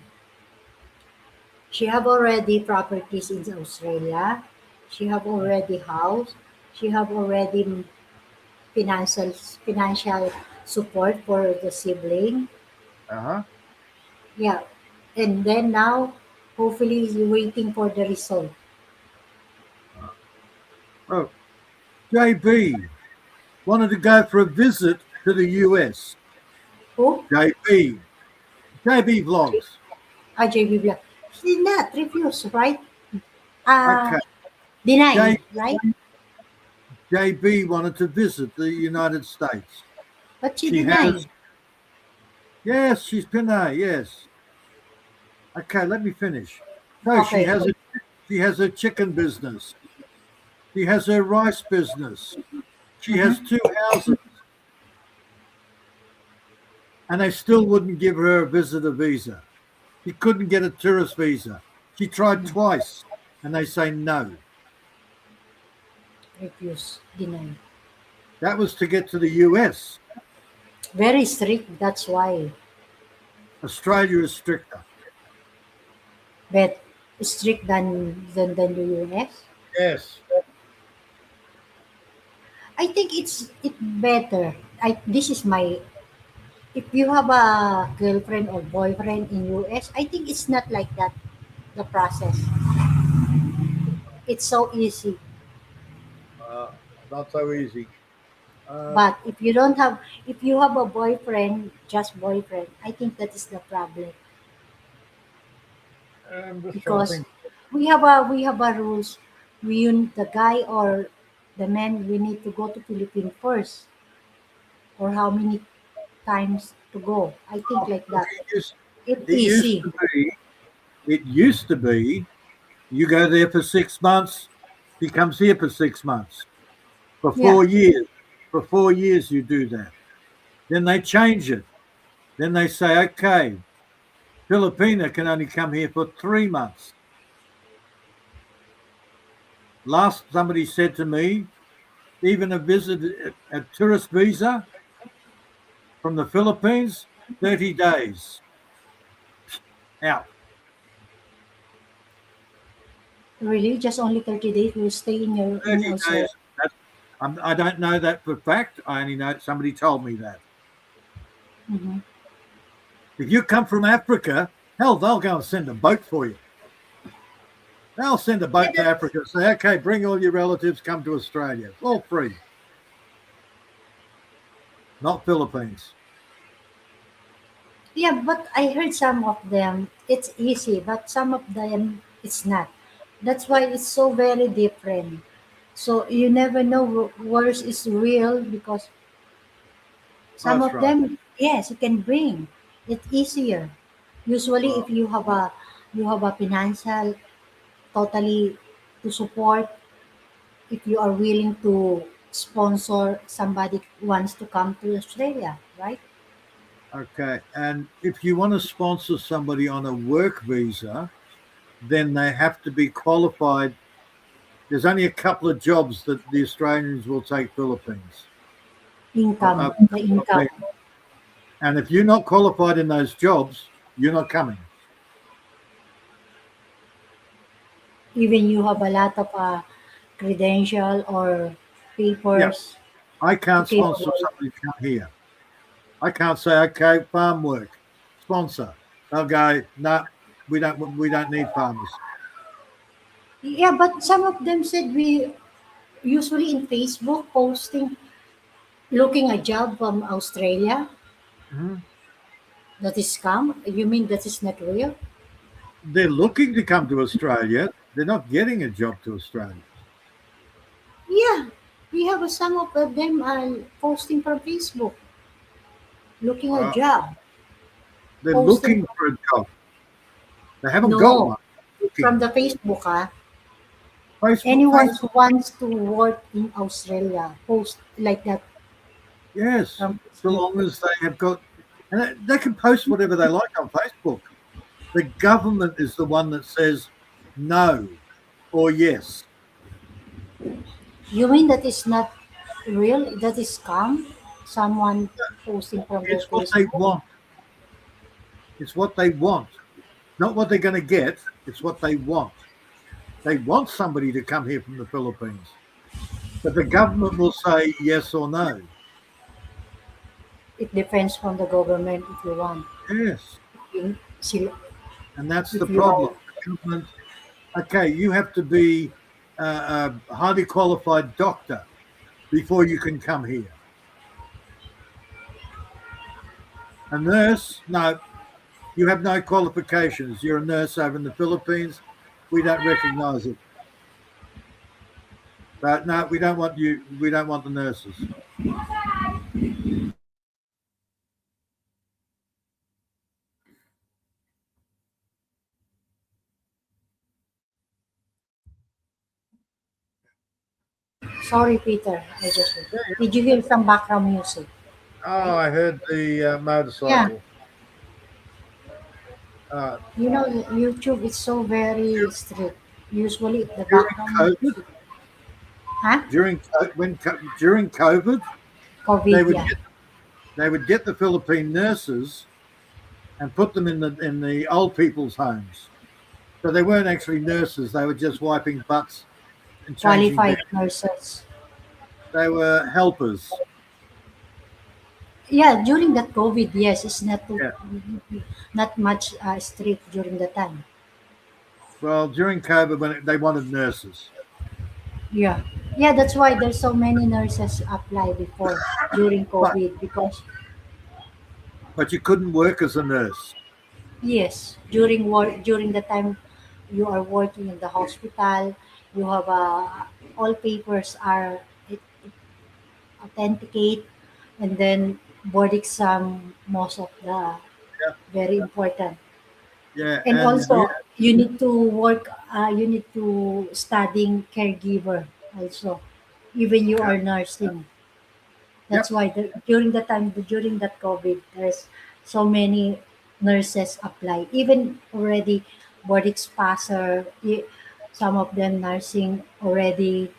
she have already properties in Australia. She have already house. She have already financial support for the sibling. Uh-huh. Yeah, and then now, hopefully, he's waiting for the result. Oh, JB wanted to go for a visit to the US. Who? JB vlogs. JB Black. He did not refuse, right? Uh, Okay. deny, J, right? JB wanted to visit the United States. But she She has, denied. yes, she's Pinay, yes. Okay, let me finish. So Okay. she has a chicken business. She has her rice business. She has Mhm. 2 houses, and they still wouldn't give her a visitor visa. She couldn't get a tourist visa. She tried twice, and they say no. Refuse, deny. That was to get to the US. Very strict, that's why. Australia is stricter. But strict than the US. Yes. I think it better. This is my, if you have a girlfriend or boyfriend in US, I think it's not like that, the process. It's so easy. Uh, Not so easy. Uh, But if you have a boyfriend, just boyfriend, I think that is the problem. I'm just trying to Because think. we have a rules. The guy or the man, we need to go to Philippines first, or how many times to go. I think like Look, that. It's it used easy. to be. It used to be. You go there for 6 months. He comes here for 6 months. For Yeah. 4 years. For 4 years, you do that. Then they change it. Then they say, okay, Filipina can only come here for 3 months. Last, somebody said to me, even a tourist visa from the Philippines, 30 days. out. Really? Just only 30 days will stay in your in 30 Australia? days. That's, I don't know that for fact. I only know somebody told me that. Hmm. If you come from Africa, hell, they'll go and send a boat for you. They'll send a Yeah, boat to Africa and say, okay, bring all your relatives, come to Australia. It's all free. Not Philippines. yeah, but I heard some of them it's easy, but some of them it's not. That's why it's so very different. So you never know where's is real because some That's of right. them, yes, you can bring. It's easier. Usually, if Well, you have a financial totally to support, if you are willing to sponsor somebody wants to come to Australia, right? okay. And if you want to sponsor somebody on a work visa, then they have to be qualified. There's only a couple of jobs that the Australians will take Philippines. Income, the income. Philippines. And if you're not qualified in those jobs, you're not coming. Even you have a lot of credential or Yeah, papers I to can't sponsor capable. somebody to come here. I can't say, okay, farm work, sponsor. They'll go, no, we don't need farmers. Yeah, but some of them said we usually in Facebook posting looking a job from Australia. Mhm. That is scam? You mean that is not real? They're looking to come to Australia. They're not getting a job to Australia. Yeah, we have some of them posting from Facebook, looking a Uh, job, they're posting. looking for a job. They haven't got No, one. from Looking. the Facebook. Facebook, Anyone who wants to work in Australia, post like that yes, from so Facebook. long as they have got, and they can post whatever they like on Facebook. The government is the one that says no or yes. You mean that is not real? That is scam? Someone posting from their It's what they Facebook? want. It's what they want. Not what they're going to get. It's what they want. They want somebody to come here from the Philippines, but the government will say yes or no. It depends from the government if you want. Yes, You see, and that's the if you problem. are, The government, okay, you have to be a highly qualified doctor before you can come here. A nurse, no, you have no qualifications. You're a nurse over in the Philippines. We don't recognize it. But no, we don't want you. We don't want the nurses. sorry, Peter. Did you hear some background music? Oh, Right? I heard the Yeah. motorcycle. Uh, You know, YouTube is so very strict. Usually, the during background COVID, music, huh? during COVID, they COVID, would yeah. get the Philippine nurses and put them in the old people's homes. So they weren't actually nurses; they were just wiping butts and changing beds. Qualified nurses. They were helpers. Yeah, during that COVID, yes, it's Yeah. not much strict during the time. Well, during COVID, when they wanted nurses, Yeah, yeah, that's why there's so many nurses apply before during but COVID because you couldn't work as a nurse. yes, during the time you are working in the hospital, you have all papers are authenticate, and then board exam most of the Yeah, very important. yeah, And and you, also you need to work. You need to studying caregiver also, even you yeah, are nursing. That's yep, why during that COVID, there's so many nurses apply. Even already board passer, some of them nursing already,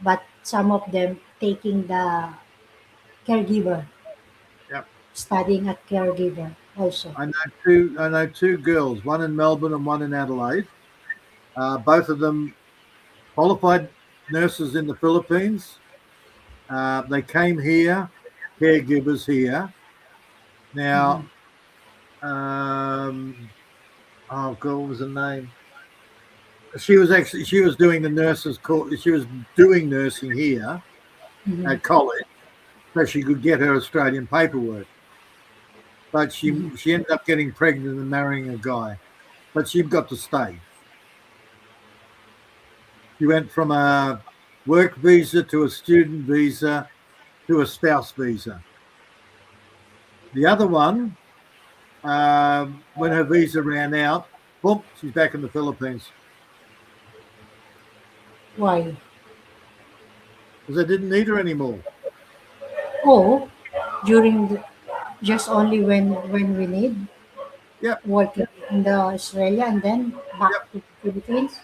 but some of them taking the caregiver, yep. studying at caregiver. also. I know two girls, one in Melbourne and one in Adelaide. Both of them qualified nurses in the Philippines. They came here, caregivers here. Now, Mhm. oh God, what was her name? She was doing the nurses course. She was doing nursing here Mhm. at college, so she could get her Australian paperwork. But Mhm. she ended up getting pregnant and marrying a guy. But she got to stay. She went from a work visa to a student visa to a spouse visa. The other one, when her visa ran out, boom, she's back in the Philippines Why? because they didn't need her anymore. Oh, during the, just only when we need Yep, working in the Australia and then back yep. to Philippines.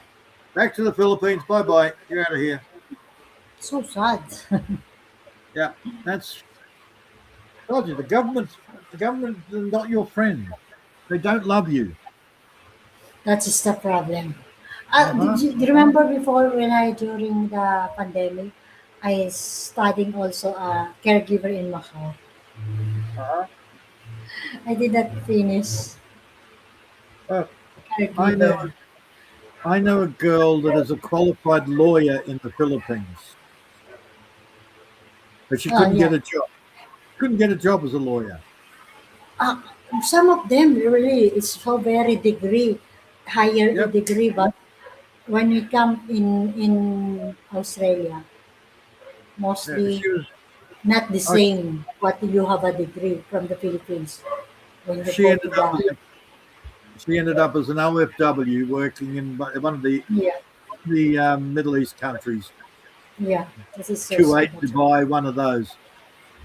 Back to the Philippines. Bye bye. You're out of here. So sad. Yeah, that's told you the government is not your friend. They don't love you. That is the problem. Uh-huh. Do you remember before when I during the pandemic, I studying also a caregiver in Macau. Uh-huh. I did not finish Uh, I know caregiver. I know a girl that is a qualified lawyer in the Philippines, but she Oh couldn't get yeah. a job. Couldn't get a job as a lawyer. Uh, some of them really is so very degree, higher Yep. degree, but when we come in Australia, Yeah, mostly she was. not the Oh, same what you have a degree from the Philippines when you she go ended to up the as she ended up as an OFW working in one of yeah, the Middle East countries, yeah, this is so Kuwait, sad. That's right. Dubai, one of those.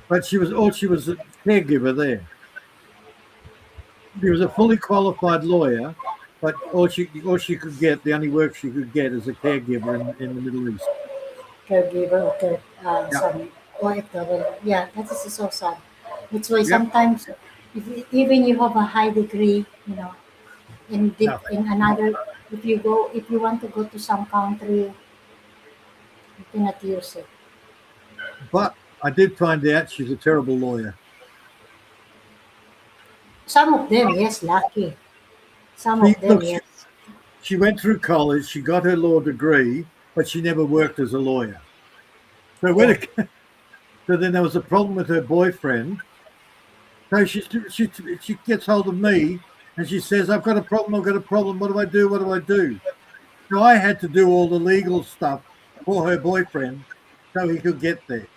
But she was a caregiver there. She was a fully qualified lawyer, but all she could get, the only work she could get is a caregiver in the Middle East. Caregiver or Yeah, some OFW. Yeah, that is so sad. That's why yep, sometimes even you have a high degree, nothing. in another, if you want to go to some country, you cannot use it. But I did find out she's a terrible lawyer. Some of them, yes, lucky. Some She of them, look, yes. she went through college, she got her law degree, but she never worked as a lawyer. So when Oh, it, so then there was a problem with her boyfriend. So she gets hold of me and she says, "I've got a problem. I've got a problem. What do I do? What do I do?" So I had to do all the legal stuff for her boyfriend so he could get there.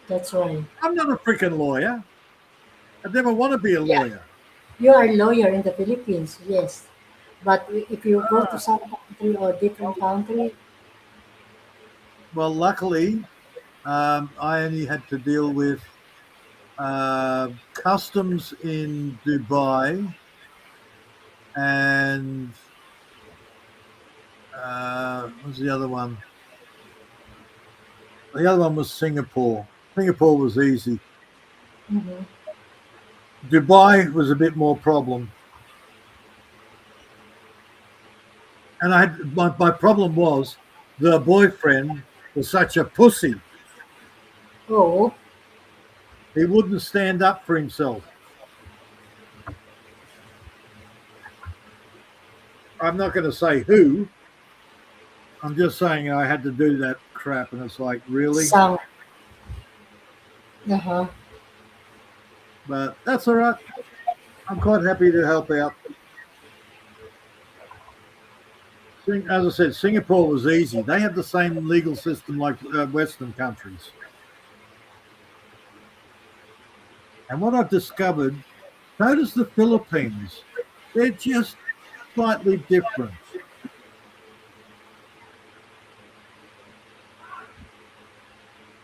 that's right. I'm not a freaking lawyer. I never want to be a Yeah, lawyer. you are a lawyer in the Philippines, yes. But if you go to Ah, some country or different country, well, luckily, I only had to deal with customs in Dubai and what was the other one? The other one was Singapore. Singapore was easy. mhm, Dubai was a bit more problem. And my problem was the boyfriend was such a pussy. oh, He wouldn't stand up for himself. I'm not going to say who. I'm just saying I had to do that crap, and it's like really. some, uh-huh. But that's all right. I'm quite happy to help out. As I said, Singapore was easy. They have the same legal system like Western countries. And what I've discovered, so does the Philippines. They're just slightly different.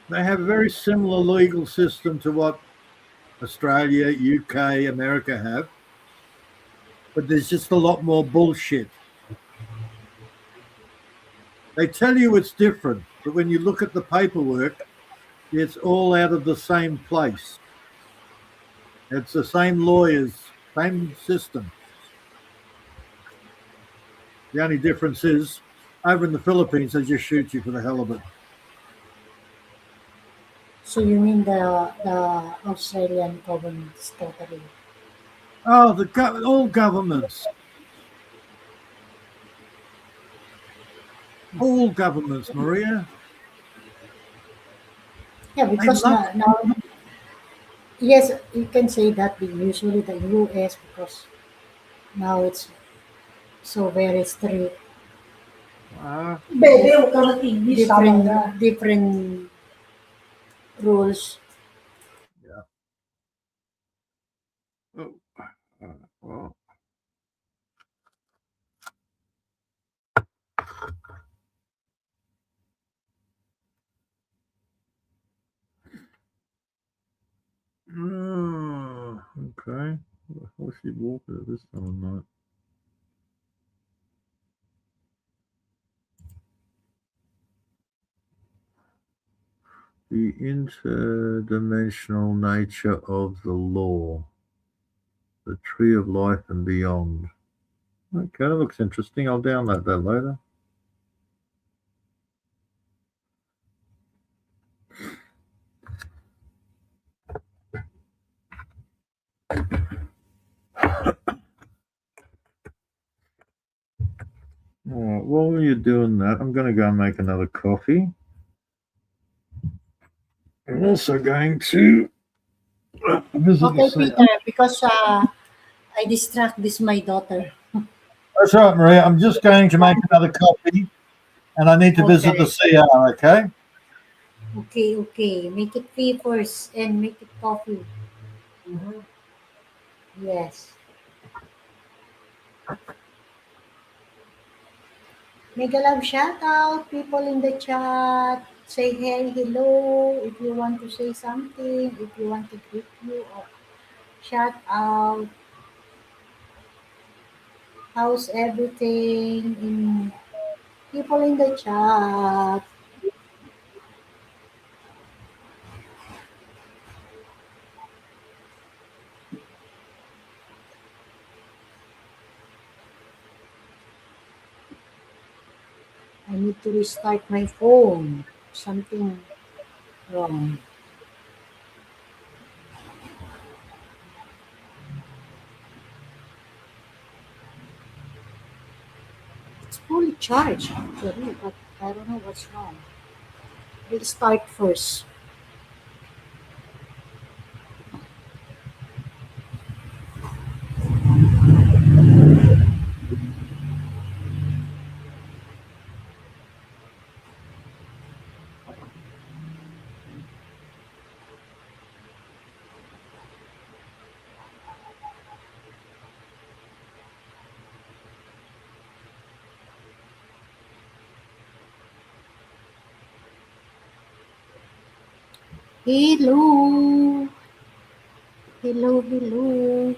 They have a very similar legal system to what Australia, UK, America have, but there's just a lot more bullshit. They tell you it's different, but when you look at the paperwork, It's all out of the same place. It's the same lawyers, same system. The only difference is over in the Philippines, they just shoot you for the hell of it. So you mean the Australian government is totally Oh, all governments, Maria. yeah, They because love. now yes, you can say that usually the US because now it's so very strict, Bebe, huwag ka mag-English, tama different na. different rules. Yeah. Oh, well. Okay. How's she walking at this time of night? The interdimensional nature of the law, the tree of life and beyond. Okay, that looks interesting. I'll download that later. All right, while you're doing that, I'm going to go and make another coffee. I'm also going to visit the Okay, sea. Peter, because I distract this my daughter. That's right, Maria. I'm just going to make another coffee, and I need to visit the Okay, CR. Okay. okay. Make it tea first and make it coffee. Yes. Mega love shout out people in the chat. Say hey, hello. If you want to say something, if you want to greet you or shout out. How's everything in people in the chat? I need to restart my phone. Something wrong. It's fully charged actually, but I don't know what's wrong. We'll start first. Hello. Hello.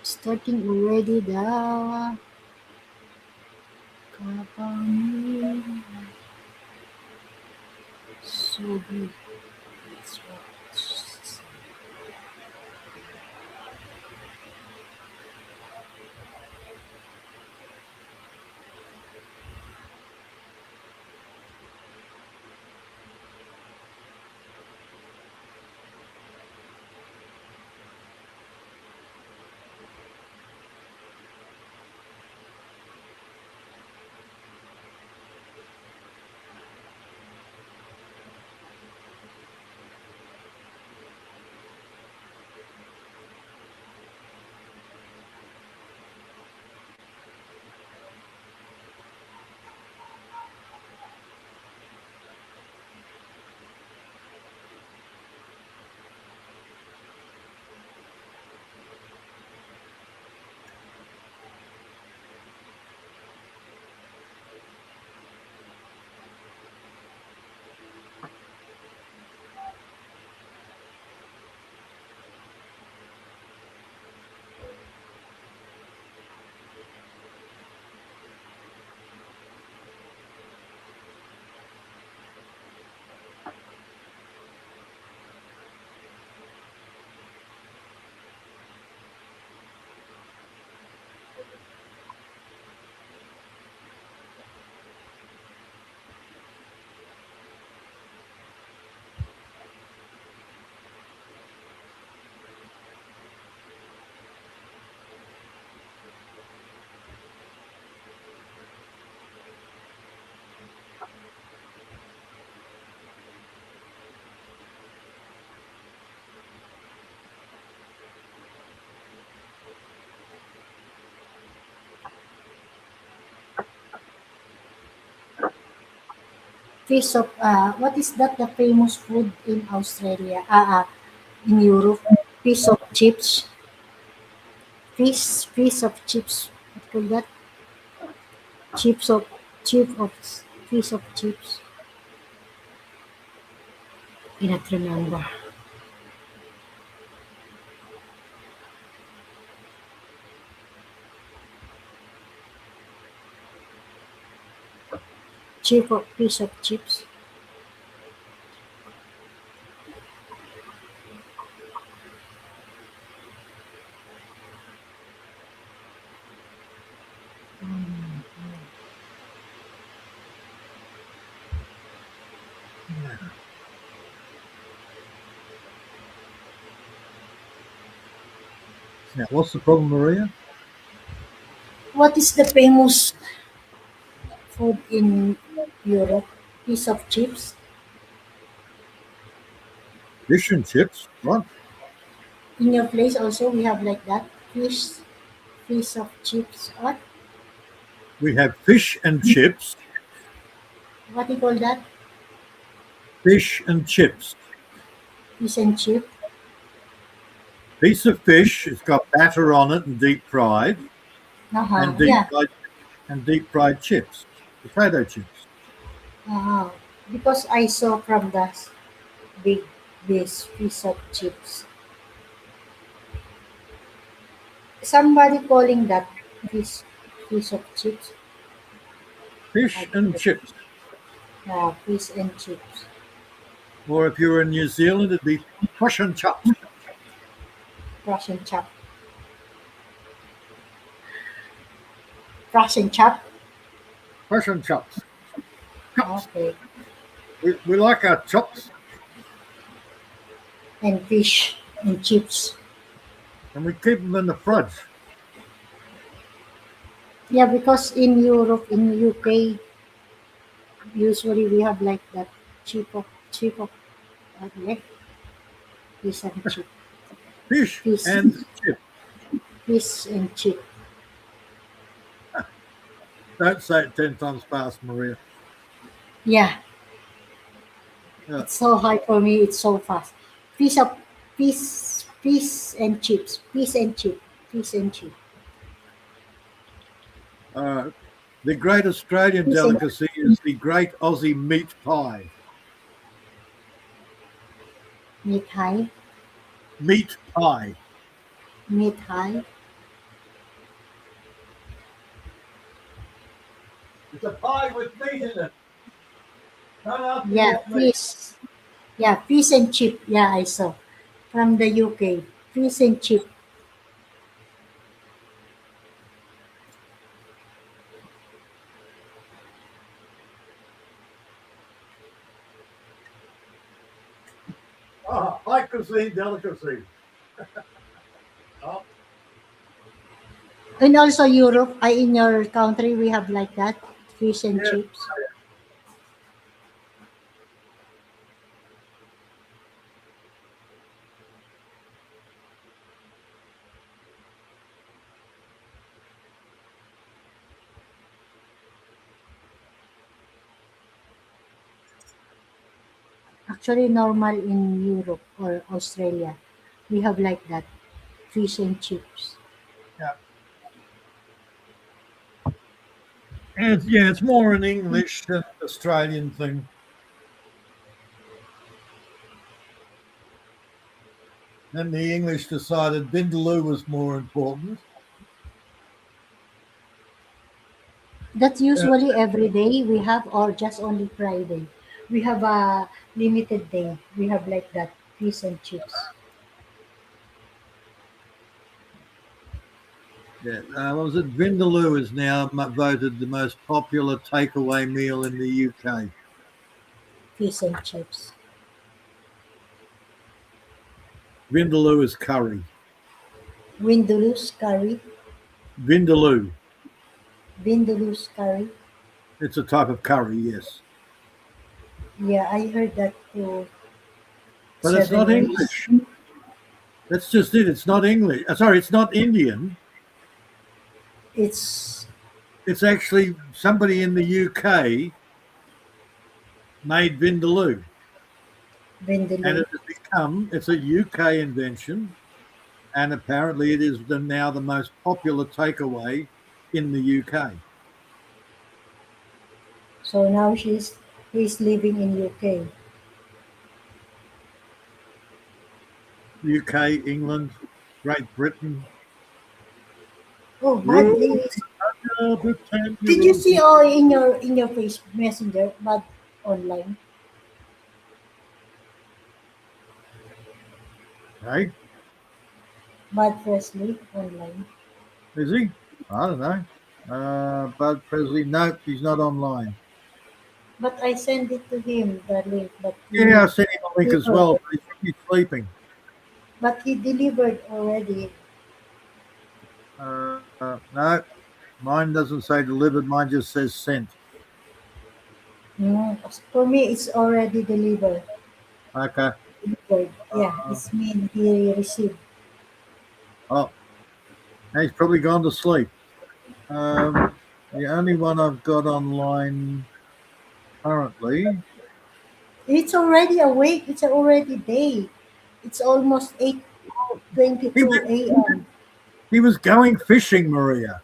Starting already the company. So good. That's what. Fish of what is that the famous food in Australia? In Europe, fish of chips. Fish of chips. What call that? Chips of chip of fish of chips. Cannot remember. Chip of fish of chips. Now, what's the problem, Maria? What is the famous food in Europe? Fish of chips. Fish and chips. What? In your place also we have like that. Fish of chips. We have fish and chips. What do you call that? Fish and chips. Fish and chip. Piece of fish. It's got batter on it and deep fried, and Yeah. deep fried chips, potato chips. Because I saw from the big this fish of chips. Somebody calling that fish fish of chips. Fish and chips. Fish and chips. Or if you were in New Zealand, it'd be fish and chops. Russian chop. Russian chop. Fish and chops. Okay. We like our chops, And fish and chips. and we keep them in the fridge. Yeah, because in Europe, in UK, usually we have like that cheap of like fish and chip, Fish Fish. and chips. fish and chip. Don't say it 10 times fast, Maria. Yeah, Yeah. it's so hard for me. It's so fast. Fish of fish and chips. Fish and chip. Fish and chip. The great Australian Fish and- delicacy is the great Aussie meat pie. Meat high. Meat pie. Meat high. It's a pie with meat in it. Yeah, fish. Yeah, fish and chip. Yeah, I saw from the UK. Fish and chip. High cuisine delicacy. And also Europe, in your country, we have like that fish and Yeah. chips. Actually, normal in Europe or Australia, we have like that fish and chips. And it's more an English Australian thing. Then the English decided Vindaloo was more important. That's usually every day we have, or just only Friday. We have a limited day. We have like that fish and chips. Yeah, what was it? Vindaloo is now voted the most popular takeaway meal in the UK. Fish and chips. Vindaloo is curry. Vindaloo's curry. Vindaloo. Vindaloo's curry. It's a type of curry, yes. Yeah, I heard that too. But it's not 7 English. That's just it. It's not English. Sorry, it's not Indian. It's It's actually somebody in the UK made Vindaloo, and Vindaloo. it has become it's a UK invention, and apparently it is now the most popular takeaway in the UK. So now he's living in UK. UK, England, Great Britain. Oh, but Rule Britannia did you was see in your face messenger, but online? hey, Bud Presley online. is he? I don't know. Bud Presley. Nope, he's not online. But I sent it to him the link, but Yeah, I sent him a link he as well. already, But he's sleeping. but he delivered already. No, mine doesn't say delivered. Mine just says sent. Mm, for me, it's already delivered. Okay. Delivered. Yeah, Uh, it's mean he received. oh, he's probably gone to sleep. The only one I've got online currently. It's already awake. It's already day. It's almost He 8:22 went, a.m. he was going fishing, Maria.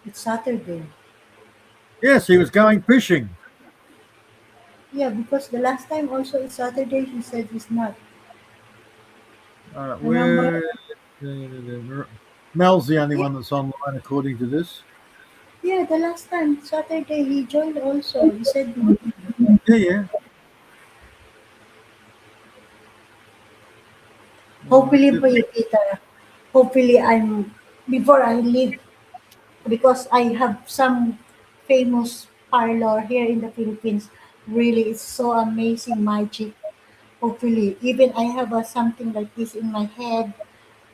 It's Saturday. Yes, he was going fishing. Yeah, because the last time also it's Saturday, he said it's not. Remember? Where Mel's the only one that's online according to this. Yeah, the last time Saturday he joined also. He said Yeah, yeah. hopefully po Peter. Hopefully I'm before I leave because I have some famous parlor here in the Philippines. Really, it's so amazing magic. Hopefully, even I have something like this in my head,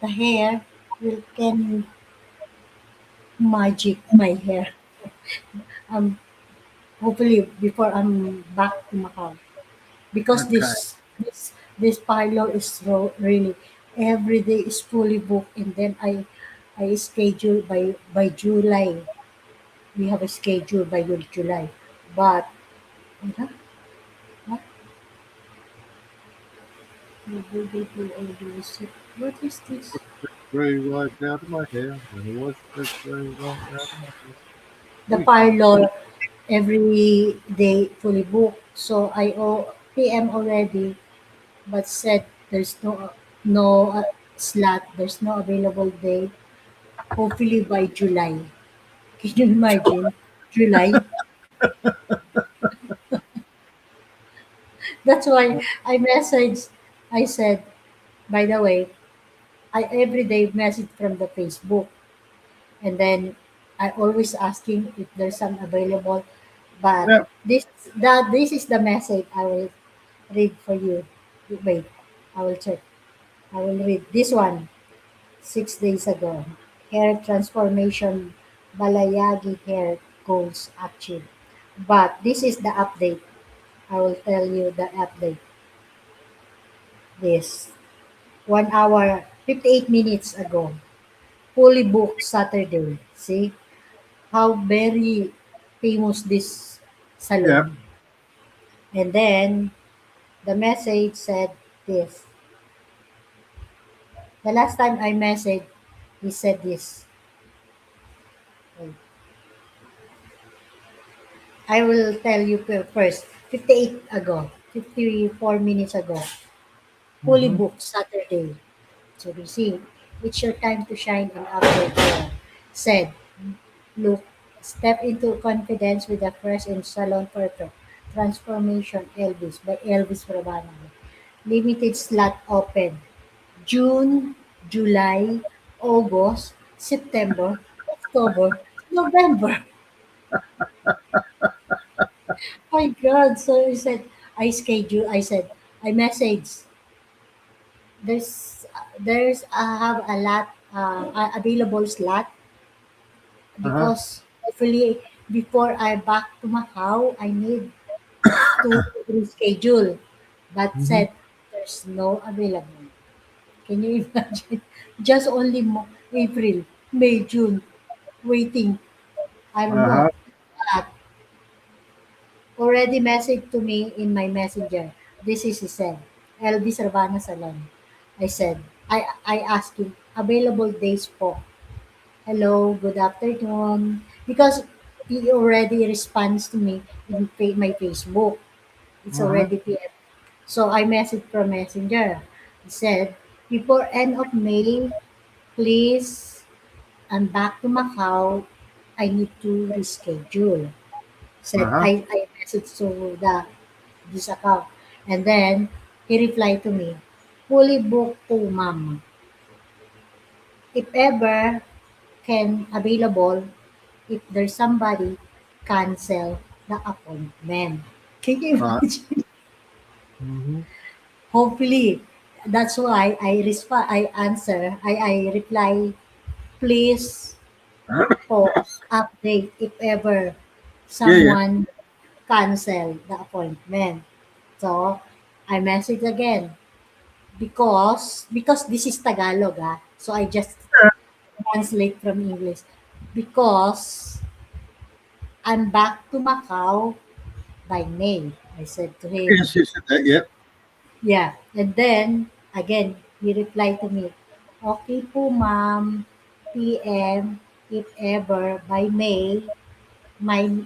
the hair will can magic my hair. Um, hopefully before I'm back to Macau because Okay. this parlor is really every day is fully booked, and then I schedule by July. We have a schedule by July, but huh? What? What is this? Very right out of my hair. And it was that's very right out of my hair. The Oi. parlor every day fully booked. So I PM already, but said there's no slot. There's no available date. Hopefully by July. Can you imagine? July. That's why I messaged. I said, by the way, I every day message from the Facebook, and then I always asking if there's some available. But Yeah. this is the message I will read for you. Wait, I will check. I will read this one. 6 days ago, hair transformation, balayagi hair goals achieved. But this is the update. I will tell you the update. This 1 hour 58 minutes ago, fully booked Saturday. See how very famous this Yeah. salon. And then the message said this. The last time I messaged, he said this. I will tell you first. 58 ago, 54 minutes ago, fully Mm-hmm. booked Saturday. So we see, it's your time to shine and upgrade here. Said, look, step into confidence with a fresh and salon perfect. Transformation Elvis by Elvis Rabana. Limited slot open. June, July, August, September, October, November. My God. So I said, I said, I messaged. There's I have a lot available slot Uh-huh. because hopefully before I back to Macau, I need to reschedule. But Mm-hmm. said there's no available. Can you imagine? Just only April, May, June, waiting. I don't Uh-huh. know. But already messaged to me in my messenger. This is, he said, LB Servana Salon. I said, I asked him, available days po. Hello, good afternoon. Because he already responds to me in my Facebook. It's Uh-huh. already PM. So I messaged from Messenger. He said, before end of May, please, I'm back to Macau. I need to reschedule. Said Uh-huh. I messaged to this account. And then he replied to me, fully booked to ma'am. If ever can available, if there's somebody, cancel the appointment. Can you Right. imagine? Mm-hmm. Hopefully, that's why I answer, I reply, please po update if ever Yeah, yeah. someone cancel the appointment. So, I message again because this is Tagalog so I just translate from English. Because I'm back to Macau by May, I said to him. Yes, you said that. Yeah. Yeah. And then, again, he replied to me, okay po ma'am, PM, if ever, by May, my,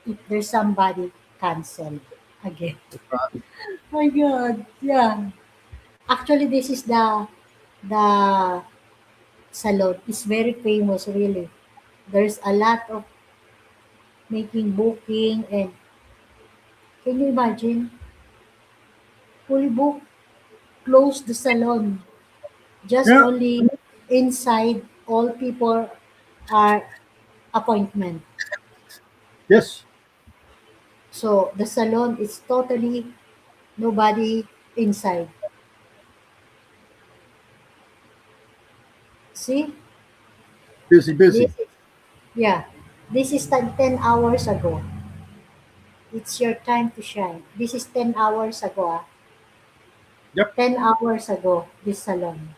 if there's somebody, cancel again. Right. My God, yeah. Actually, this is the salon. It's very famous, really. There's a lot of making booking and can you imagine? Fully booked, close the salon. Just Yeah. only inside, all people are appointment. Yes. So the salon is totally nobody inside. See, Busy, this busy. is yeah, this is 10 hours ago. It's your time to shine. This is 10 hours ago. Yep. 10 hours ago, this salon.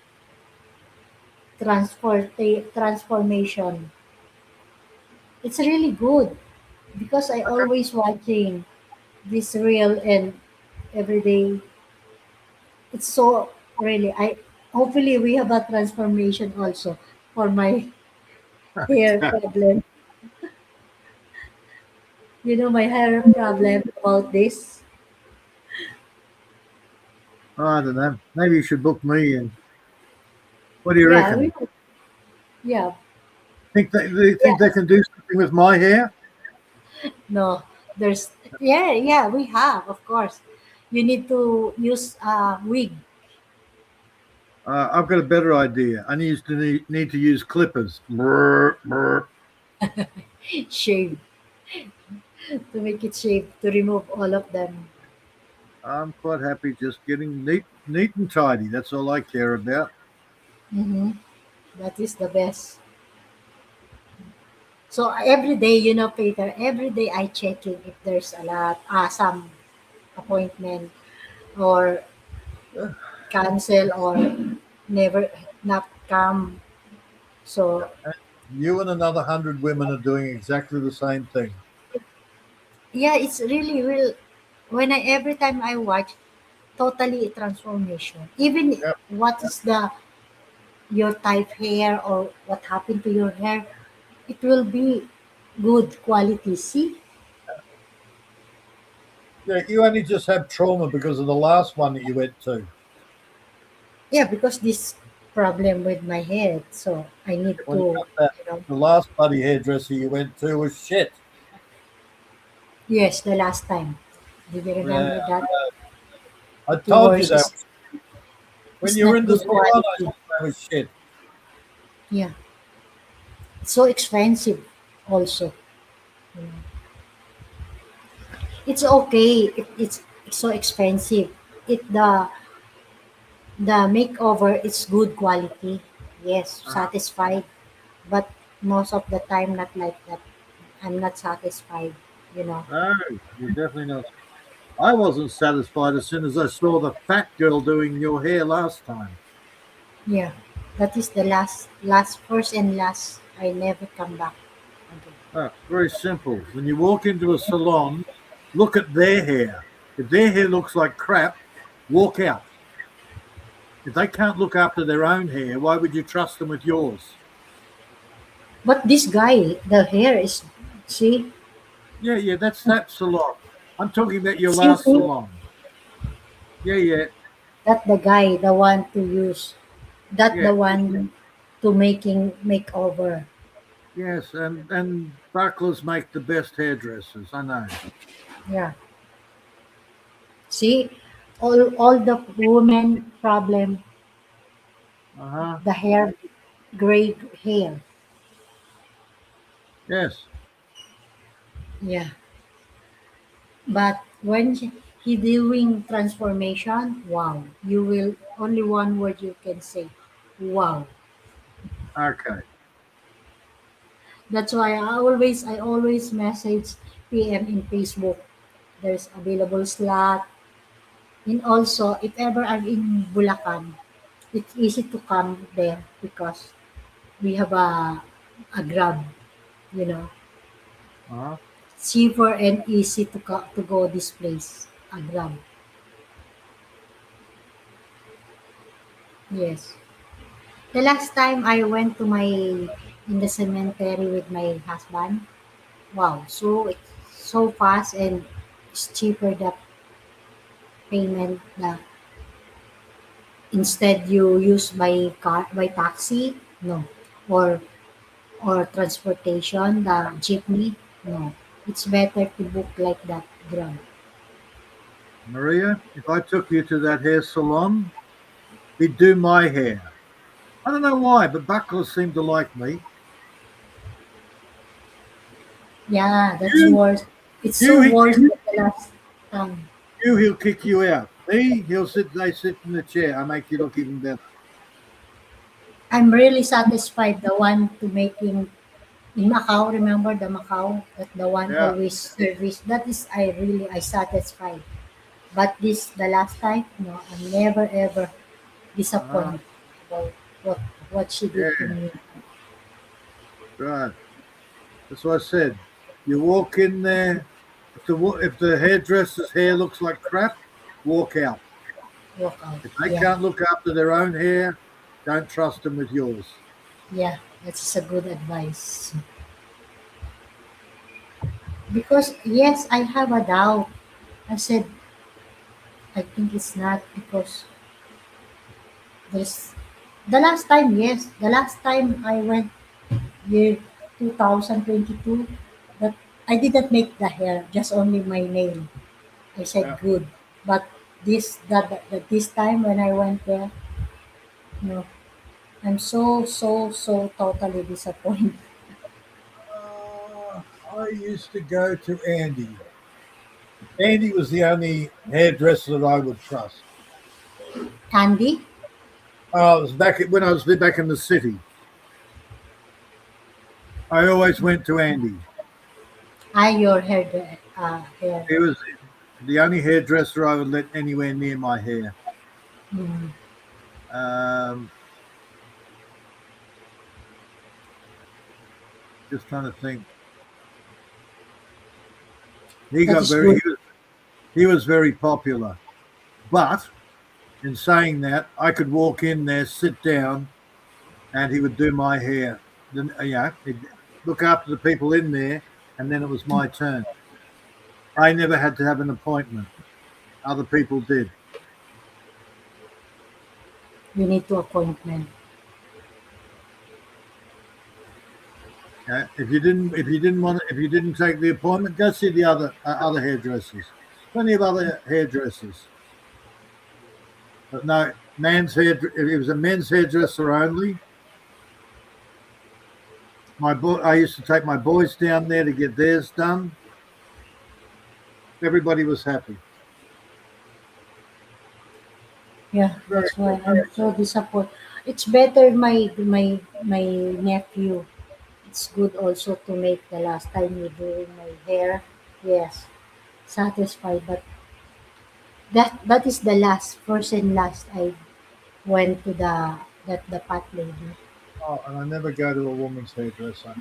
Transformation. It's really good because I always watching this real and everyday. It's so really I hopefully we have a transformation also for my hair problem. You know my hair problem about this. I don't know. Maybe you should book me in. What do you Yeah, reckon? yeah, They yeah. think they can do something with my hair? No, there's yeah, we have, of course. You need to use a wig, I've got a better idea. I need to use clippers. Brr, brr. shave, to make it shave, to remove all of them. I'm quite happy just getting neat and tidy. That's all I care about. Hmm. That is the best. So every day, Peter, every day I checking if there's some appointment or cancel or never not come. So You and another 100 women are doing exactly the same thing. yeah, it's really real. When I every time I watch, totally a transformation. Even Yep. what is the your type hair or what happened to your hair, it will be good quality. See, Yeah, you only just have trauma because of the last one that you went to. yeah, because this problem with my head, so I need When you to, got that, you know, the last bloody hairdresser you went to was shit. yes, the last time. Did you Yeah, remember that? I The told you worst that when is you were not in the good salon. I quality. told you that was shit. Yeah, it's so expensive. Also, it's okay. It's so expensive. It the makeover is good quality. Yes, Uh-huh. satisfied. But most of the time, not like that. I'm not satisfied. You know. No, you're definitely not. I wasn't satisfied as soon as I saw the fat girl doing your hair last time. Yeah, that is the last, first and last. I never come back again. Very simple. When you walk into a salon, look at their hair. If their hair looks like crap, walk out. If they can't look after their own hair, why would you trust them with yours? But this guy, the hair is, see, Yeah, yeah, that's that salon. I'm talking about your same last thing. salon. Yeah, yeah, That the guy, the one to use, that yeah. the one to making makeover. Yes, and bucklers make the best hairdressers. I know. Yeah. See, all the women problem, Uh huh. the hair, gray hair. Yes. Yeah. But when he doing transformation, wow, you will only one word you can say, wow. Okay. That's why I always message PM in Facebook. There's available slot. And also, if ever I'm in Bulacan, it's easy to come there because we have a Grab, you know, Uh huh. cheaper and easy to go this place. A Grab. Yes. The last time I went to my in the cemetery with my husband, wow, so it's so fast and it's cheaper the payment the instead you use by taxi, no, or transportation, the jeepney, no. It's better to book like that Grab. Maria, if I took you to that hair salon, he'd do my hair. I don't know why, but bucklers seem to like me. Yeah, that's You, worse. It's so he worse kick than the last time. you, he'll kick you out. Me, he'll sit. They sit in the chair. I make you look even better. I'm really satisfied the one to making in Macau, remember the Macau? That the one Yeah. always service. That is I satisfied. But this the last time, no, I'm never ever Uh-huh. disappointed about what what she did to Yeah. me. Right. That's what I said. You walk in there. If the hairdresser's hair looks like crap, walk out. Walk out. If they Yeah, can't look after their own hair, don't trust them with yours. yeah, that's a good advice. Because yes, I have a doubt. I said I think it's not because there's the last time. Yes, the last time I went year 2022 that I didn't make the hair, just only my nail. I said Yeah. good. But this time when I went there, no, I'm so totally disappointed. I used to go to Andy. Andy was the only hairdresser that I would trust. Candy, Oh, it was when I was back in the city. I always went to Andy. your hair. He was the only hairdresser I would let anywhere near my hair. Mm, Um, just trying to think. He that got is very good. he was very popular. But in saying that, I could walk in there, sit down, and he would do my hair. Then yeah, he'd look after the people in there, and then it was my turn. I never had to have an appointment. Other people did. You need to appointment. Yeah. If you didn't take the appointment, go see the other hairdressers. Plenty of other hairdressers. But no, if it was a men's hairdresser only, I used to take my boys down there to get theirs done. Everybody was happy. Yeah, Very that's why good. I'm so disappointed. It's better my nephew. It's good also to make the last time you doing my hair. Yes, satisfied. But that is the last, first and last. I went to the pot lady, Oh, and I never go to a woman's hairdresser.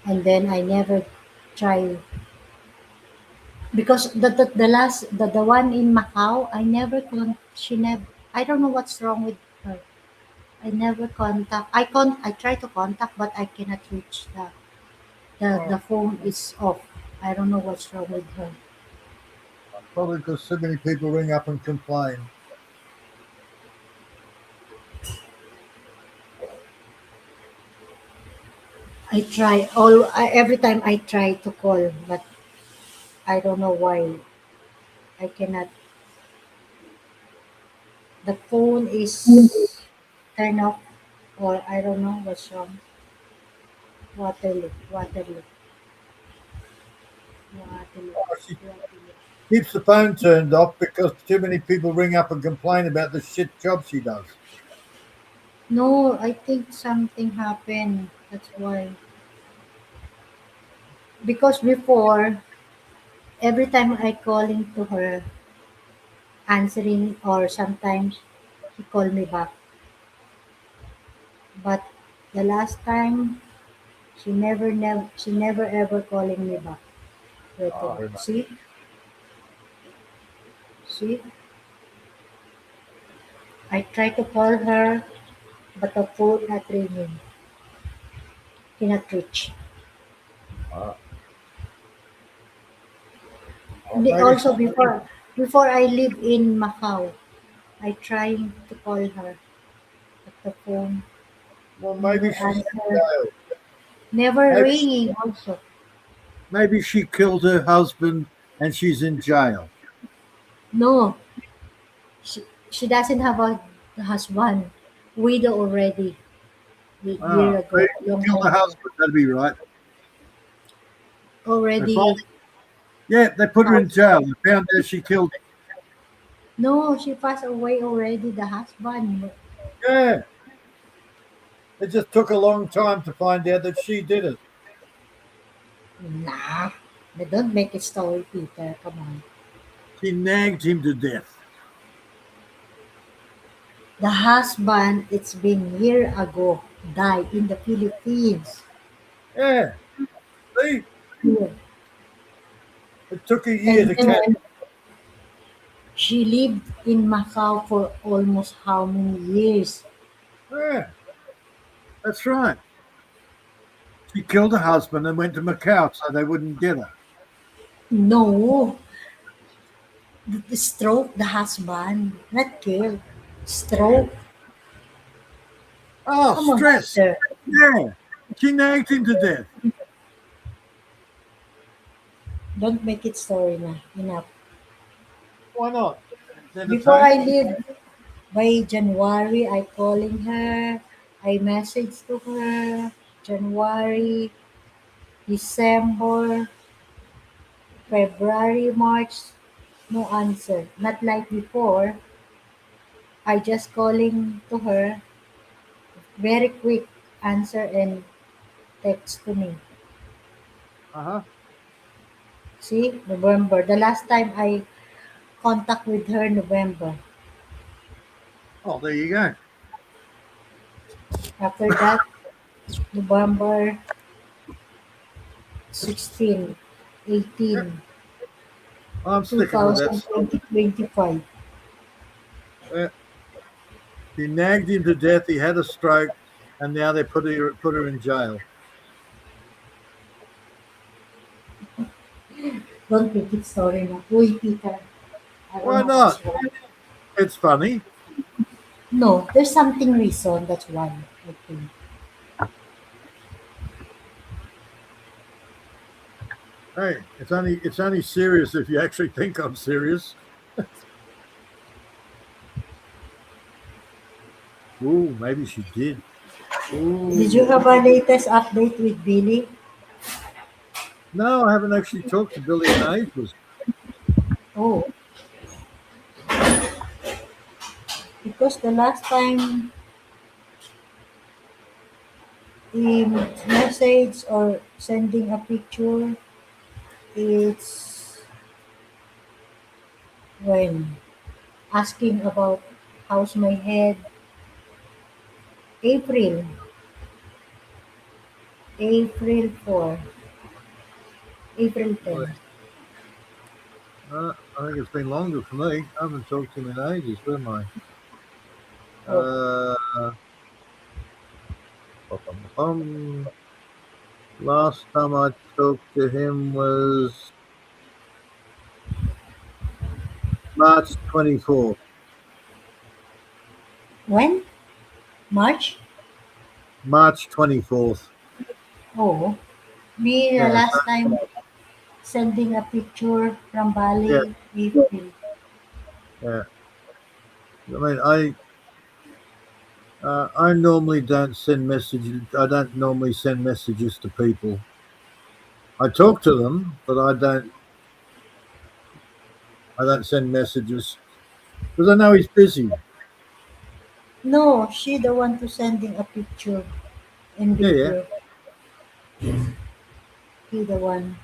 and then I never try because the last the one in Macau, I never she never, I don't know what's wrong with her. I never contact. I try to contact, but I cannot reach the Oh, phone is off. I don't know what's wrong with her. probably because so many people ring up and complain. Every time I try to call, but I don't know why I cannot. The phone is turned off, or I don't know what's wrong. Waterloo, Waterloo, Waterloo, Oh, she Waterloo. keeps the phone turned off because too many people ring up and complain about the shit job she does. No, I think something happened. That's why. Because before, every time I calling to her, answering, or sometimes she call me back. But the last time, she never ever calling me back. Wait, Oh, who knows? see, I try to call her, but the phone not ringing, cannot reach. Ah, well, Hindi, maybe also she, before I live in Macau, I trying to call her, but the phone well, maybe never she's in answer, jail. never Maybe ringing also. maybe she killed her husband and she's in jail. No, she doesn't have a husband, widow already, year Ah, maybe ago, she long killed time her ago, husband. That'd be right. They already. finally, yeah, they put her in Passed. jail. They found out she killed. No, she passed away already. The husband. Yeah, it just took a long time to find out that she did it. Nah, they don't make it story, Peter. Come on. She nagged him to death. The husband, it's been year ago, died in the Philippines. Yeah, see, Yeah. it took a year And to catch. then she lived in Macau for almost how many years? Yeah, that's right. She killed her husband and went to Macau so they wouldn't get her. No, the stroke the husband, not kill. Stroke. Oh, Come on, stress. Peter. Yeah, she nagged him to death. Don't make it story na. Enough. Why not? It's Before I entertaining. leave, by January, I calling her. I message to her. January, December, February, March. No answer. Not like before. I just calling to her. Very quick answer and text to me. Uh huh. See, November. The last time I contact with her, November. Oh, there you go. After that, November 16, Yep, 18, I'm sticking with that story. 2025. Uh, she nagged him to death. He had a stroke, and now they put her in jail. Don't make it story na. Uy, Peter, I don't Why know not? what's wrong. It's funny. No, there's something reason. That's why I think. Hey, it's only serious if you actually think I'm serious. Ooh, maybe she did. Did you Ooh, have a latest update with Billy? no, I haven't actually talked to Billy in ages. Oh, because the last time he message or sending a picture, it's when asking about how's my head. April, April 4, April Well, 10. I think it's been longer for me. I haven't talked to him in ages, have I? Oh, Last time I talked to him was March 24th. when? March? March 24th. Oh, me the Yeah, so, last time sending a picture from yeah, Bali, April. yeah. I mean, I normally don't send messages. I don't normally send messages to people. I talk to them, but I don't. I don't send messages because I know he's busy. No, she the one to sending a picture and Yeah, yeah, video. He the one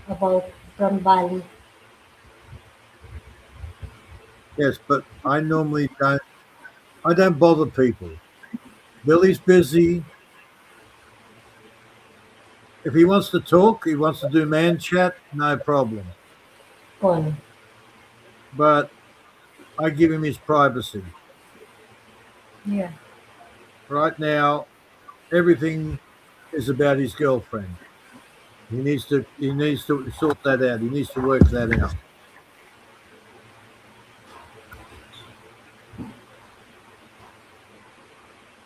about from Bali. yes, but I normally don't. I don't bother people. Billy's busy. If he wants to talk, he wants to do man chat, no problem. Call. But I give him his privacy. Yeah. Right now, everything is about his girlfriend. He needs to sort that out. He needs to work that out.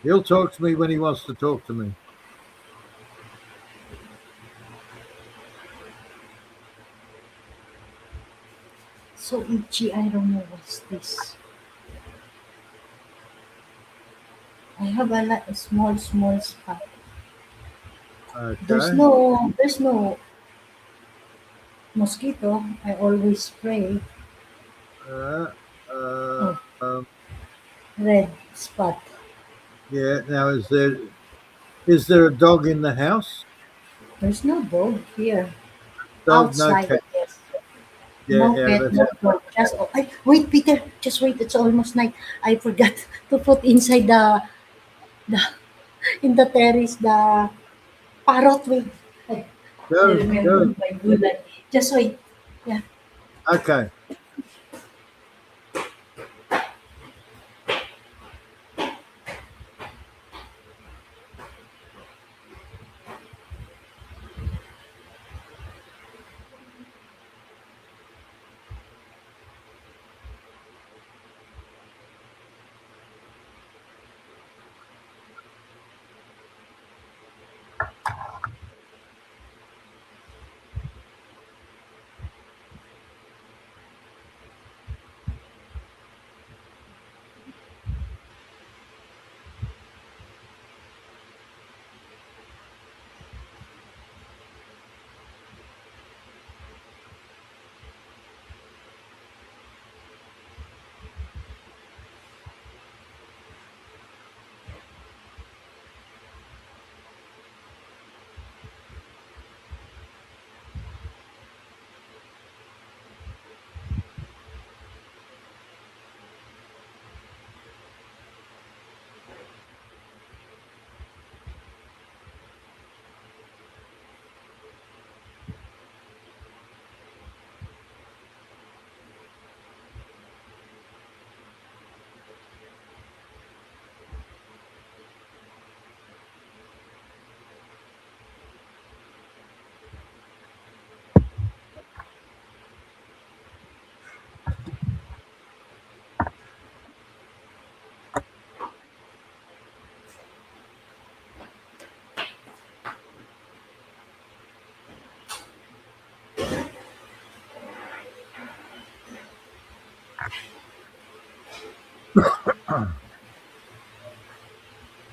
He'll talk to me when he wants to talk to me. So itchy, I don't know what's this. I have a lot of small spot. Okay. There's no mosquito. I always spray. Uh, uh, Oh, um, red spot. yeah. Now, is there a dog in the house? There's no dog here. Dog, no Outside, cat. yes. Yeah, No yeah. pet, That's no dog. Just wait, Peter. Just wait. It's almost night. I forgot to put inside the in the terrace the parrot wing. I go, remember go. my gulay. Just wait. Yeah. Okay.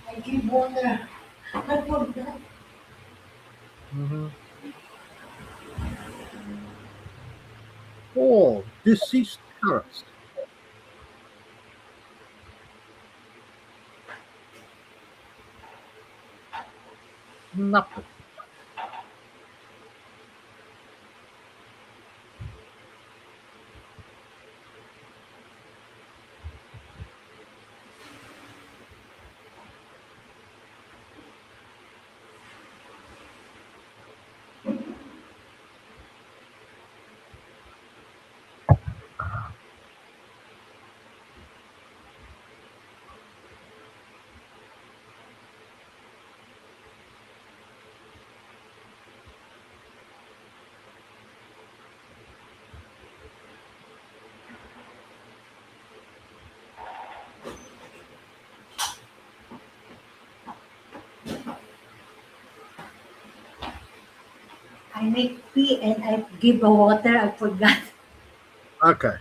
I give water. I forgot. Mm-hmm. Oh, deceased parrots. Nothing. I make tea and I give a water. I forgot. Okay.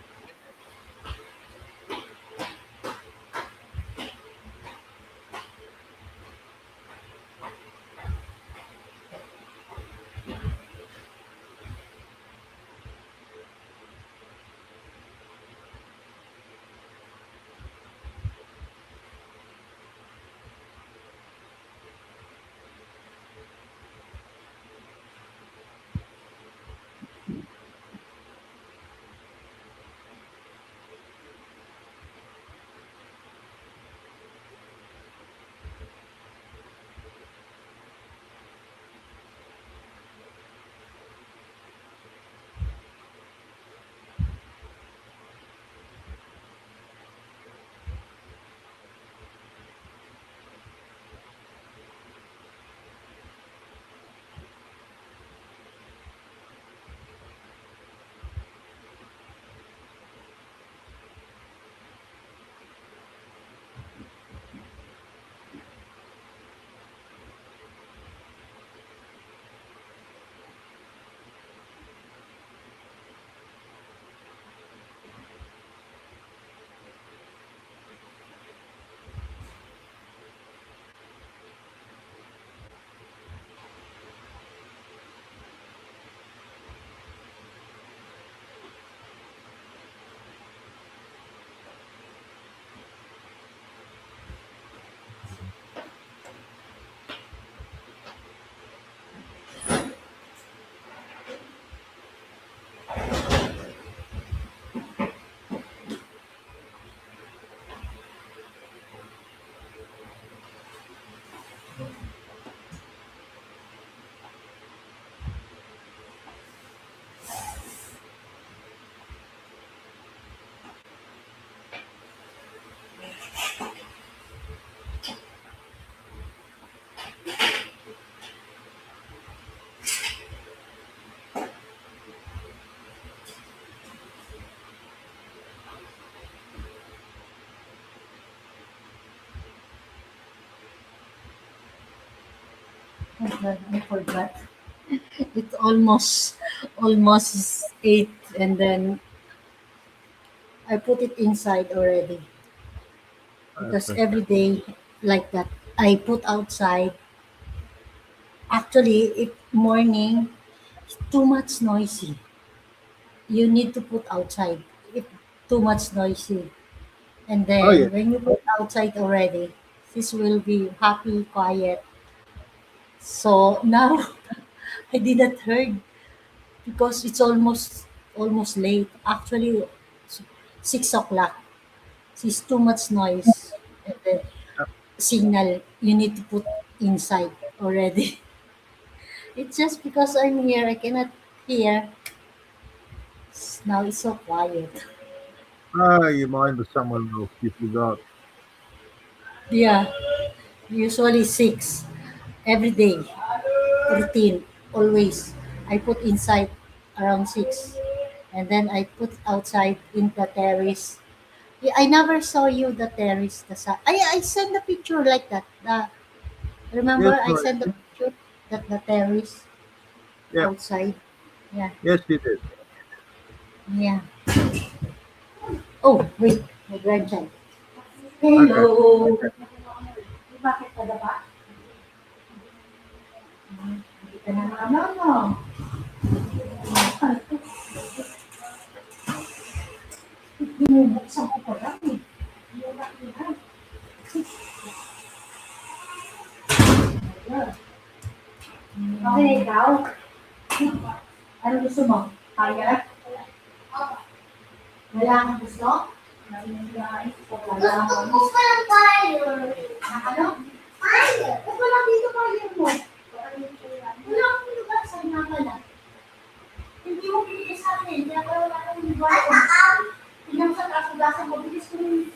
Oh God, I forgot. It's almost 8, and then I put it inside already because Okay. every day like that I put outside. Actually, if morning too much noisy, you need to put outside. If too much noisy, and Oh yeah. then when you put outside already, this will be happy, quiet. So now I didn't heard because it's almost late. Actually, 6 o'clock. It's too much noise. And the signal you need to put inside already. It's just because I'm here, I cannot hear. Now it's so quiet. Oh, you mind with someone else. You forgot. Yeah, usually 6 every day. Routine, always. I put inside around 6. And then I put outside in the terrace. Yeah, I never saw you the terrace. I sent the picture like that. Remember Yes, I right. sent the picture that the terrace Yeah. outside. Yeah, Yes, you did. yeah. Oh, wait, my grandchild. Okay. Hello. Bakit ka ba? Hindi ka na ano, no? Binubuksan ko pa lang eh. Okay, ikaw? Ano gusto mo? Kaya? Wala kang gusto? Wala kang gusto. Ano? Fire! Ba't wala dito fire mo? Wala akong lugar sa pala. Hindi mo binigay sa akin. Kaya wala akong lugar. Tingnan mo sa taas, ugasan mo. Bilis ko rin.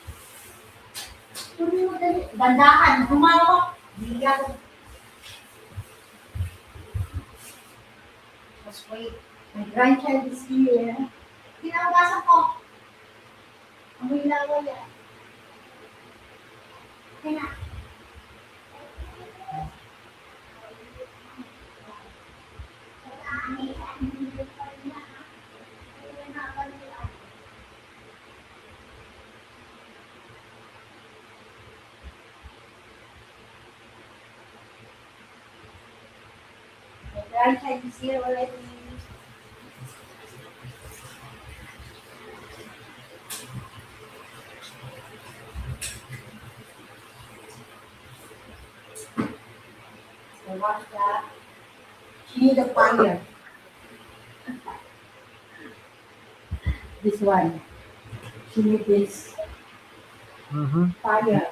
Tuloy mo dali. Dandahan. Humawak. Bigyan. Just wait. My grandchild is here. Pinaugasan ko. Amoy laway yan. Kaya. grandchild is here already. So what's that? She need a fire. This one. She need this Mm-hmm. fire.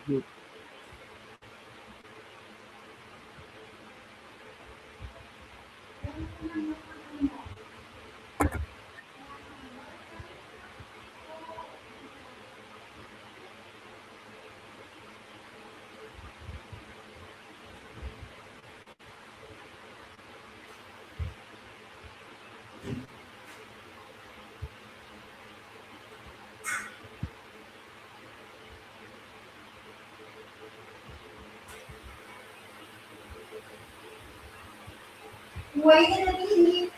Good. Wait a minute.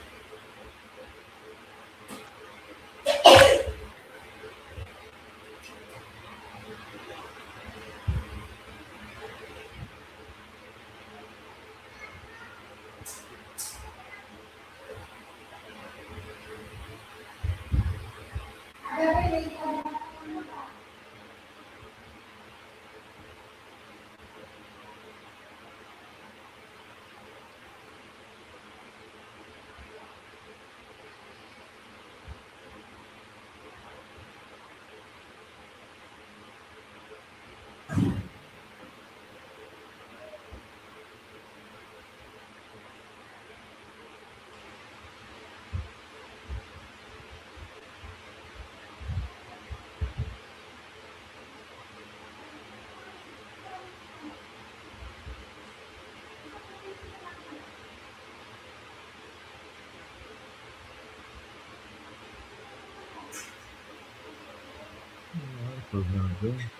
That was no good.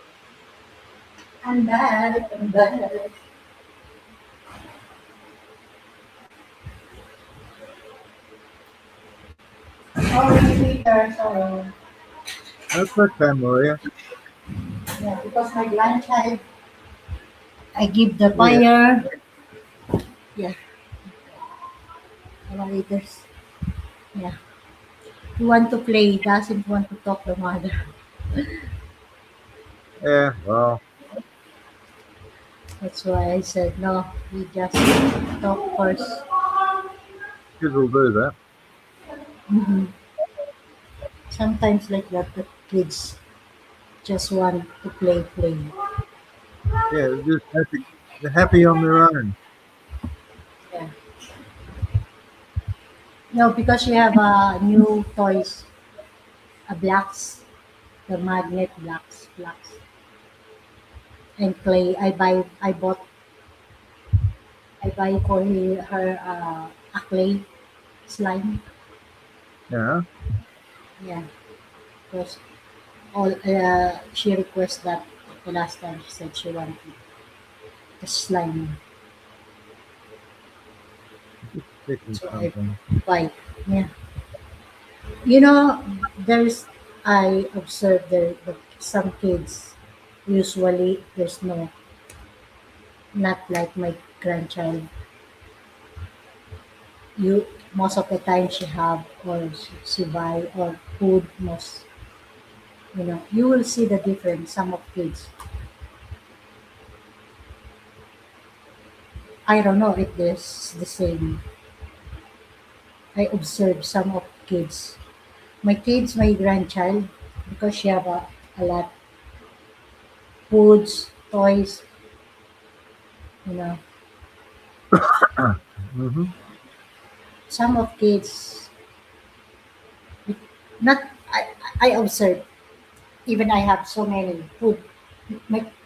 I'm back. I'm back. Sorry, Peter. Sorry. That's okay, Maria. Yeah, because my grandchild, I give the Yeah. fire. Yeah, evaluators. Yeah. He want to play, doesn't want to talk to mother. Yeah. Well, That's why I said no. We just talk first. kids will do that. Mhm. Sometimes like that, the kids just want to play. Yeah, they're just happy. They're happy on their own. No, because you have new toys, blocks, the magnet blocks, and clay. I buy for her a clay slime. Yeah. Yeah, because all she requested that the last time she said she wanted the slime, Checking so I something. buy. Yeah, you know, there's I observed there some kids usually there's no not like my grandchild. You most of the time she have or she buy or food most, you will see the difference. Some of kids, I don't know if this the same. I observe some of kids. My grandchild, because she have a lot foods, toys, you know. Hmm. Some of kids, not I observe. Even I have so many food.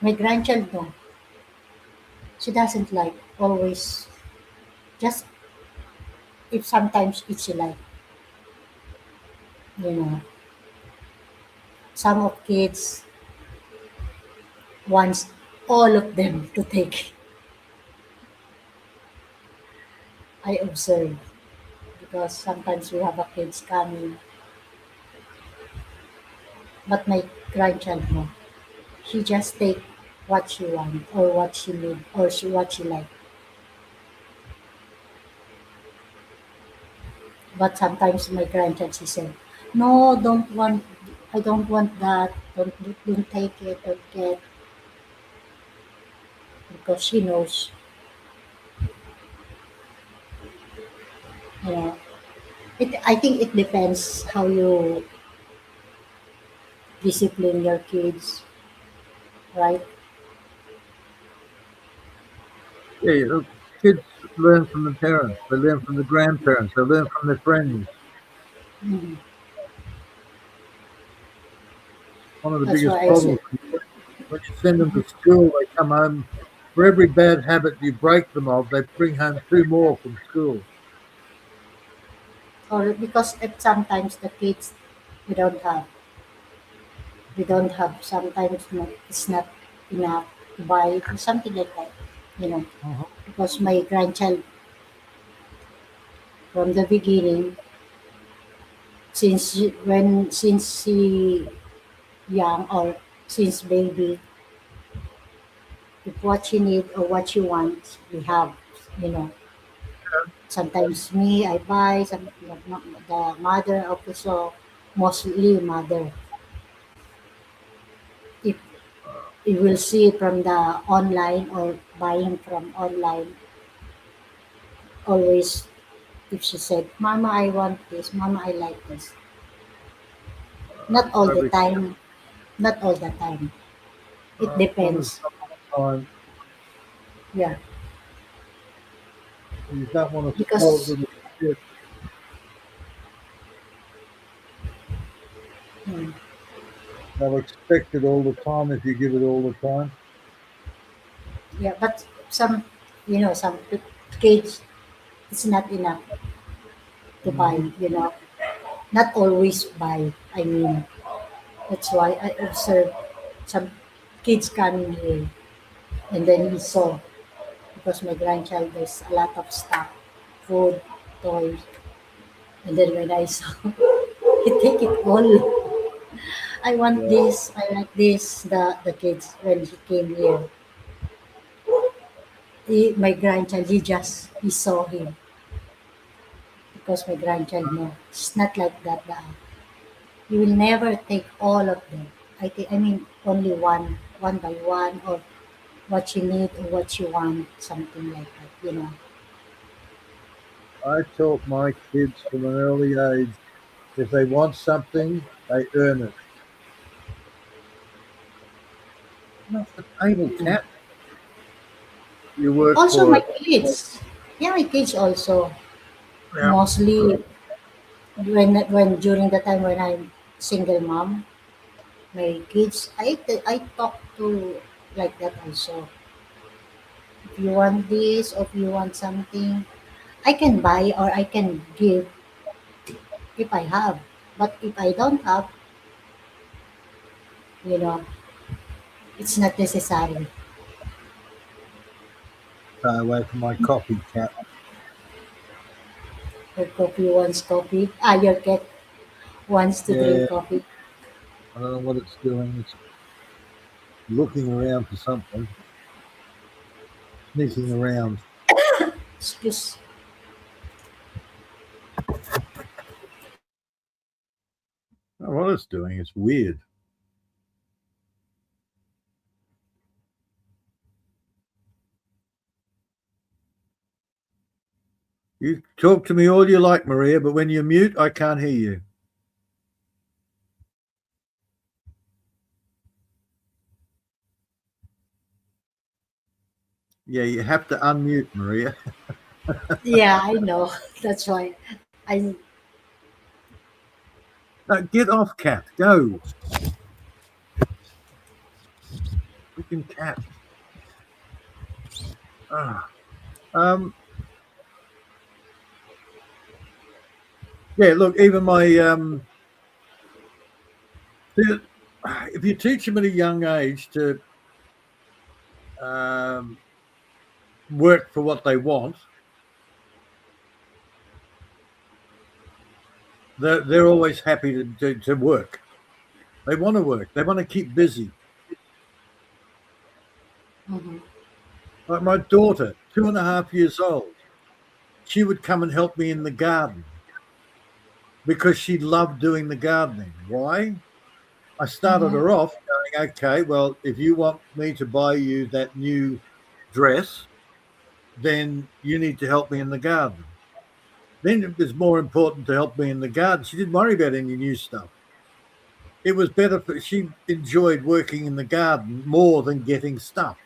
My grandchild, no, she doesn't like always. Just if sometimes it's she like, you know. Some of kids wants all of them to take. I observe because sometimes we have a kids coming, but my grandchild, no. She just take what she want or what she need or what she like. But sometimes my grandchild she said, "No, don't want. I don't want that. Don't take it. Don't get," because she knows, you know. I think it depends how you discipline your kids, right? Yeah, kids learn from the parents. They learn from the grandparents. They learn from their friends. Mhm. One of the That's biggest why I problems said, when you send them to school, they come home. For every bad habit you break them of, they bring home two more from school. or because it, sometimes the kids we don't have, sometimes it's not enough to buy or something like that, you know. Mhm. Because my grandchild from the beginning, since she young or since baby, if what she need or what she wants, we have, you know. Sometimes me, I buy some the mother also mostly mother. If you will see from the online or buying from online, always if she said, "Mama, I want this. Mama, I like this." Not all the Totally. time. Not all the time. It What is depends. time? Yeah, You don't want to spoil because little kids. hmm, They'll expect it all the time if you give it all the time. yeah, but some, some kids, it's not enough to buy. Hmm. Not always buy. I mean, that's why I observe some kids coming here, and then we saw because my grandchild there's a lot of stuff, food, toys, and then when I saw, he take it all. I want Yeah. this. I like this. The kids when he came here, my grandchild he saw him because my grandchild no, it's not like that. You will never take all of them. I mean only one by one or what you need or what you want, something like that. I taught my kids from an early age if they want something, they earn it. Not the table Mm. cat. You work Also for my it. kids. Yeah, my kids also Yeah. mostly. When during the time when I'm single mom, my kids, I talk to like that also. If you want this, or if you want something, I can buy or I can give if I have. But if I don't have, you know, it's not necessary. Stay away from my coffee, cat. Your coffee wants coffee. Your cat wants to Yeah, drink coffee. I don't know what it's doing. It's looking around for something, sneaking around. Excuse. Oh, what it's doing, it's weird. You talk to me all you like, Maria, but when you're mute, I can't hear you. Yeah, you have to unmute, Maria. Yeah, I know. That's why I No, get off, cat. Go. Freaking cat. Ah. Um. Yeah. Look, even my if you teach them at a young age to um, work for what they want, they're always happy to work. They want to work. They want to keep busy. mhm. Like my daughter, 2.5 years old, she would come and help me in the garden because she loved doing the gardening. Why? I started Mhm. her off going, okay, well, if you want me to buy you that new dress, then you need to help me in the garden. Then it was more important to help me in the garden. She didn't worry about any new stuff. It was better for she enjoyed working in the garden more than getting stuff.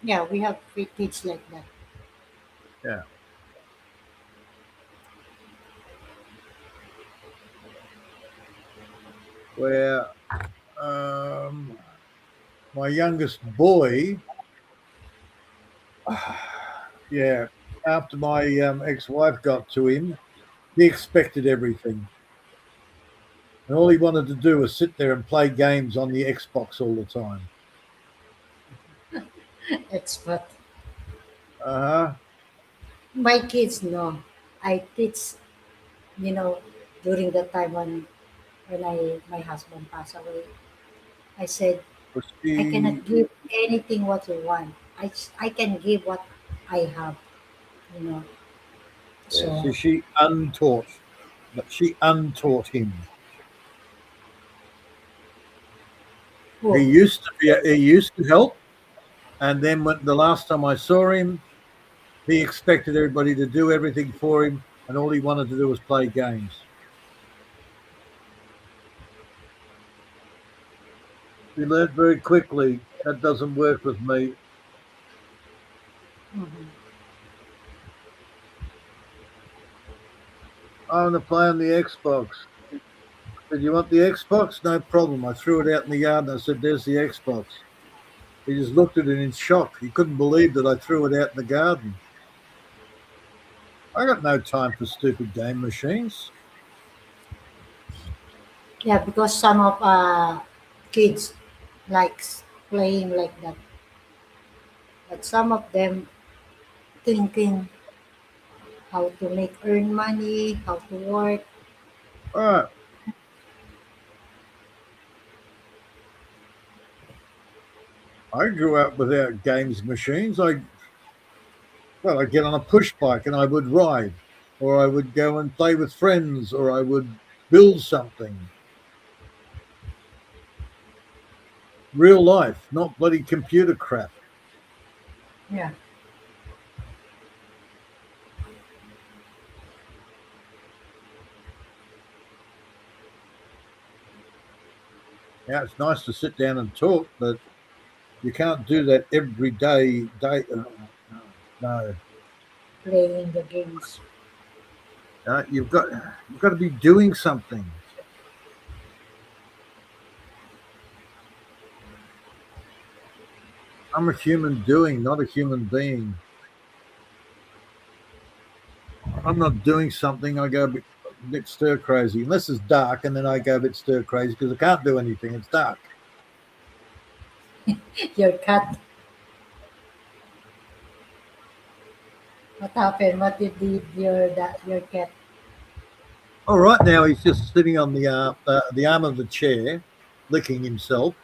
Yeah, we have three kids like that. Yeah. Where um, my youngest boy, yeah, after my ex-wife got to him, he expected everything. And all he wanted to do was sit there and play games on the Xbox all the time. Expert. Uh-huh. My kids no. I teach, you know, during the time when I my husband passed away. I said But I she, cannot give anything what you want. I can give what I have, you know. yeah, So so she untaught, but she untaught him. oh He used to help, and then when the last time I saw him, he expected everybody to do everything for him, and all he wanted to do was play games. He learned very quickly that doesn't work with me. mhm. I want to play on the Xbox. Said, you want the Xbox? No problem. I threw it out in the yard and I said, there's the Xbox. He just looked at it in shock. He couldn't believe that I threw it out in the garden. I got no time for stupid game machines. Yeah, because some of kids likes playing like that, but some of them thinking how to make earn money, how to work. All right. I grew up without games machines. I'd get on a push bike and I would ride, or I would go and play with friends, or I would build something. Real life, not bloody computer crap. Yeah, Yeah, it's nice to sit down and talk, but you can't do that every day. No. playing the games. You've got to be doing something. I'm a human doing, not a human being. I'm not doing something. I go a bit stir crazy, unless it's dark, and then I go a bit stir crazy because I can't do anything. It's dark. Your cat. What happened? What did your cat? All right, now he's just sitting on the arm of the chair, licking himself,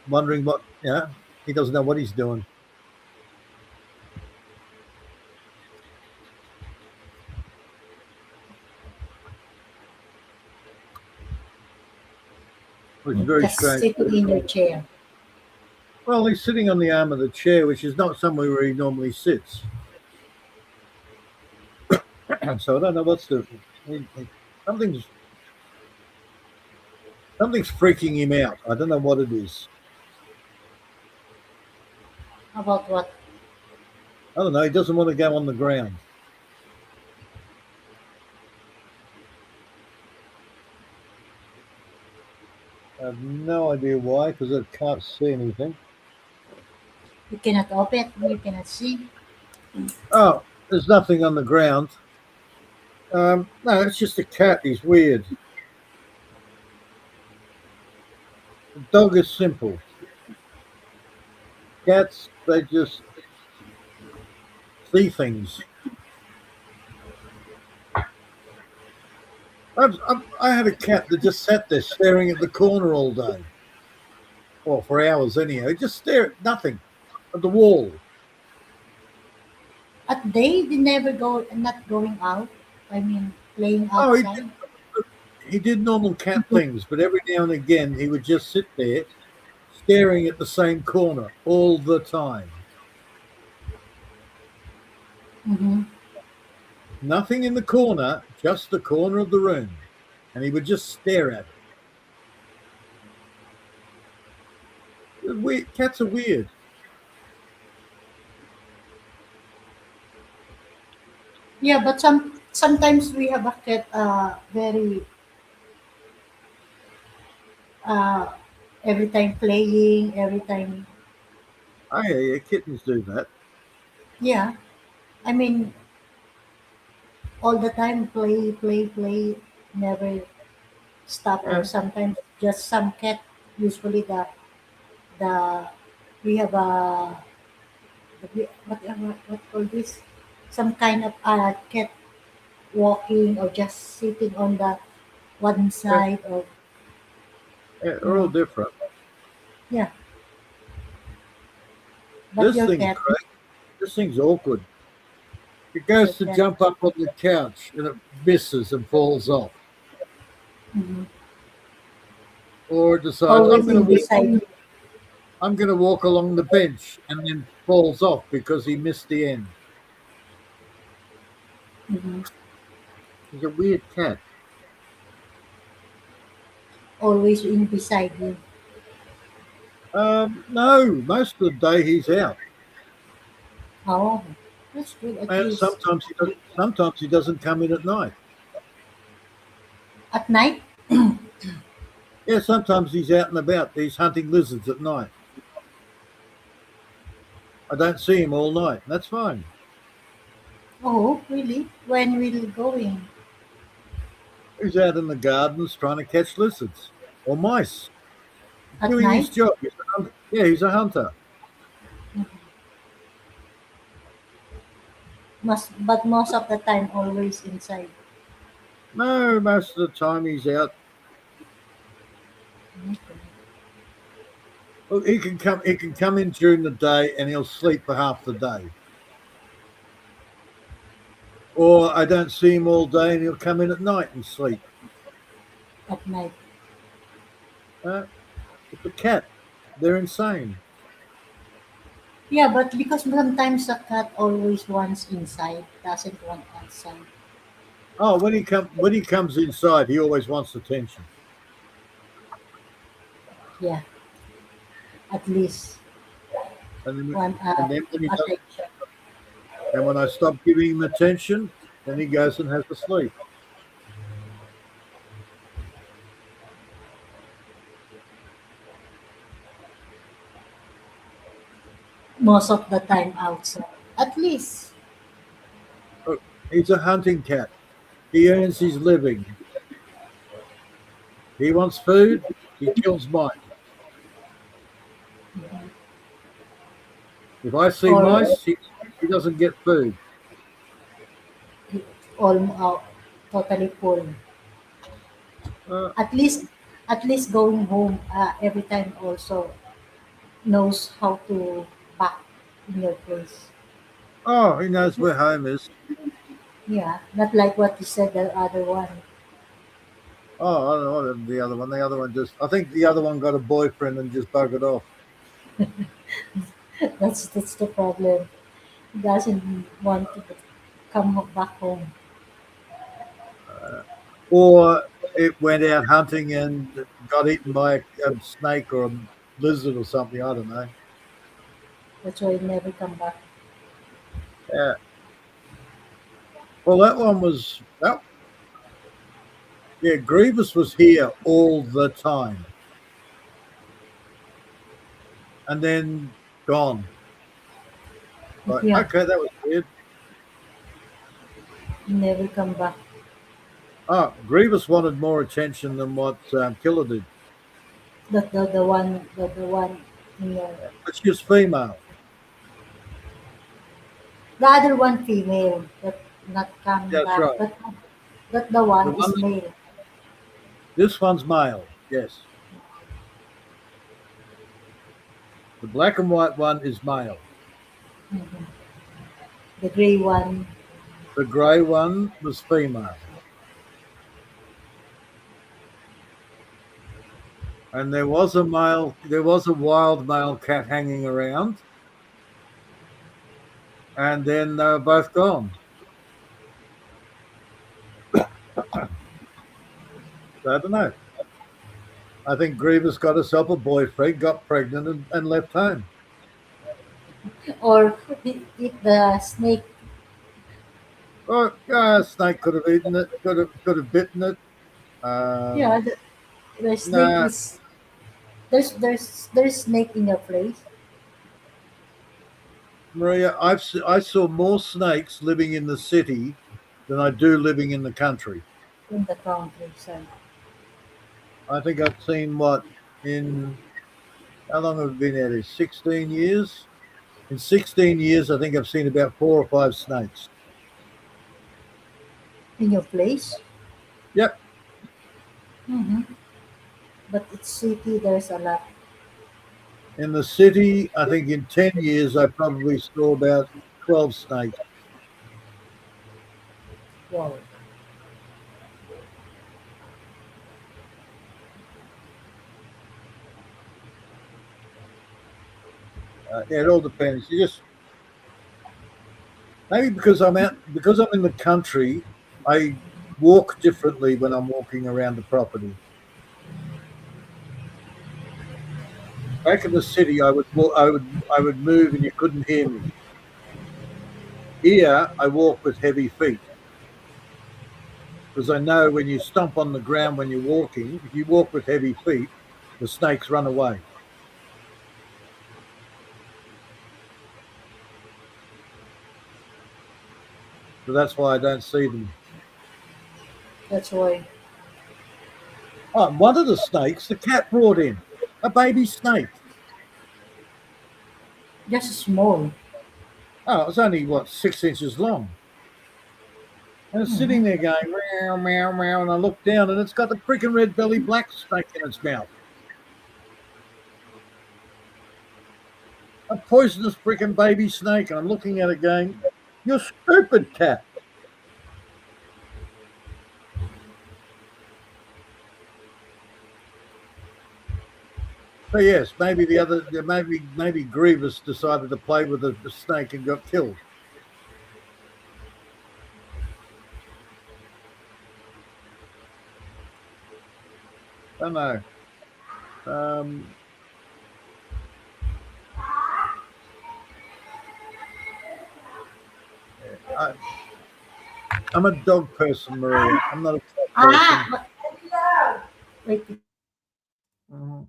wondering what. He doesn't know what he's doing. Which is very Just strange. sitting in your chair. Well, he's sitting on the arm of the chair, which is not somewhere where he normally sits. So I don't know what's the. Something's something's freaking him out. I don't know what it is. About what? I don't know. He doesn't want to go on the ground. I have no idea why, because I can't see anything. You cannot open it. You cannot see. Oh, there's nothing on the ground. No, it's just a cat. He's weird. The dog is simple. Cats, they just see things. I had a cat that just sat there staring at the corner all day. Well, for hours anyhow. He just stare at nothing, at the wall. At day, they never go. Not going out. I mean, playing Oh, outside. he did normal cat things, but every now and again he would just sit there staring at the same corner all the time. Mm-hmm. Nothing in the corner, just the corner of the room. And he would just stare at it. Weird. Cats are weird. Yeah, but sometimes we have a cat. Very uh, every time playing. Every time. Oh, yeah, kittens do that. Yeah. I mean, all the time play, play, play. Never stop. Or Yeah. sometimes just some cat. Usually the we have a what call this? Some kind of cat walking or just sitting on the one Yeah, side of yeah, you they're all know different. yeah. But This your thing's cat great. This thing's awkward. It your goes to cat jump up on the couch and it misses and falls off. mhm, Or it decides always in beside you. I'm going to walk along the bench and then falls off because he missed the end. Mhm. He's a weird cat. Always in beside you. No, most of the day he's out. Oh, that's good at And least. sometimes he doesn't come in at night. At night? Yeah, sometimes he's out and about. He's hunting lizards at night. I don't see him all night. That's fine. Oh, really? When will going? He's out in the gardens trying to catch lizards or mice. At Doing his night? job. Yeah, he's a hunter. But most of the time always inside. No, most of the time he's out. Okay. Well, he can come. He can come in during the day and he'll sleep for half the day. Or I don't see him all day and he'll come in at night and sleep. At night. Uh, it's a cat. They're insane. Yeah, but because sometimes the cat always wants inside, doesn't want outside. Oh, when he comes inside, he always wants attention. Yeah, at least And then, one and then when he does, attention. and when I stop giving him attention, Then he goes and has a sleep. Most of the time outside. At least, Look, he's a hunting cat. He earns his living. He wants food, he kills mice. If I see or mice, he doesn't get food. all totally full. Uh, At least, at least going home every time also knows how to back in your place. oh, he knows where home is. Yeah, not like what you said the other one. Oh, I don't know what the other one. The other one just, I think the other one got a boyfriend and just buggered off. That's the problem. He doesn't want to back home. Or it went out hunting and got eaten by a snake or a lizard or something. I don't know. That's why he never come back. Yeah. Well, that one was that. Yeah, Grievous was here all the time, and then gone. Like, Yeah, okay, that was weird. he never come back. Oh, Grievous wanted more attention than what Killer did, The one in your, but she was female. the other one female that not coming That's back. right. That the The one one, is male. this one's male. Yes, the black and white one is male. Mhm. The gray one. The grey one was female. And there was a male, there was a wild male cat hanging around, and then they were both gone. So I don't know. I think Grievous got herself a boyfriend, got pregnant, and left home. Or eat the snake. Or snake could have eaten it, could have bitten it. Yeah, Um, the snake nah, is there's snake in your place Maria, I saw more snakes living in the city than I do living in the country. in the countryside. I think I've seen what in how long have I been at it? 16 years. In 16 years, I think I've seen about 4 or 5 snakes. In your place. Yep. Mm-hmm. But it's city. There's a lot. In the city, I think in 10 years, I probably saw about 12 snakes. Wow. Yeah, it all depends. You just maybe because I'm in the country, I walk differently when I'm walking around the property. Back in the city, I would move and you couldn't hear me. Here, I walk with heavy feet because I know when you stomp on the ground when you're walking, if you walk with heavy feet, the snakes run away. So that's why I don't see them. That's why. Oh, and one of the snakes, the cat brought in a baby snake. Just small. Oh, it was only what 6 inches long. And it's Mm-hmm. sitting there going meow, meow, meow. And I look down and it's got the freaking red belly black snake in its mouth. A poisonous freaking baby snake. And I'm looking at it going, you're stupid, cat. So yes, maybe maybe Grievous decided to play with the snake and got killed. I don't know. Um, I, I'm a dog person, Maria. I'm not a cat Ah, person. wait. Mhm.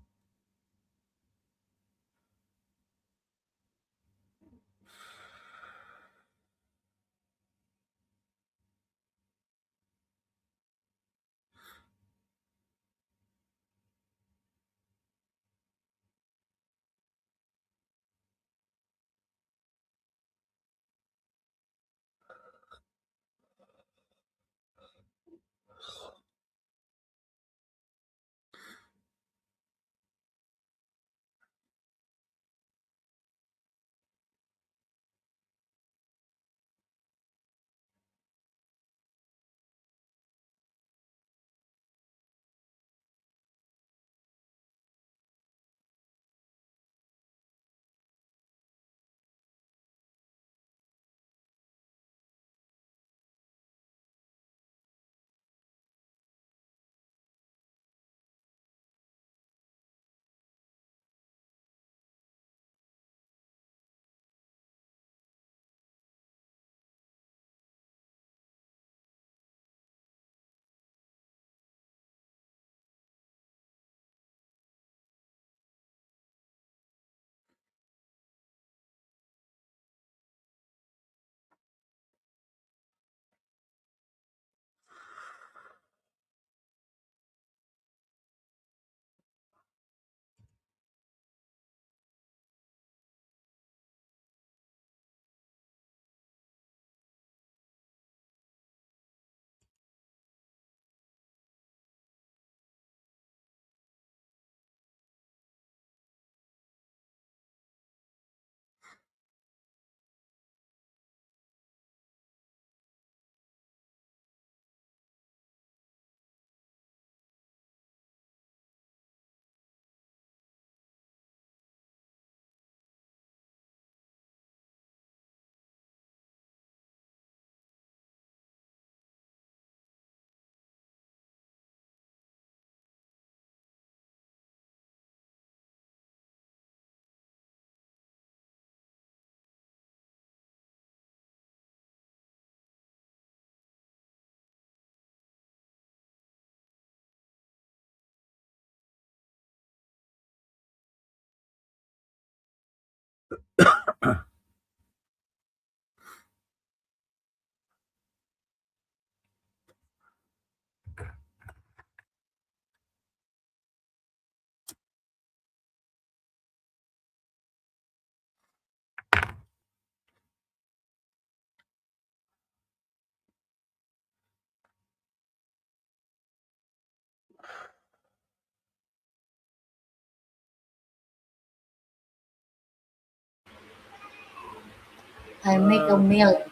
I make a Uh, milk.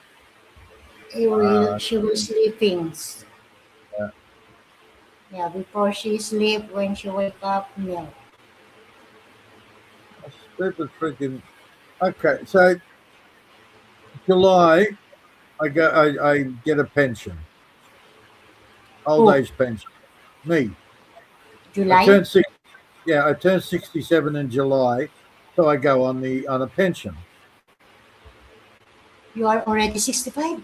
uh, She will sleeping. yeah. Yeah, before she sleep, when she wake up, milk. Stupid freaking. Okay, so July, I get a pension, old Oh, age pension. Me, I July? turned six. Yeah, I turned 67 in July, so I go on a pension. You are already 65.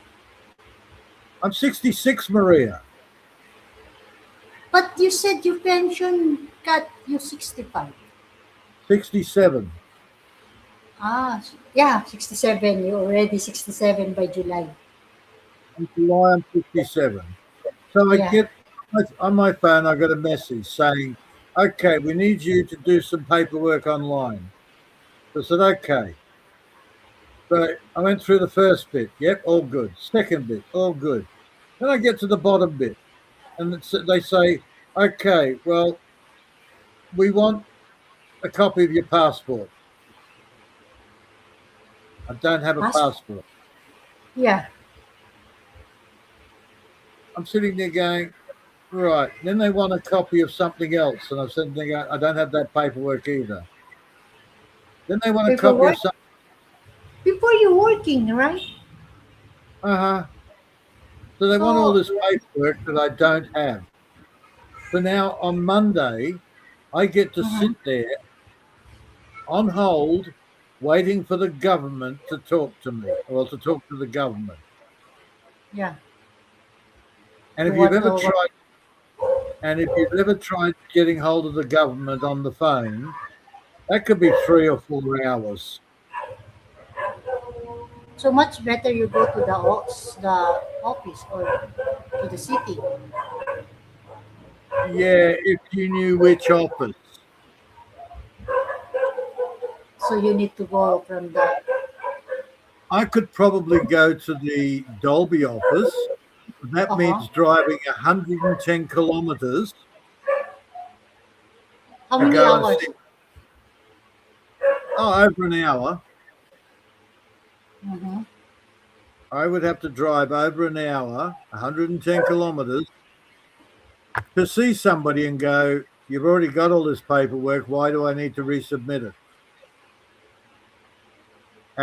I'm 66, Maria. But you said your pension got you 65. 67. Yeah, 67. You're already 67 by July. In July, I'm 67. So I Yeah. get on my phone. I got a message saying, "Okay, we need you to do some paperwork online." So I said, "Okay." So I went through the first bit. Yep, all good. Second bit, all good. Then I get to the bottom bit, and they say, "Okay, well, we want a copy of your passport." I don't have a Passport. passport. Yeah. I'm sitting there going, right. Then they want a copy of something else, and I'm sitting there going, I don't have that paperwork either. Then they want a copy of Paperwork? something. Before you working, right? Uh huh. So they want all So, this paperwork that I don't have. So now on Monday, I get to uh sit there on hold, waiting for the government to talk to me, or to talk to the government. yeah. And To if you've what? ever tried, and if you've ever tried getting hold of the government on the phone, that could be 3 or 4 hours. So much better you go to the office or to the city. Yeah, if you knew which office. So you need to go from the. I could probably go to the Dolby office. That Uh huh. means driving 110 kilometers How to many go and hours? see. Oh, over an hour. Mm-hmm. I would have to drive over an hour, 110 kilometers, to see somebody and go, "You've already got all this paperwork. Why do I need to resubmit it?"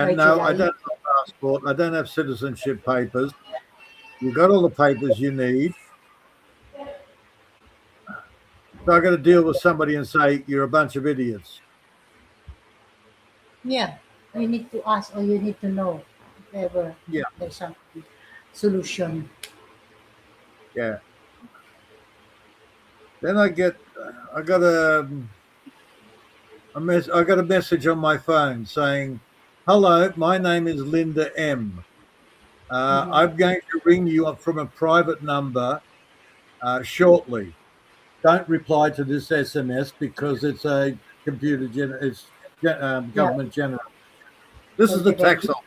By And no, I GI. don't have a passport. I don't have citizenship papers. You've got all the papers you need. So I got to deal with somebody and say, "You're a bunch of idiots." Yeah. You need to ask or you need to know if ever Yeah, there's some solution. yeah. Then I got I got a message on my phone saying, "Hello, my name is Linda M. Mm-hmm. I'm going to ring you up from a private number shortly. Don't reply to this SMS because it's a Yeah. government general. This is the tax Confidential. office."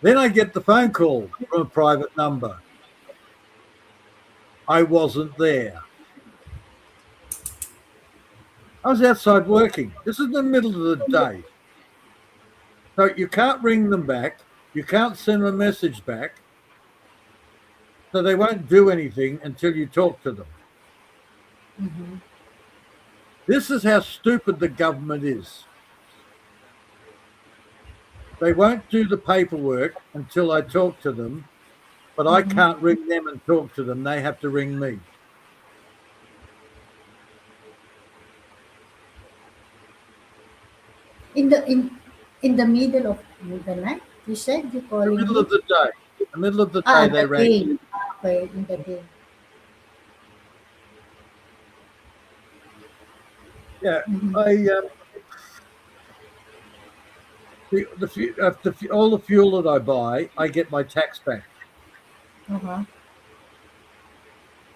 Then I get the phone call from a private number. I wasn't there. I was outside working. This is the middle of the day. So you can't ring them back. You can't send them a message back. So they won't do anything until you talk to them. Mm-hmm. This is how stupid the government is. They won't do the paperwork until I talk to them, but I Mm-hmm. can't ring them and talk to them. They have to ring me. In the middle of the night, you said you're The calling middle me. of the day. The middle of the Ah, day, the they rang. day. Okay, in the day. Yeah, Mm-hmm. I all the fuel that I buy, I get my tax back. Uh-huh.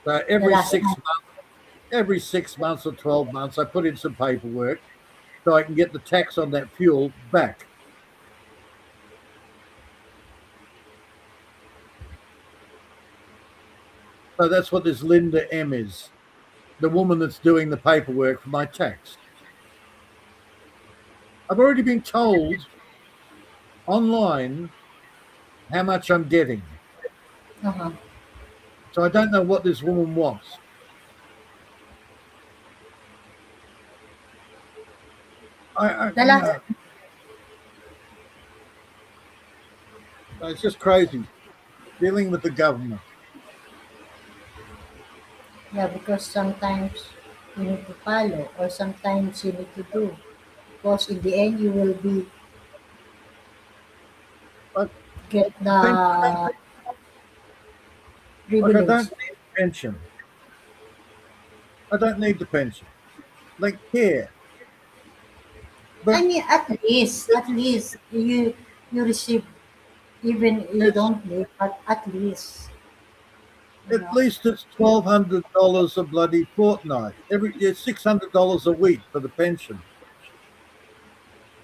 So The last time. every 6 months or 12 months, I put in some paperwork so I can get the tax on that fuel back. So that's what this Linda M is, the woman that's doing the paperwork for my tax. I've already been told online how much I'm getting. Uh-huh. So I don't know what this woman wants. The You last. know, it's just crazy dealing with the government. Yeah, because sometimes you need to follow or sometimes you need to do. Because in the end you will be But get the thing, the like, I privilege. don't need a pension. I don't need the pension. Like, yeah, I but mean at least you receive even you it's don't need, but at least you at know. least it's $1,200 a bloody fortnight. Every year, $600 a week for the pension.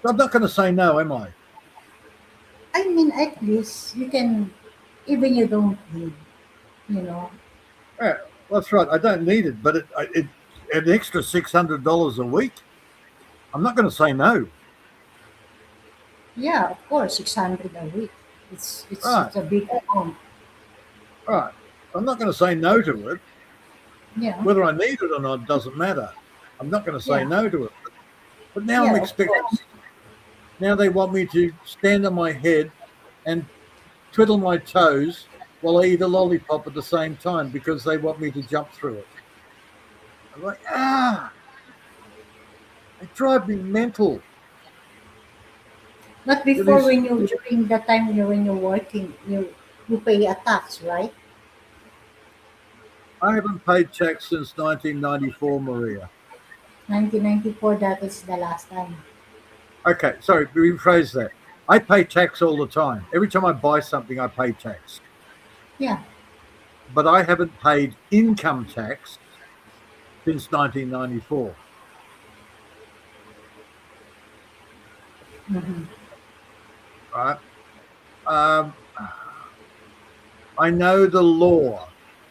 I'm not going to say no, am I? I mean at least you can even you don't need, you know. Yeah, that's right. I don't need it, but it an extra $600 a week. I'm not going to say no. Yeah, of course, 600 a week. Right, It's a big amount. right. I'm not going to say no to it. Yeah, Whether I need it or not doesn't matter. I'm not going to say yeah, no to it. But now I'm yeah, of expecting. course. Now they want me to stand on my head and twiddle my toes while I eat a lollipop at the same time because they want me to jump through it. I'm like, they drive me mental. But It before is when you during the time you when you're working, you pay a tax, right? I haven't paid tax since 1994, Maria. 1994, that is the last time. Okay, sorry, rephrase that. I pay tax all the time. Every time I buy something, I pay tax. Yeah. But I haven't paid income tax since 1994. Mm-hmm. Right? Um, I know the law.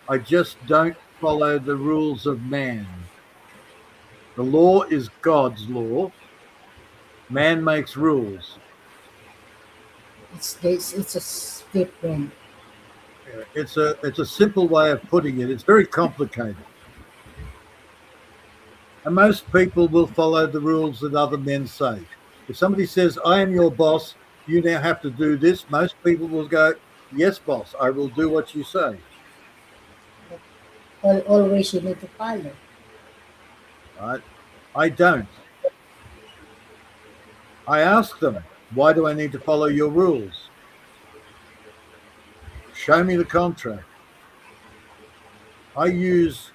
I just don't follow the rules of man. The law is God's law. Man makes rules. It's a different. It's a simple way of putting it. It's very complicated. And most people will follow the rules that other men say. If somebody says, I am your boss, you now have to do this, most people will go, yes, boss, I will do what you say. Always you need to follow. Right? I don't. I ask them, why do I need to follow your rules? Show me the contract. I use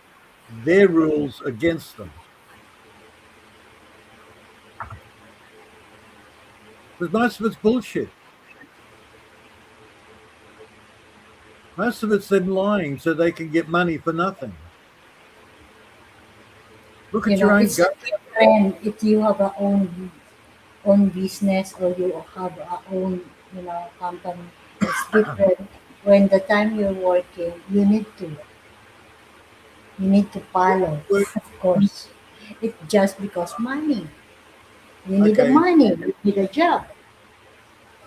their rules against them. Because most of it's bullshit. Most of it's them lying so they can get money for nothing. Look You at your know, own it's gut. different if you have a own business or you have a own, company. It's different. When the time you're working, you need to follow, of course. It's just because money. You need the Okay, money. You need a job.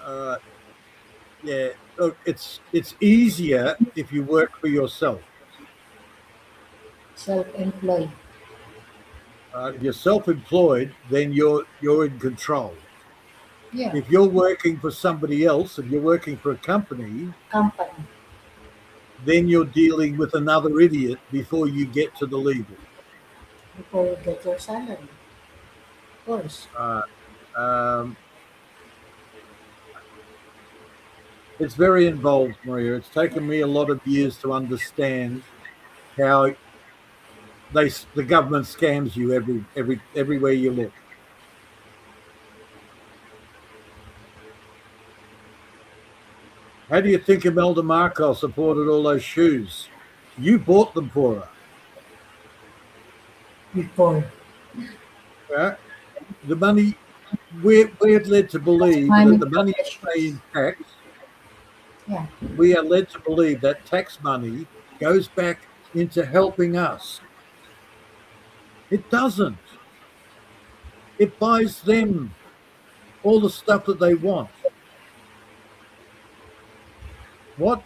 uh, yeah. Look, it's easier if you work for yourself. Self-employed. If you're self-employed, then you're in control. Yeah, If you're working for somebody else, if you're working for a company, company. then you're dealing with another idiot before you get to the legal. Before you get your salary, of course. Uh, um, it's very involved, Maria. It's taken me a lot of years to understand how the government scams you everywhere you look. How do you think Imelda Marcos supported all those shoes? You bought them for her. Before Right? The money we're led to believe that money the from money the we pay shoes. in tax, Yeah, we are led to believe that tax money goes back into helping us. It doesn't. It buys them all the stuff that they want. What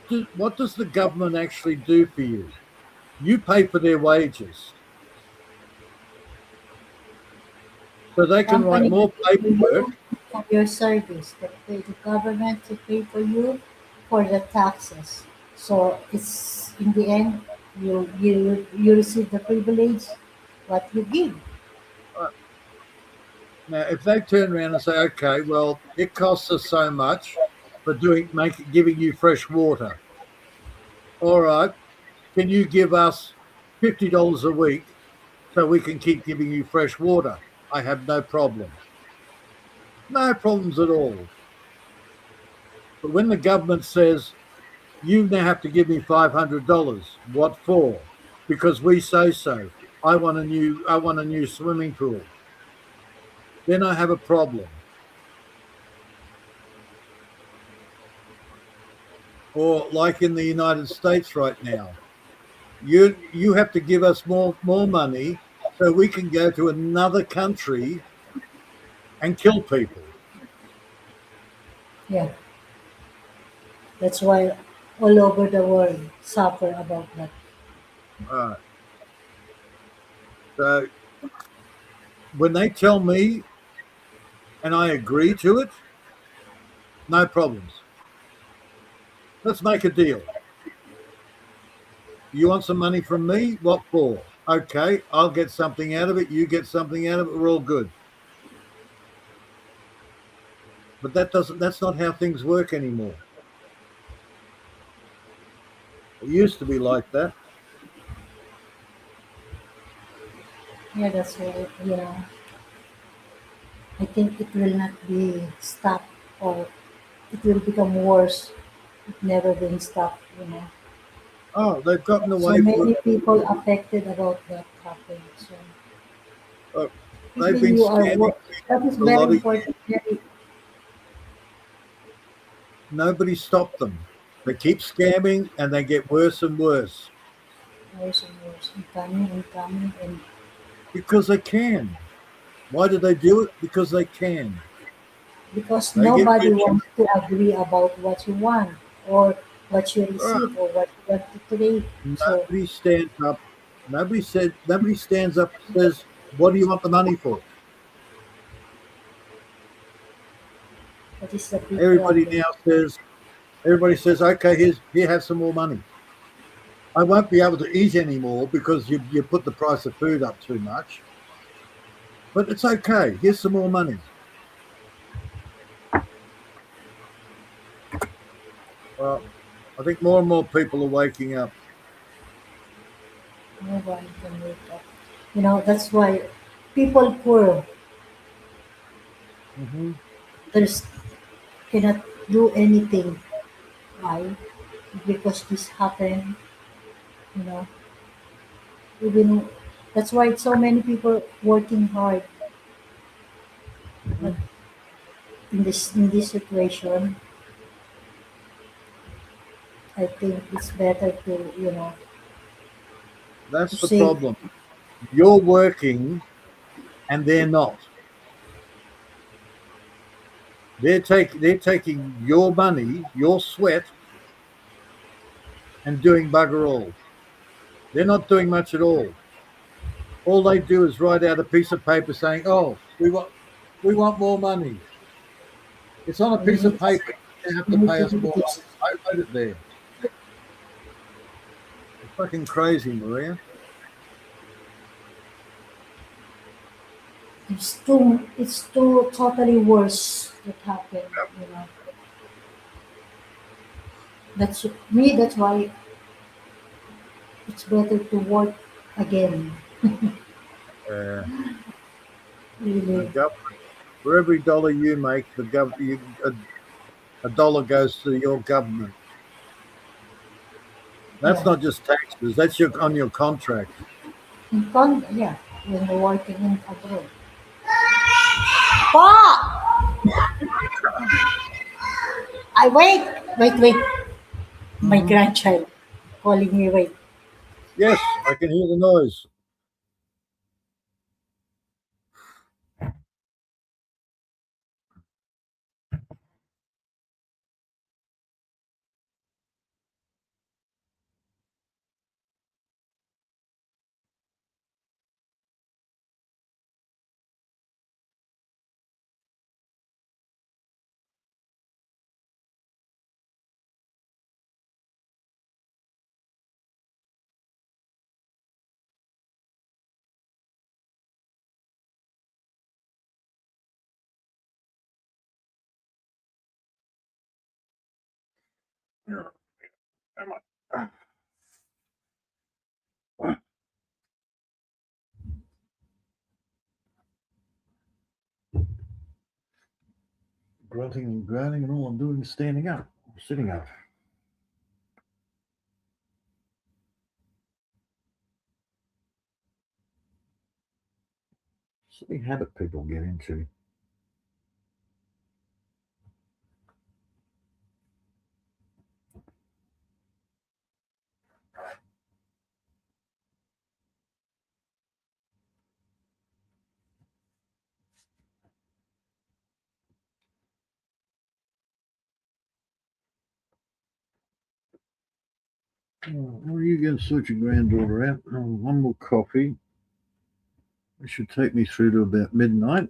does the government actually do for you? You pay for their wages, so they can write company more pay for paperwork. you for your service. The government to pay for you for the taxes. So it's in the end you receive the privilege what you give. Uh, Now, if they turn around and say, "Okay, well, it costs us so much for giving you fresh water. All right, can you give us $50 a week so we can keep giving you fresh water?" I have no problem. No problems at all. But when the government says, you now have to give me $500, what for? Because we say so. I want a new swimming pool. Then I have a problem. Or like in the United States right now, you have to give us more money so we can go to another country and kill people. Yeah, that's why all over the world suffer about that. Uh, so when they tell me and I agree to it, no problems. Let's make a deal. You want some money from me? What for? Okay, I'll get something out of it. You get something out of it. We're all good. But that's not how things work anymore. It used to be like that. Yeah, that's why, I think it will not be stopped, or it will become worse. It never been stopped. Oh, they've gotten So away for many people affected about that topic. So uh, they've even been you are scamming that is for a very lot of important. Very nobody stopped them. They keep scamming and they get worse and worse worse and worse, and coming, and because they can. Why do they do it? Because they can. because They get nobody rich. wants to agree about what you want, or what you Ah, receive, or what you want to create. So nobody stands up. Nobody stands up and says, "What do you want the money for?" that is the big Everybody problem. now says, everybody says, "Okay, here, have some more money." I won't be able to eat anymore because you put the price of food up too much. But it's okay. Here's some more money. Well, I think more and more people are waking up. Nobody can wake up. That's why people poor, Hmm. there's cannot do anything. Why? Because this happened. You know, even that's why so many people working hard. But Hmm. in this situation, I think it's better to That's the save. problem. You're working and they're not. They're taking your money, your sweat, and doing bugger all. They're not doing much at all. All they do is write out a piece of paper saying, "Oh, we want more money." It's on a We piece of need, paper. You have we to need pay to us do more this. money. I wrote it there. It's fucking crazy, Maria. It's too totally worse that happened. You know, that's me. That's why it's better to work again. Uh, the Really, government, for every dollar you make, a dollar goes to your government. That's yeah. not just taxes. That's on your contract. Yeah, when you're working in abroad. Pa! Wait. My Hmm. grandchild calling me. Wait. Yes, I can hear the noise. Grunting and groaning, and all I'm doing is standing up, sitting up. Silly habit people get into. Oh, what are you going to sort your granddaughter out? Oh, one more coffee. It should take me through to about midnight.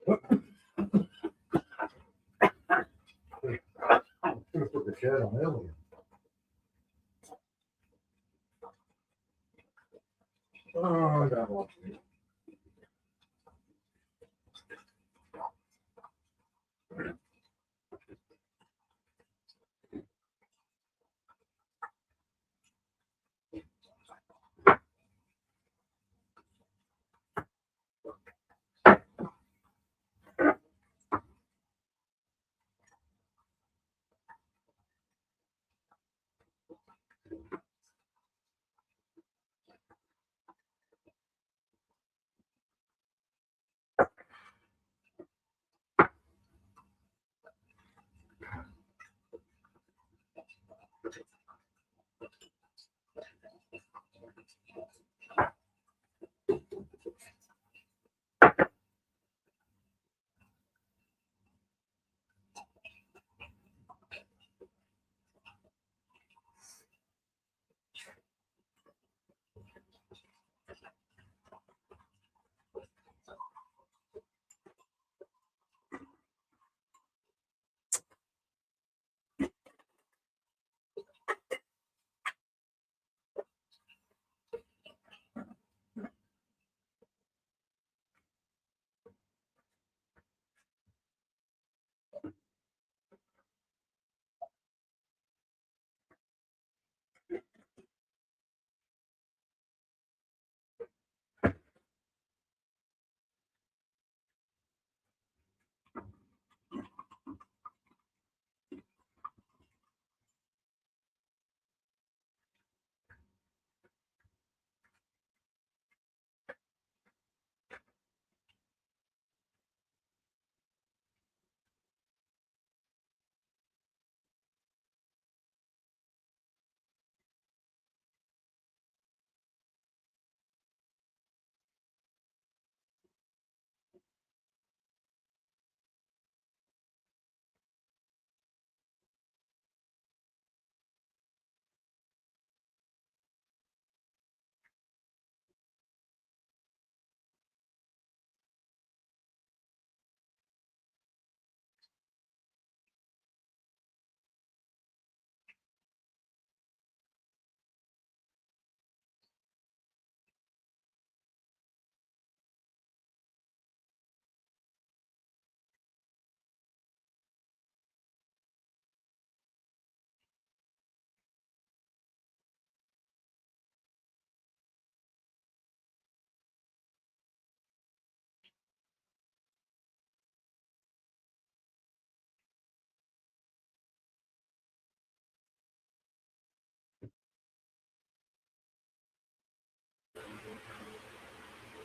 Should have put the shirt on earlier. Oh, I don't want to.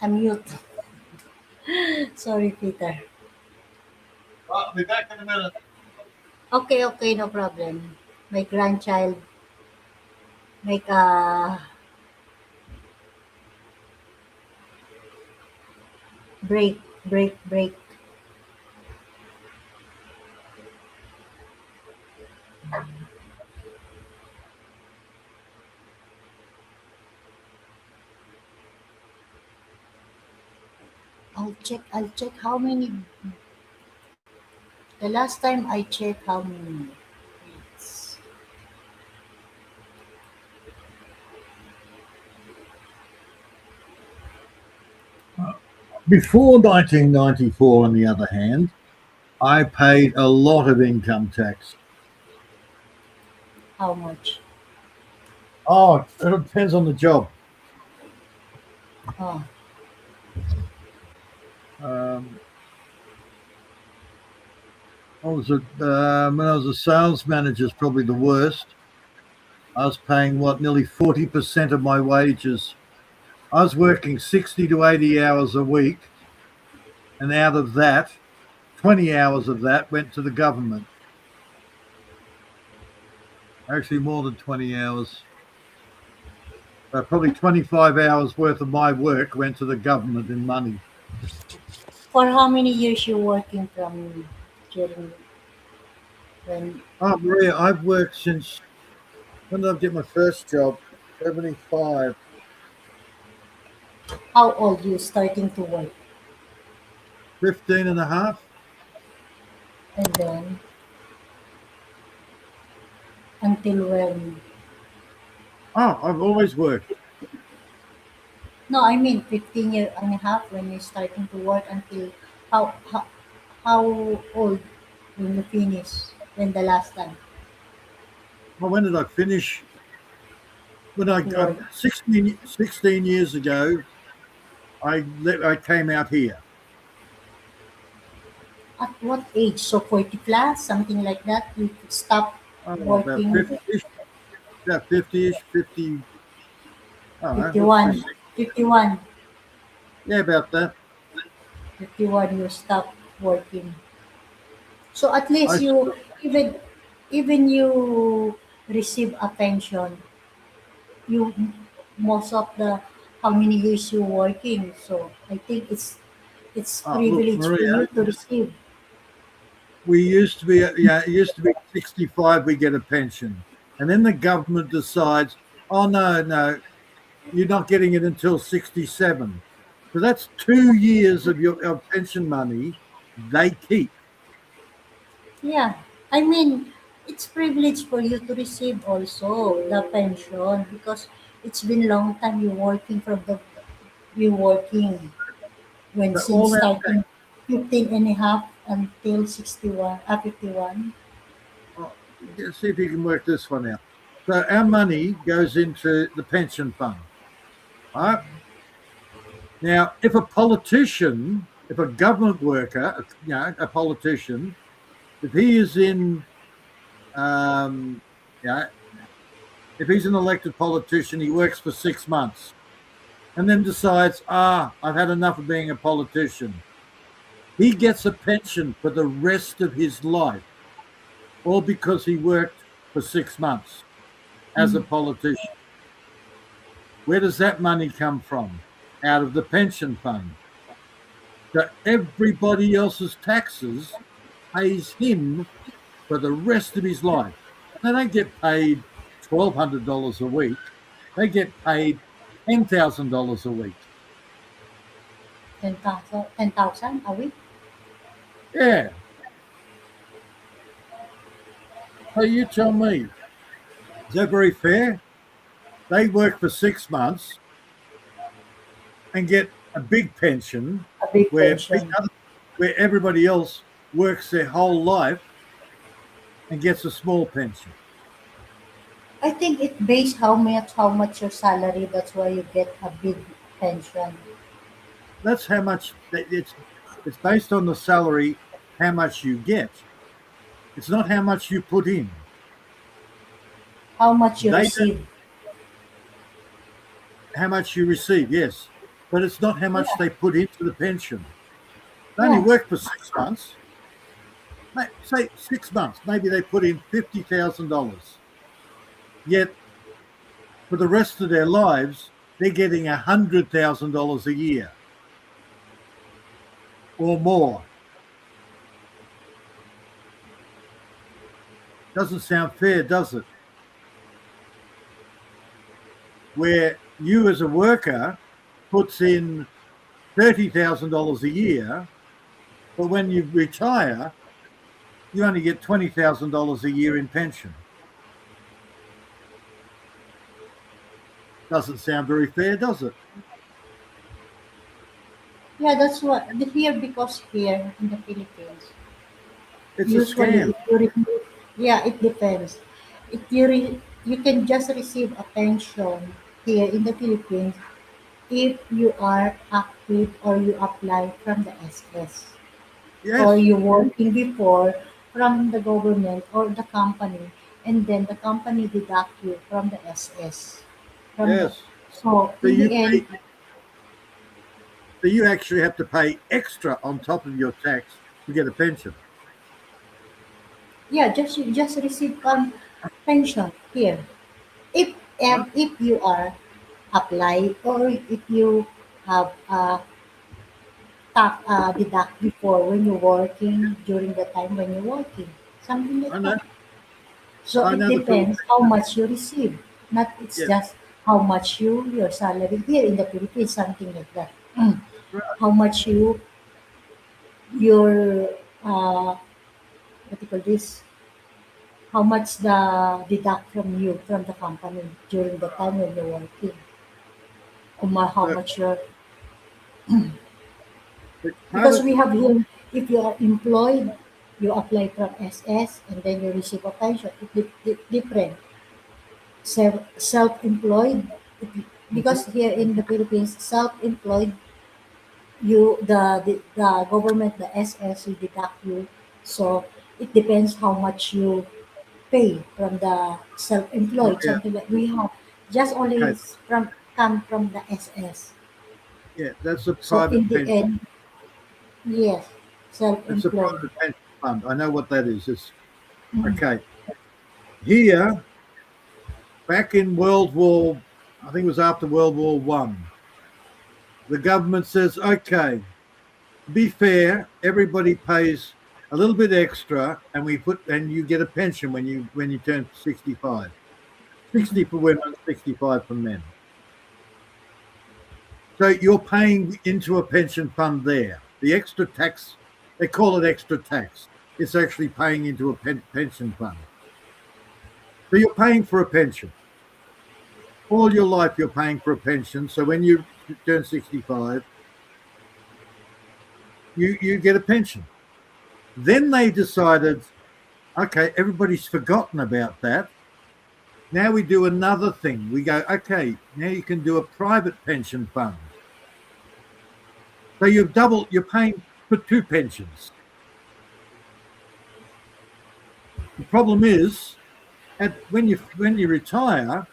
I'm mute. Sorry, Peter. I'll be back in a minute. Okay, okay, no problem. My grandchild make a break. I'll check how many. The last time I checked how many. It's, Before 1994, on the other hand, I paid a lot of income tax. how much? Oh, it depends on the job. Oh, Um, when I was a sales manager, is probably the worst. I was paying nearly 40% of my wages. I was working 60 to 80 hours a week, and out of that, 20 hours of that went to the government. Actually, more than 20 hours. Probably 25 hours worth of my work went to the government in money. for how many years you working from during when? Oh, Maria, I've worked since when did I get my first job? 75. How old you starting to work? 15 and a half. And then until when? Oh, I've always worked. No, I mean 15 year and a half when you're starting to work until how how, how old when you finish? When the last time Well, when did I finish? When I to got work? 16 years ago, I came out here. At what age? So 40 plus, something like that. You could stop Oh, about working 50ish, about 50ish, 50. I don't know. What's 51, 50? 51, Yeah, about that. 51. You stop working. So at least I you even you receive a pension. You most of the how many years you working. So I think it's look, privilege for Maria. you to receive. We used to be, yeah, it used to be 65. We get a pension, and then the government decides, oh no, no, you're not getting it until 67. So that's 2 years of your of pension money they keep. Yeah, I mean, it's privilege for you to receive also the pension because it's been long time you working when So since all our starting 15 and a half until 61, 51. oh, let's see if you can work this one out. So our money goes into the pension fund. All right. Now, if a government worker, a politician, if he is in, um, yeah, if he's an elected politician, he works for 6 months and then decides, I've had enough of being a politician. He gets a pension for the rest of his life, all because he worked for 6 months as a politician. Where does that money come from? Out of the pension fund. So everybody else's taxes pays him for the rest of his life. They don't get paid $1,200 a week. They get paid $10,000 a week. 10,000 a week. Yeah. So you tell me, is that very fair? They work for 6 months and get a big pension A big where pension. where everybody else works their whole life and gets a small pension. I think it based how much your salary. That's why you get a big pension. That's how much it's based on the salary, how much you get. It's not how much you put in. How much you They don't receive. how much you receive, yes. But it's not how much Yeah, they put into the pension. They only yeah. work for 6 months. Say 6 months. Maybe they put in $50,000. Yet for the rest of their lives, they're getting $100,000 a year or more. Doesn't sound fair, does it? Where you as a worker puts in $30,000 a year, but when you retire, you only get $20,000 a year in pension. Doesn't sound very fair, does it? Yeah, that's what the here because here in the Philippines, It's a usually scam. if you receive, yeah, it depends. If you can just receive a pension here in the Philippines if you are active or you apply from the SS or Yes, you working before from the government or the company and then the company deduct you from the SS from the yes. so So in you the end. pay, so you actually have to pay extra on top of your tax to get a pension. Yeah, just receive pension here. If Right? if you are apply or if you have deduct before when you're working during the time when you're working, something I like know. that. So I it know the depends how much you receive. Not it's yeah. just how much your salary here in the Philippines, something like that. Right. How much you your what do you call this? How much the deduct from you from the company during the time when you're working, how So much you're it's part because of we have here if you are employed, you apply from SS and then you receive a pension. It's different. Self-employed Mhm. because here in the Philippines, self-employed the government the SS will deduct you. So it depends how much you pay from the self-employed, Yeah. something that we have just only Okay. from come from the SS. Yeah, that's a So private in the pension. end, yes, It's a self-employed. private pension fund. I know what that is. It's Mm. okay. Here, back in World War, I think it was after World War One, the government says, okay, to be fair, everybody pays a little bit extra, and you get a pension when you turn 65. 60 for women, 65 for men. So you're paying into a pension fund there. The extra tax, they call it extra tax. It's actually paying into a pension fund. So you're paying for a pension. All your life you're paying for a pension. So when you turn 65, you get a pension. Then they decided, okay, everybody's forgotten about that. Now we do another thing. We go, okay, now you can do a private pension fund. So you're paying for two pensions. The problem is, when you retire,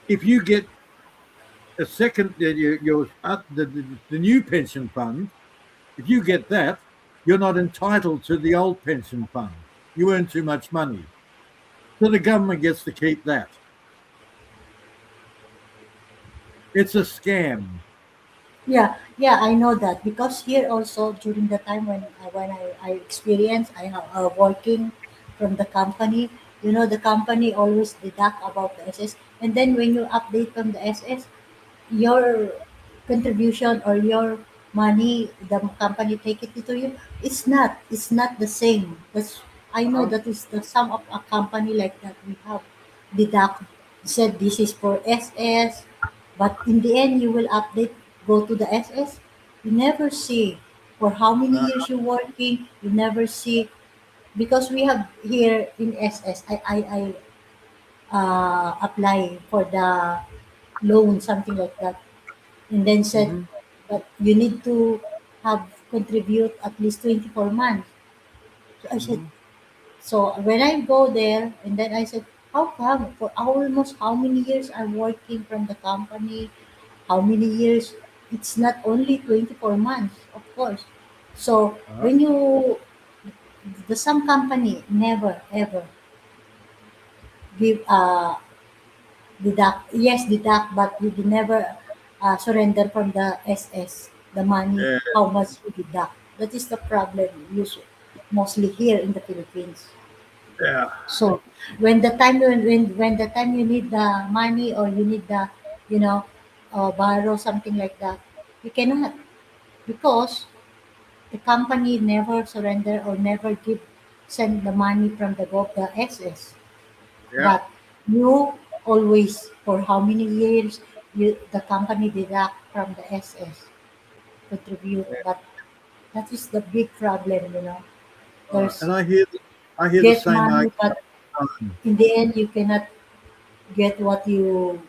if you get a second, the new pension fund, if you get that, you're not entitled to the old pension fund. You earn too much money, so the government gets to keep that. It's a scam. Yeah, yeah, I know that because here also during the time when I experience I have working from the company, the company always deduct about the SS, and then when you update from the SS, your contribution or your money the company take it to you. It's not the same. That's I know Uh-huh. that is the some of a company like that we have deduct said this is for SS, but in the end you will update go to the SS. You never see for how many Uh, years you're working. You never see because we have here in SS. I apply for the loan something like that and then said mhm, that you need to have contribute at least 24 months. So I said, mhm, so when I go there and then I said, how come for almost how many years I'm working from the company, how many years? It's not only 24 months, of course. So uh-huh. when you, the some company never ever give deduct, yes deduct, but you never surrender from the SS the money Yeah, how much you deduct. That is the problem usually mostly here in the Philippines. yeah, So when the time when the time you need the money or you need the you know borrow something like that, you cannot because the company never surrender or never give send the money from the SS. yeah. But you always, for how many years, the company deduct from the SS, contribute. But that is the big problem. There's And I hear the get same money, argument. but Um, in the end, you cannot get what you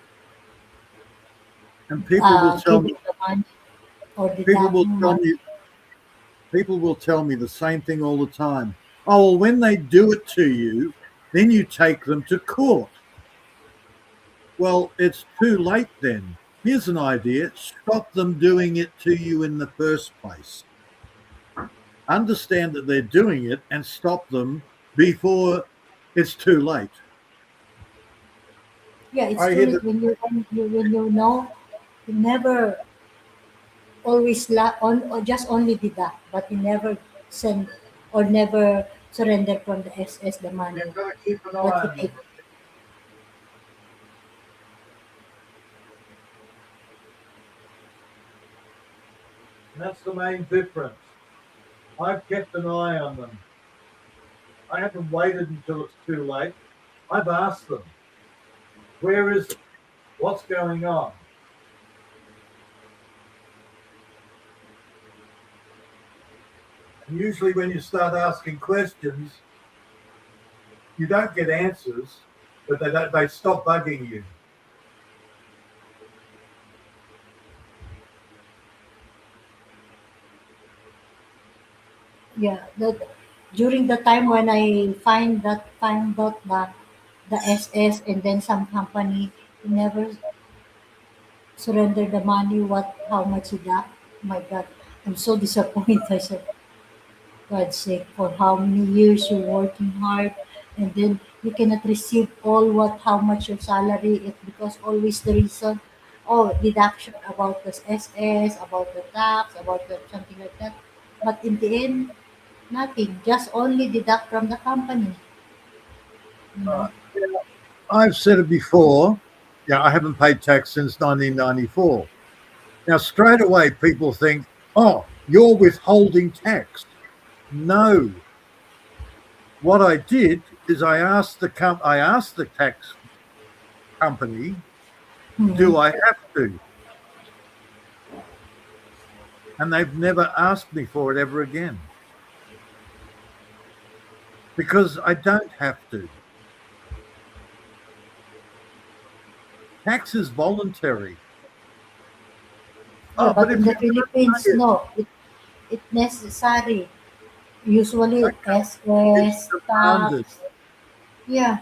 and people will tell give me, it the money or people deduct will tell money. me, people will tell me the same thing all the time. Oh, well, when they do it to you, then you take them to court. Well, it's too late then. Here's an idea: stop them doing it to you in the first place. Understand that they're doing it and stop them before it's too late. Yeah, it's I too hear that late when you know you never always on or just only deduct, but you never send or never surrender from the SS the money you've got to keep an eye what you on them. take. And that's the main difference. I've kept an eye on them. I haven't waited until it's too late. I've asked them, where is it? What's going on? And usually when you start asking questions, you don't get answers, but they stop bugging you. Yeah, that during the time when I find out that the SS and then some company never surrender the money, what how much he got. My God, I'm so disappointed. I said, God's sake, for how many years you're working hard, and then you cannot receive all what how much your salary is because always the reason, oh, deduction about the SS, about the tax, about the something like that. But in the end, nothing. Just only deduct from the company. You know. I've said it before. Yeah, I haven't paid tax since 1994. Now, straight away, people think, oh, you're withholding tax. No. What I did is I asked the tax company, Mhm. do I have to? And they've never asked me for it ever again. Because I don't have to. Tax is voluntary. Yeah, Oh, but but if in you the don't Philippines, pay it, no, it necessary. Usually okay, it's SS demanded. tax. Yeah,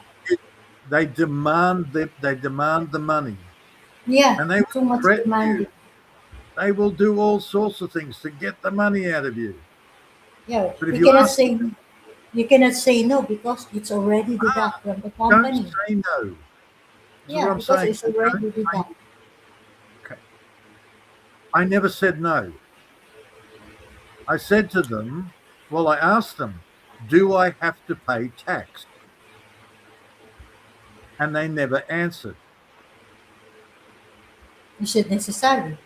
They demand the money, yeah, and they will too much threaten demanding. you. They will do all sorts of things to get the money out of you. Yeah, But if you ask them, you cannot say no because it's already deduct from the don't company. say no. This is what Yeah, I'm because saying. it's Don't already say. deduct. Okay. I never said no. I said to them, well, I asked them, do I have to pay tax? And they never answered. You said necessary.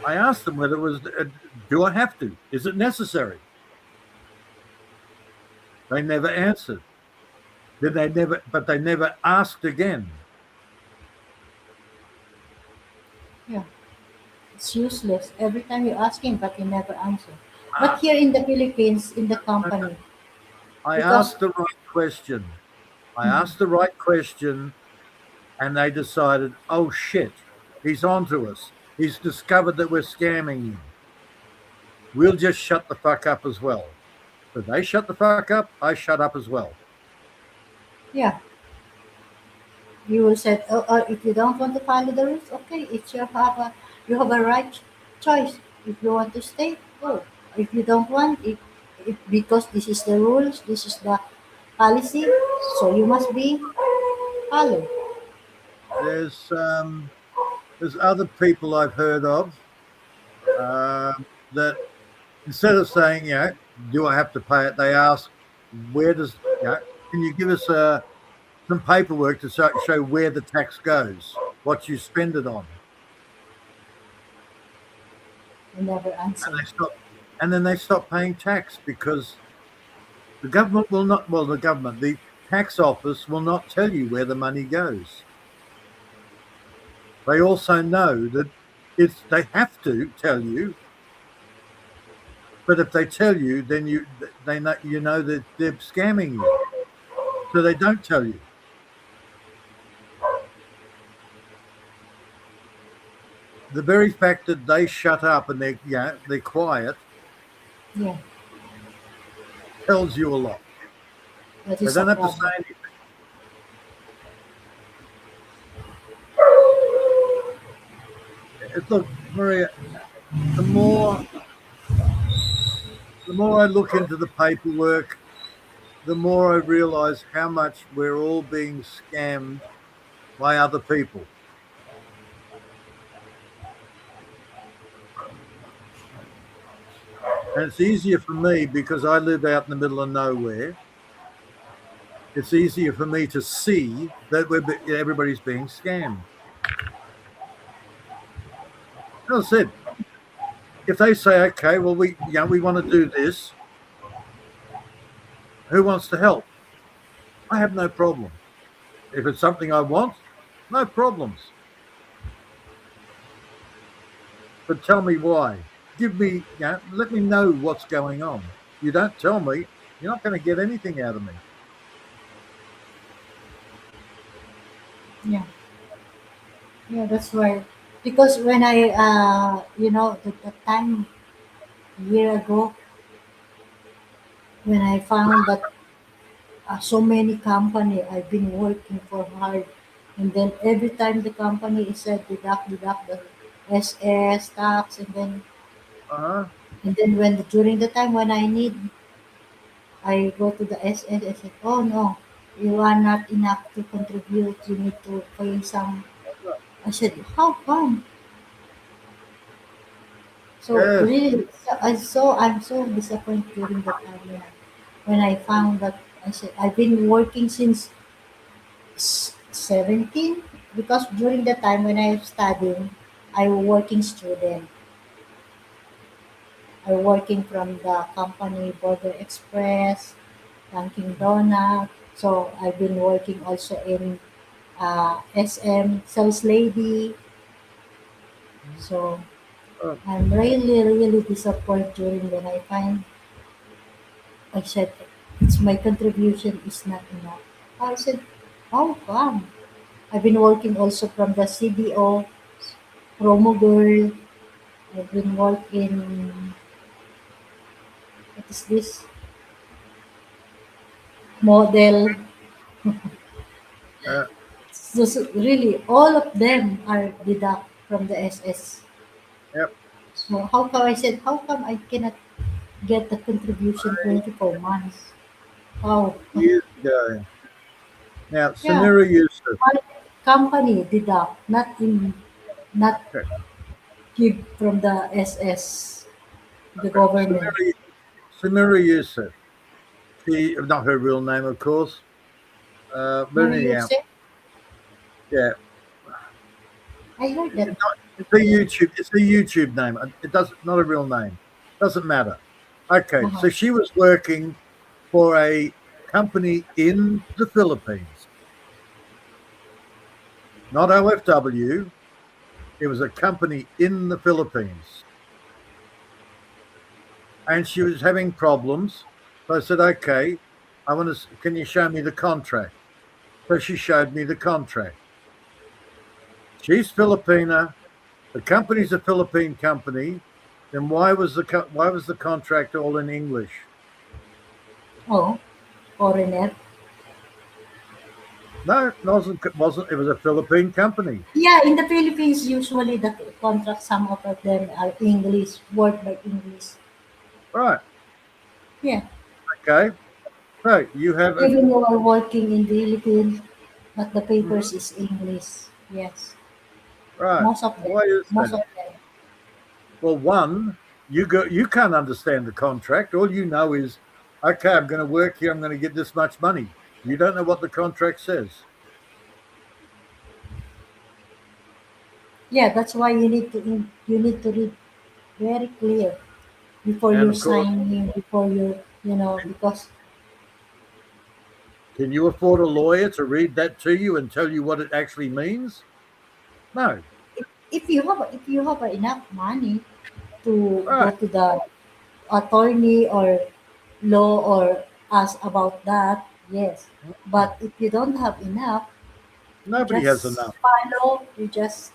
I asked them whether it was, do I have to? Is it necessary? They never answered. But they never asked again. Yeah, it's useless. Every time you ask him, but he never answer. But Ah, here in the Philippines, in the okay. company, I because asked the right question. I hmm, asked the right question, and they decided, oh shit, he's onto us. He's discovered that we're scamming him. We'll just shut the fuck up as well. So they shut the fuck up, I shut up as well. yeah, you will say, oh, if you don't want to follow the rules, okay, it's your have a you have a right choice. If you want to stay, go. If you don't want, if because this is the rules, this is the policy, so you must be followed. There's um, there's other people I've heard of that instead of saying, do I have to pay it, they ask, where does, can you give us some paperwork to show where the tax goes, what you spend it on, You never and answer. they stop, and then they stop paying tax because the government will not. Well, the tax office will not tell you where the money goes. They also know that they have to tell you, but if they tell you, then they know that they're scamming you, so they don't tell you. The very fact that they shut up and they're quiet Yeah, tells you a lot. that They is a don't have to say problem. anything. Look, Maria, the more I look into the paperwork, the more I realize how much we're all being scammed by other people. And it's easier for me because I live out in the middle of nowhere. It's easier for me to see that everybody's being scammed. I said, if they say, okay, well, we want to do this, who wants to help? I have no problem. If it's something I want, no problems. But tell me why. Give me, let me know what's going on. You don't tell me, you're not going to get anything out of me. Yeah. Yeah, that's why. Because when I, the time year ago when I found that so many company I've been working for hard, and then every time the company is said deduct the SS tax, Uh-huh. and then when during the time when I need, I go to the SS. I said, oh no, you are not enough to contribute. You need to pay some. I said, how come? So Yes. really, I'm so disappointed during the time when I found that. I said I've been working since 17, because during the time when I was studying, I was working student. I was working from the company Border Express, Dunkin' Donut. So I've been working also in SM sales lady. So Uh, I'm really really disappointed during when I find. I said it's my contribution is not enough. I said, how come? I've been working also from the CDO, promo girl. I've been working, what is this? Model. uh, So really, all of them are deduct from the SS. yep. So how come I said, how come I cannot get the contribution 24 months? How? Years ago. Now, Yeah, Samira Yusuf. my company deduct, not Okay. give from the SS, the Okay. government. Samira Yusuf. She, not her real name, of course. But Mary anyhow, Joseph, yeah. I heard that. It's a YouTube. It's a YouTube name. It doesn't not a real name. Doesn't matter. Okay, Uh-huh. so she was working for a company in the Philippines, not OFW. It was a company in the Philippines, and she was having problems. So I said, "Okay, I want to. Can you show me the contract?" So she showed me the contract. She's Filipina. The company's a Philippine company. Then why was the contract all in English? Oh, foreigner. No, it wasn't. It was a Philippine company. Yeah, in the Philippines, usually the contract, some of them are English, word by English. Right. Yeah, Okay. So you have a even you are working in the Philippines, but the papers Mhm. is English. Yes, Right. most of them. Why is Most that? of them. Well, one, you can't understand the contract. All you know is, okay, I'm going to work here. I'm going to get this much money. You don't know what the contract says. Yeah, that's why you need to read very clear before And you're of course, signing, before because can you afford a lawyer to read that to you and tell you what it actually means? No. if you have enough money to go Right. to the attorney or law or ask about that, yes. But if you don't have enough, you Nobody has just enough. follow, you just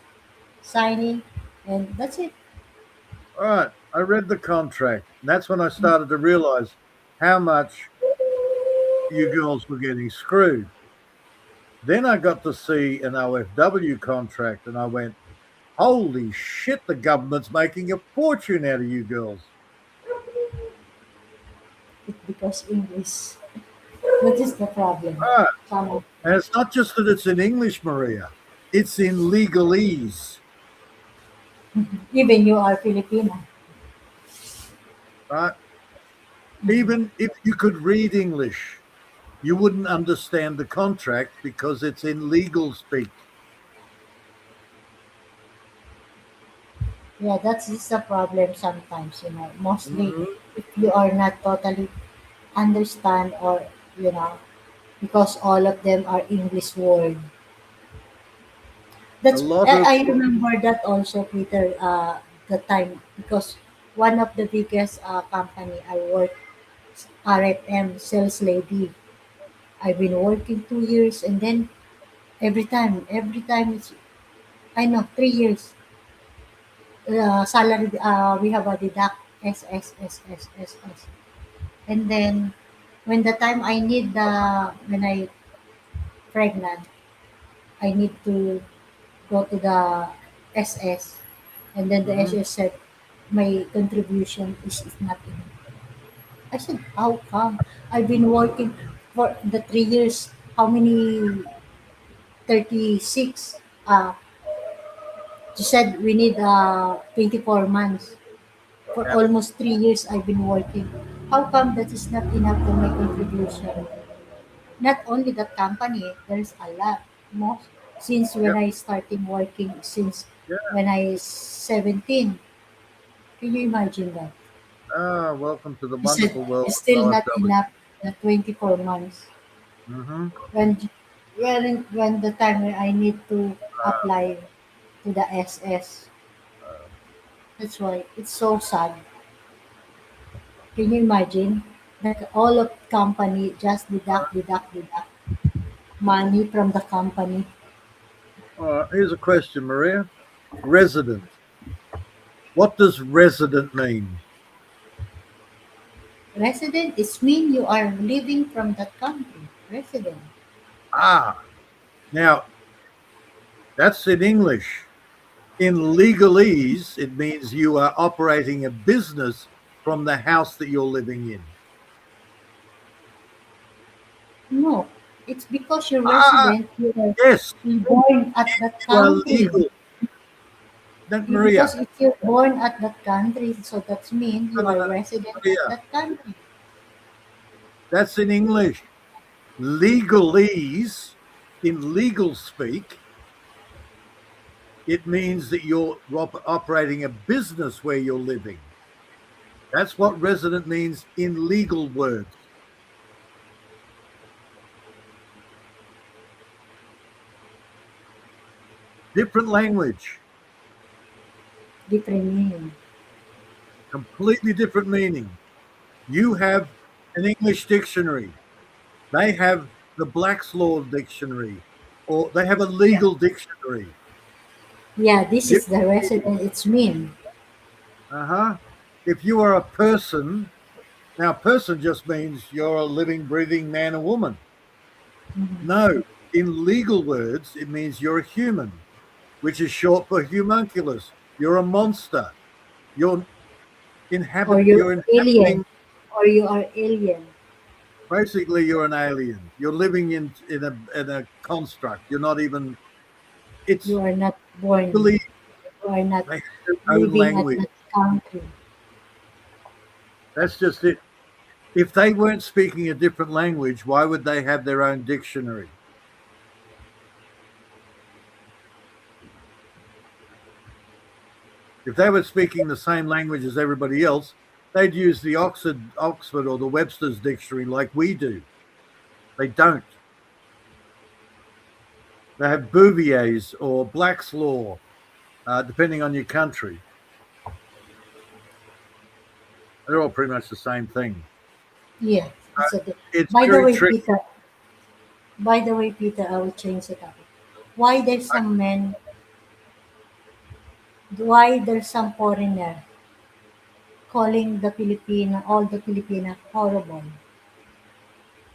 signing, and that's it. All right. I read the contract. And that's when I started to realize how much you girls were getting screwed. Then I got to see an OFW contract and I went, holy shit, the government's making a fortune out of you girls. It's because English. That is the problem. All right. Some, And it's not just that it's in English, Maria, it's in legalese, even you are Filipino. right? Even if you could read English, you wouldn't understand the contract because it's in legal speak. Yeah, that's just a problem sometimes, Mostly Mhm. if you are not totally understand or, you know, because all of them are English word. A That's lot of I remember that also, Peter, the time because one of the biggest company I work, RFM sales lady. I've been working 2 years, and then every time it's I know 3 years. Salary we have a deduct S, and then when the time I need the when I pregnant, I need to go to the SS, and then the mhm. SS said my contribution is not enough. I said, how come? I've been working for the 3 years. How many? 36. She said we need 24 months. For Yeah, almost 3 years I've been working. How come that is not enough for my contribution? Not only that company, there's a lot. Most since yeah, when I started working, since yeah. when I 17. Can you imagine that? Ah, welcome to the He said wonderful world it's of still not OFW. enough, the 24 months. Mhm. When the time when I need to apply to the SS. That's why it's so sad. Can you imagine that all of company just deduct money from the company? Here's a question, Maria. Resident. What does resident mean? Resident is mean you are living from that country. Resident. Ah, now that's in English. In legalese, it means you are operating a business from the house that you're living in. No, it's because you're Ah, resident. yes, You born at that you are country. legal. That Because Maria. if you're born at that country, so that means No, you no, are no, resident at Maria. that country. That's in English. Legalese, in legal speak, it means that you're operating a business where you're living. That's what resident means in legal words. Different language, Different meaning. completely different meaning. You have an English dictionary. They have the Black's Law Dictionary, or they have a Yeah. legal dictionary. Yeah, this is Different the meaning. resident. It's mean. Uh-huh. If you are a person, now person just means you're a living, breathing man or woman. Mhm. No, in legal words, it means you're a human, which is short for homunculus. You're a monster. You're Or you're you're alien. inhabiting, Or you are alien. basically you're an alien. You're living in a construct. You're not even You it's are not born. believe You are not they have their own living at language. that country. That's just it. If they weren't speaking a different language, why would they have their own dictionary? If they were speaking the same language as everybody else, they'd use the Oxford or the Webster's dictionary like we do. They don't. They have Bouvier's or Black's Law, depending on your country. They're all pretty much the same thing. Yeah, it's a. It's By the very way, tricky. Peter. By the way, Peter, I will change the topic. Why there's some men? Why there's some foreigner calling the Filipino, all the Filipino horrible?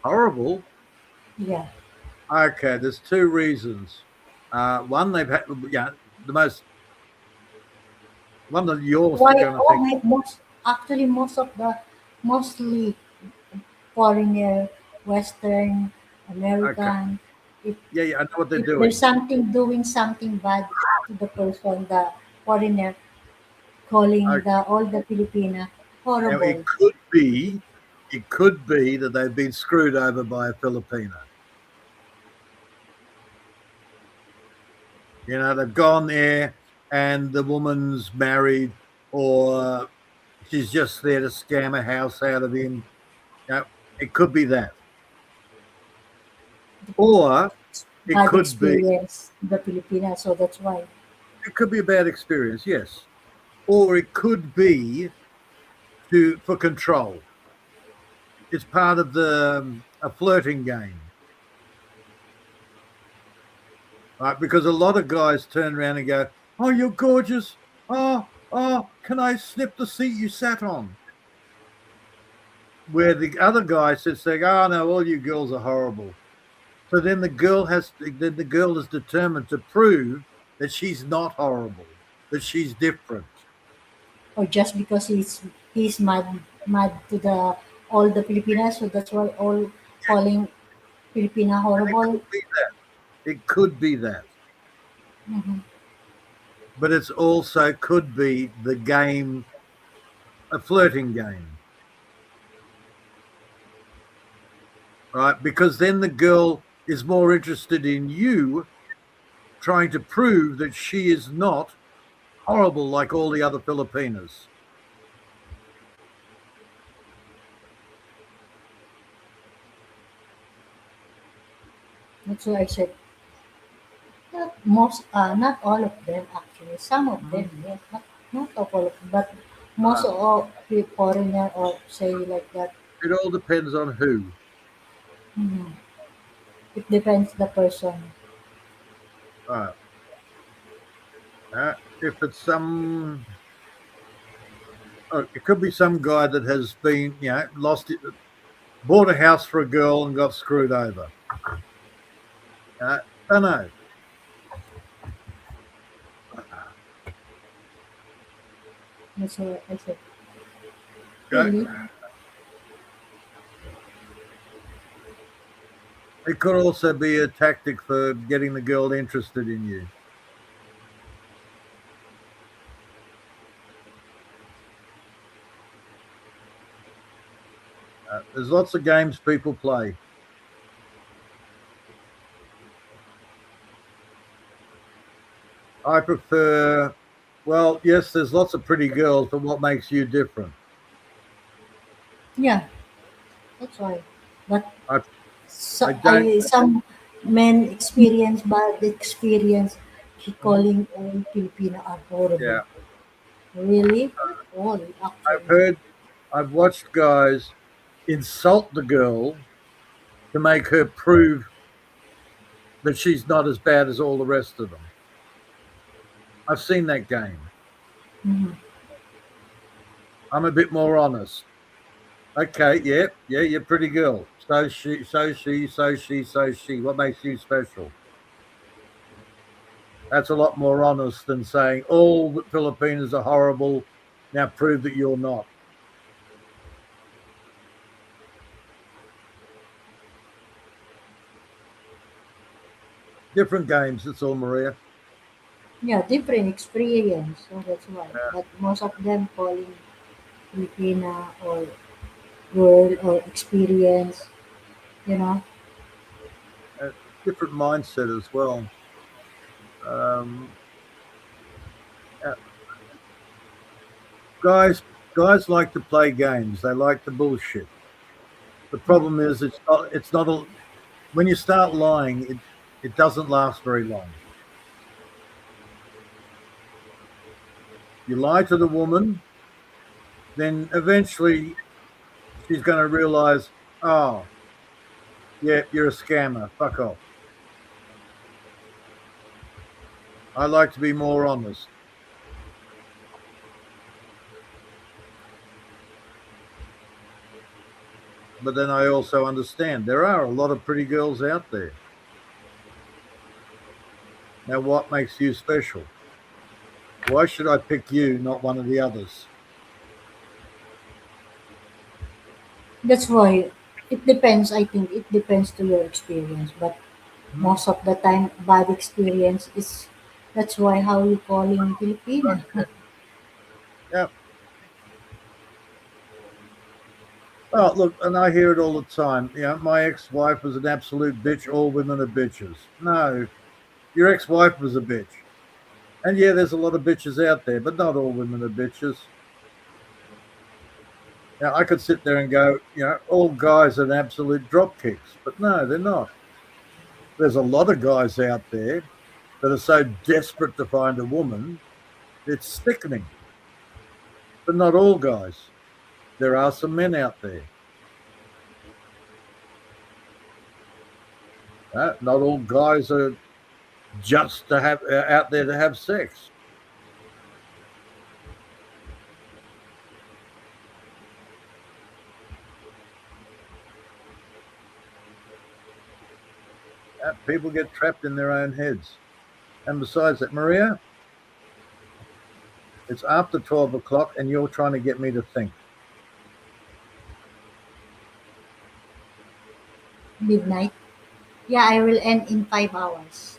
Horrible. Yeah. Okay, there's two reasons. One, they've had, yeah, the most, one that you're Why? going to Oh, think, most actually mostly foreigner, Western, okay, American. If yeah, yeah, I know what they're if there's doing. something doing something bad to the person, the foreigner calling Okay. the all the Filipina Now, horrible. it could be that they've been screwed over by a Filipino. You know, they've gone there. and the woman's married, or she's just there to scam a house out of him. It could be that, or it Bad could be experience in the Pilipinas, so that's why. a bad experience, yes, or it could be for control. It's part of a flirting game, right? Because a lot of guys turn around and go, "Oh, you're gorgeous. Oh, can I snip the seat you sat on?" Where the other guy sits there, "Oh no, all you girls are horrible." So then the girl is determined to prove that she's not horrible, that she's different. Or just because he's mad to the all the Filipinas, so that's why all calling Filipina And it horrible. could be that. It could be that. Mhm. But it's also could be the game, a flirting game, right? Because then the girl is more interested in you trying to prove that she is not horrible like all the other Filipinas. That's why I said not all of them actually. Some of them, yes, not of all of them, but most Uh, of the foreigner or say like that. it all depends on who. Mhm. It depends the person. Uh, if it's it could be some guy that has been, lost it, bought a house for a girl and got screwed over. Don't know. That's why I said Okay. really. It could also be a tactic for getting the girl interested in you. There's lots of games people play. I prefer, well, yes, there's lots of pretty girls, but what makes you different? Yeah, that's why. But I, I so, don't, some men experience bad experience. He calling all Filipino are horrible. yeah, Really? Not all, I've actually. heard, I've watched guys insult the girl to make her prove that she's not as bad as all the rest of them. I've seen that game. Mhm. I'm a bit more honest. Okay, yeah, you're a pretty girl. So she. What makes you special? That's a lot more honest than saying all the Filipinos are horrible. Now prove that you're not. Different games, that's all, Maria. Yeah, different experience. So that's why. Yeah, But most of them calling Filipina or girl or experience, you know. different mindset as well. Um, uh, guys, guys like to play games. They like to bullshit. The Yeah. problem is it's not a, when you start lying, it doesn't last very long. You lie to the woman, then eventually she's going to realize, oh, yeah, you're a scammer. Fuck off. I like to be more honest. But then I also understand there are a lot of pretty girls out there. Now, what makes you special? Why should I pick you, not one of the others? That's why it depends. I think it depends to your experience. But Hmm? most of the time, bad experience is that's why how you calling Filipina. Yeah. Oh, look, and I hear it all the time. My ex-wife was an absolute bitch. All women are bitches. No, your ex-wife was a bitch, And yeah, there's a lot of bitches out there, but not all women are bitches. Now, I could sit there and go, all guys are absolute drop kicks, but no, they're not. There's a lot of guys out there that are so desperate to find a woman, it's sickening. But not all guys. There are some men out there. Not all guys are just to have out there to have sex. People get trapped in their own heads. And besides that, Maria, it's after 12 o'clock and you're trying to get me to think. Midnight. Yeah, I will end in 5 hours.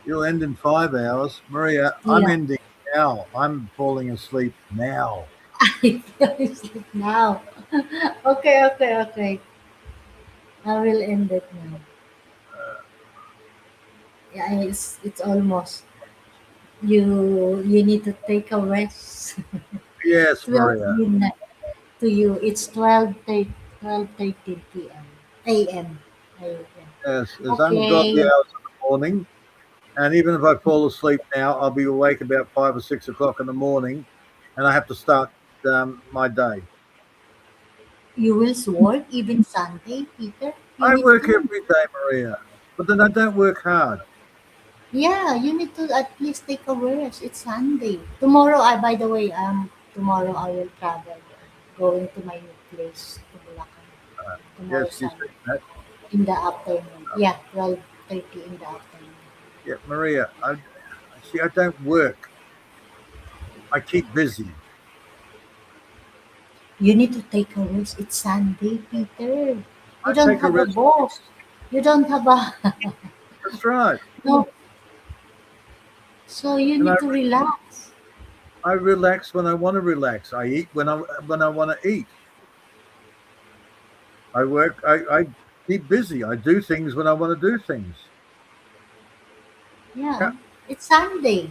You'll end in 5 hours. Maria, Yeah. I'm ending now. I'm falling asleep now. I feel asleep now. Okay. I will end it now. Yeah, it's almost. You need to take a rest. Yes, 12 Maria. midnight to you. It's 12:30 p.m. a.m. Yes, there's ungodly Okay. hours in the morning. And even if I fall asleep now, I'll be awake about 5 or 6 o'clock in the morning, and I have to start my day. You will work even Sunday, Peter? You I need work to. every day, Maria, but then I don't work hard. Yeah, you need to at least take a rest. It's Sunday. Tomorrow, by the way, tomorrow I will travel, going to my new place to Bulacan. Tomorrow Yes, you Sunday said that. in the afternoon. Yeah, 12:30 in the afternoon. Yeah, Maria, I see. I don't work. I keep busy. You need to take a rest. It's Sunday, Peter. You I don't take a have a rest. boss. You don't have a That's right. no. So you And need to relax. I relax when I want to relax. I eat when I want to eat. I work. I keep busy. I do things when I want to do things. Yeah, Yeah, it's Sunday.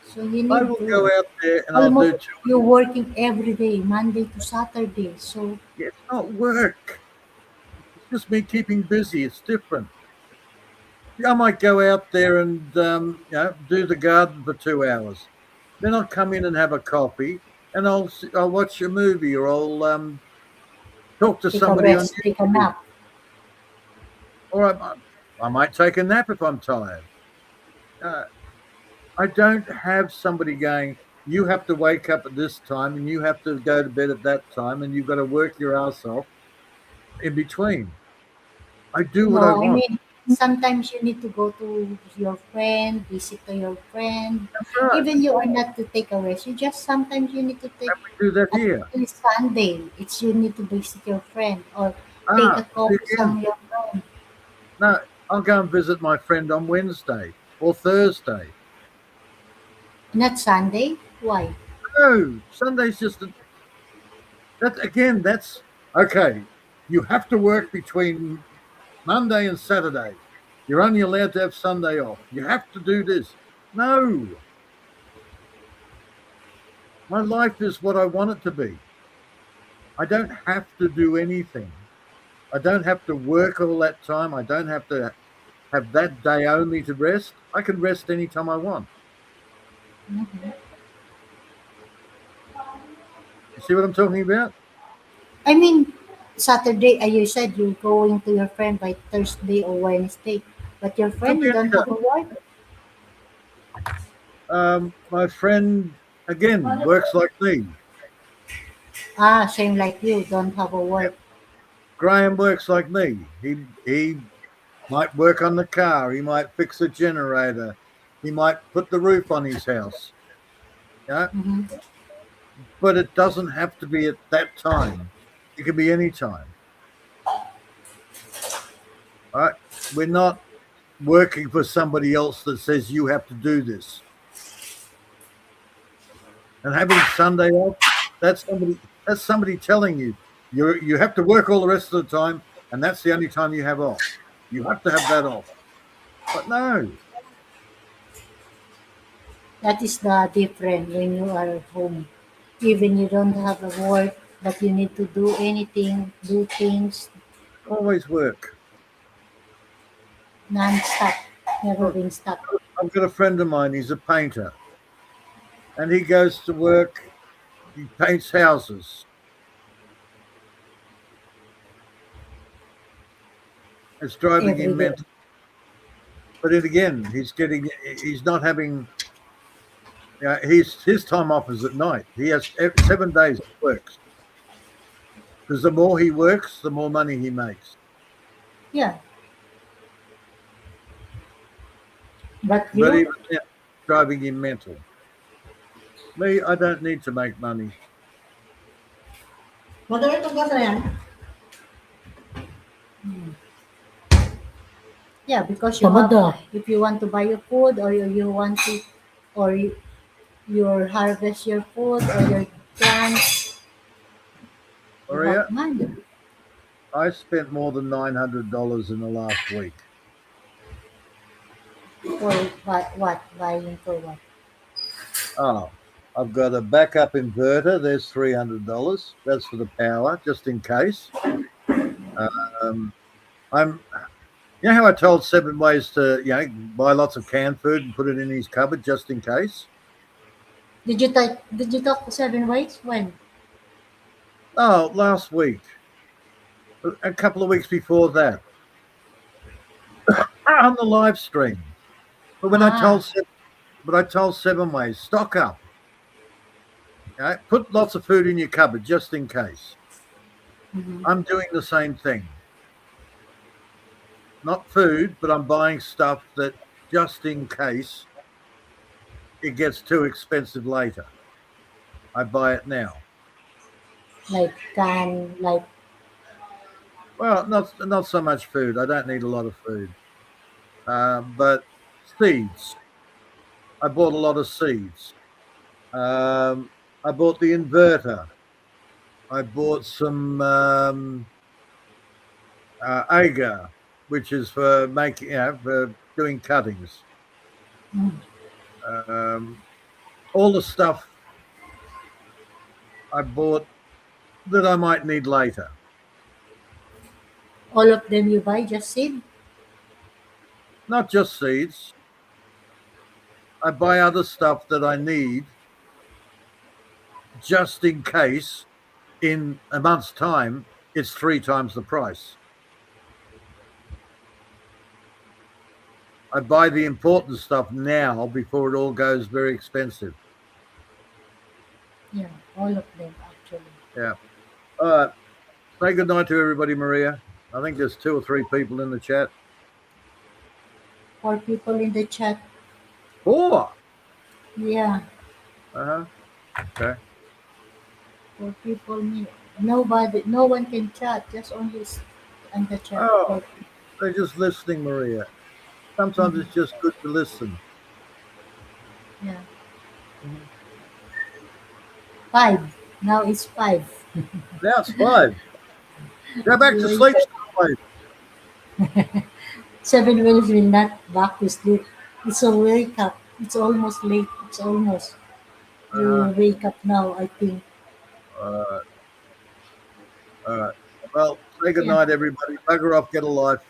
So you I need will go to out there and I'll almost do two. you're working every day, Monday to Saturday. So It's not work. It's just me keeping busy. It's different. I might go out there and do the garden for 2 hours. Then I'll come in and have a coffee, and I'll watch a movie or I'll talk to take a somebody on rest, take a YouTube, nap. or I might take a nap if I'm tired. Uh, I don't have somebody going, you have to wake up at this time and you have to go to bed at that time and you've got to work your ass off in between. I do what I No, I want. mean sometimes you need to go to your friend, visit to your friend. That's right. Even you are not to take a rest. You just sometimes you need to take And we do that at here. least Sunday. It's you need to visit your friend or take a See coffee again. from your friend. No, I'll go and visit my friend on Wednesday or Thursday. Not Sunday. Why? No, Sunday's just that's okay. You have to work between Monday and Saturday. You're only allowed to have Sunday off. You have to do this. No. My life is what I want it to be. I don't have to do anything. I don't have to work all that time. I don't have to have that day only to rest. I can rest anytime I want. Mhm. You see what I'm talking about? I mean, Saturday, you said you're going to your friend by Thursday or Wednesday, but your Could friend, be you any don't have a work. day. My friend again works like me. Same like you, don't have a work. Graham works like me. He might work on the car. He might fix a generator. He might put the roof on his house. Yeah, Hmm. but it doesn't have to be at that time. It can be any time. All right, we're not working for somebody else that says you have to do this. And having Sunday off, that's somebody telling you have to work all the rest of the time, and that's the only time you have off. You have to have that off. But no, That is the difference when you are home. Even you don't have a work, but you need to do anything, do things Always work. non-stop, never Look, been stopped. I've got a friend of mine. He's a painter, and he goes to work. He paints houses. It's driving Every him day. mental. But then again, he's not having. His time off is at night. He has 7 days he works because the more he works, the more money he makes. Yeah, but But you, even that, driving him mental. Me, I don't need to make money. madali ito ba yan? Yeah, because you Tamad have, ah. if you want to buy your food or you want to, or you harvest your food or your plants, you have Maria, money. I spent more than $900 in the last week. For what? Buying for what? Oh, I've got a backup inverter. There's $300. That's for the power, just in case. Um, I'm. You know how I told 7 ways to buy lots of canned food and put it in his cupboard just in case. Did you talk 7 ways? When? Oh, last week, a couple of weeks before that, on the live stream. But when Ah, I told 7 ways, stock up. Okay? Put lots of food in your cupboard just in case. mhm. I'm doing the same thing. Not food, but I'm buying stuff that just in case it gets too expensive later. I buy it now. Like like Well, not so much food. I don't need a lot of food, but seeds. I bought a lot of seeds. I bought the inverter. I bought some agar, which is for making, for doing cuttings. mm, All the stuff I bought that I might need later. all of them you buy just seed. Not just seeds. I buy other stuff that I need just in case in a month's time it's 3 times the price. I buy the important stuff now before it all goes very expensive. Yeah, all of them actually. Yeah. All right. Say good night to everybody, Maria. I think there's 2 or 3 people in the chat. 4 people in the chat. 4. Yeah, Uh-huh. Okay. 4 people. Nobody, no one can chat. Just only on the chat. Oh, they're just listening, Maria. Sometimes it's just good to listen. Yeah, Mhm. 5. Now it's 5. Now it's 5. Go back to You- sleep. Slave. 7 will not back to sleep. It's a wake up. It's almost late. It's almost. Uh-huh. You wake up now, I think. All right. All right. Well, say good Yeah. night, everybody. Bugger off, get a life.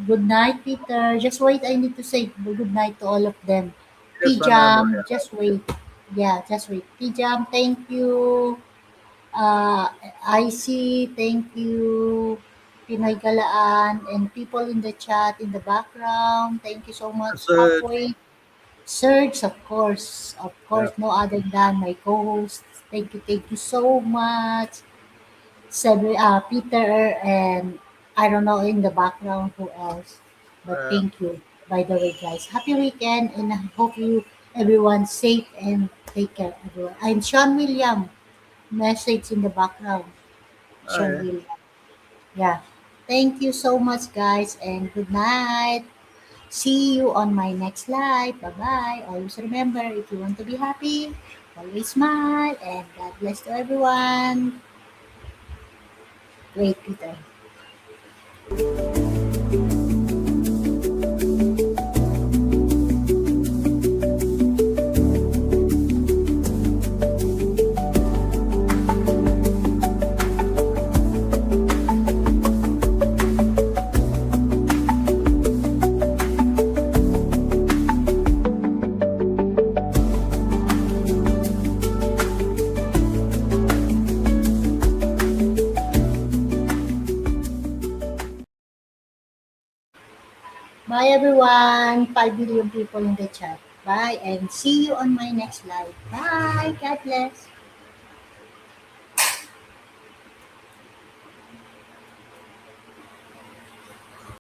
Good night, Peter. Just wait. I need to say good night to all of them. Yes, I know, Maria. Pijam, just wait. Yeah, just wait. Pijam, thank you. IC, thank you. Pinoy Galaan and people in the chat in the background. Thank you so much. So, Halfway. Serge, of course. Of yeah. course, no other than my co-host. Thank you so much. Peter and I don't know in the background who else. But thank you. By the way, guys, happy weekend and I hope you everyone safe and take care, everyone. I'm Sean William. Message in the background. Oh, Sean yeah. William. Yeah. Thank you so much, guys, and good night. See you on my next live. Bye bye. Always remember if you want to be happy, always smile, and God bless to everyone. Wait, Peter. Bye, everyone. 5 billion people in the chat. Bye, and see you on my next live. Bye. God bless.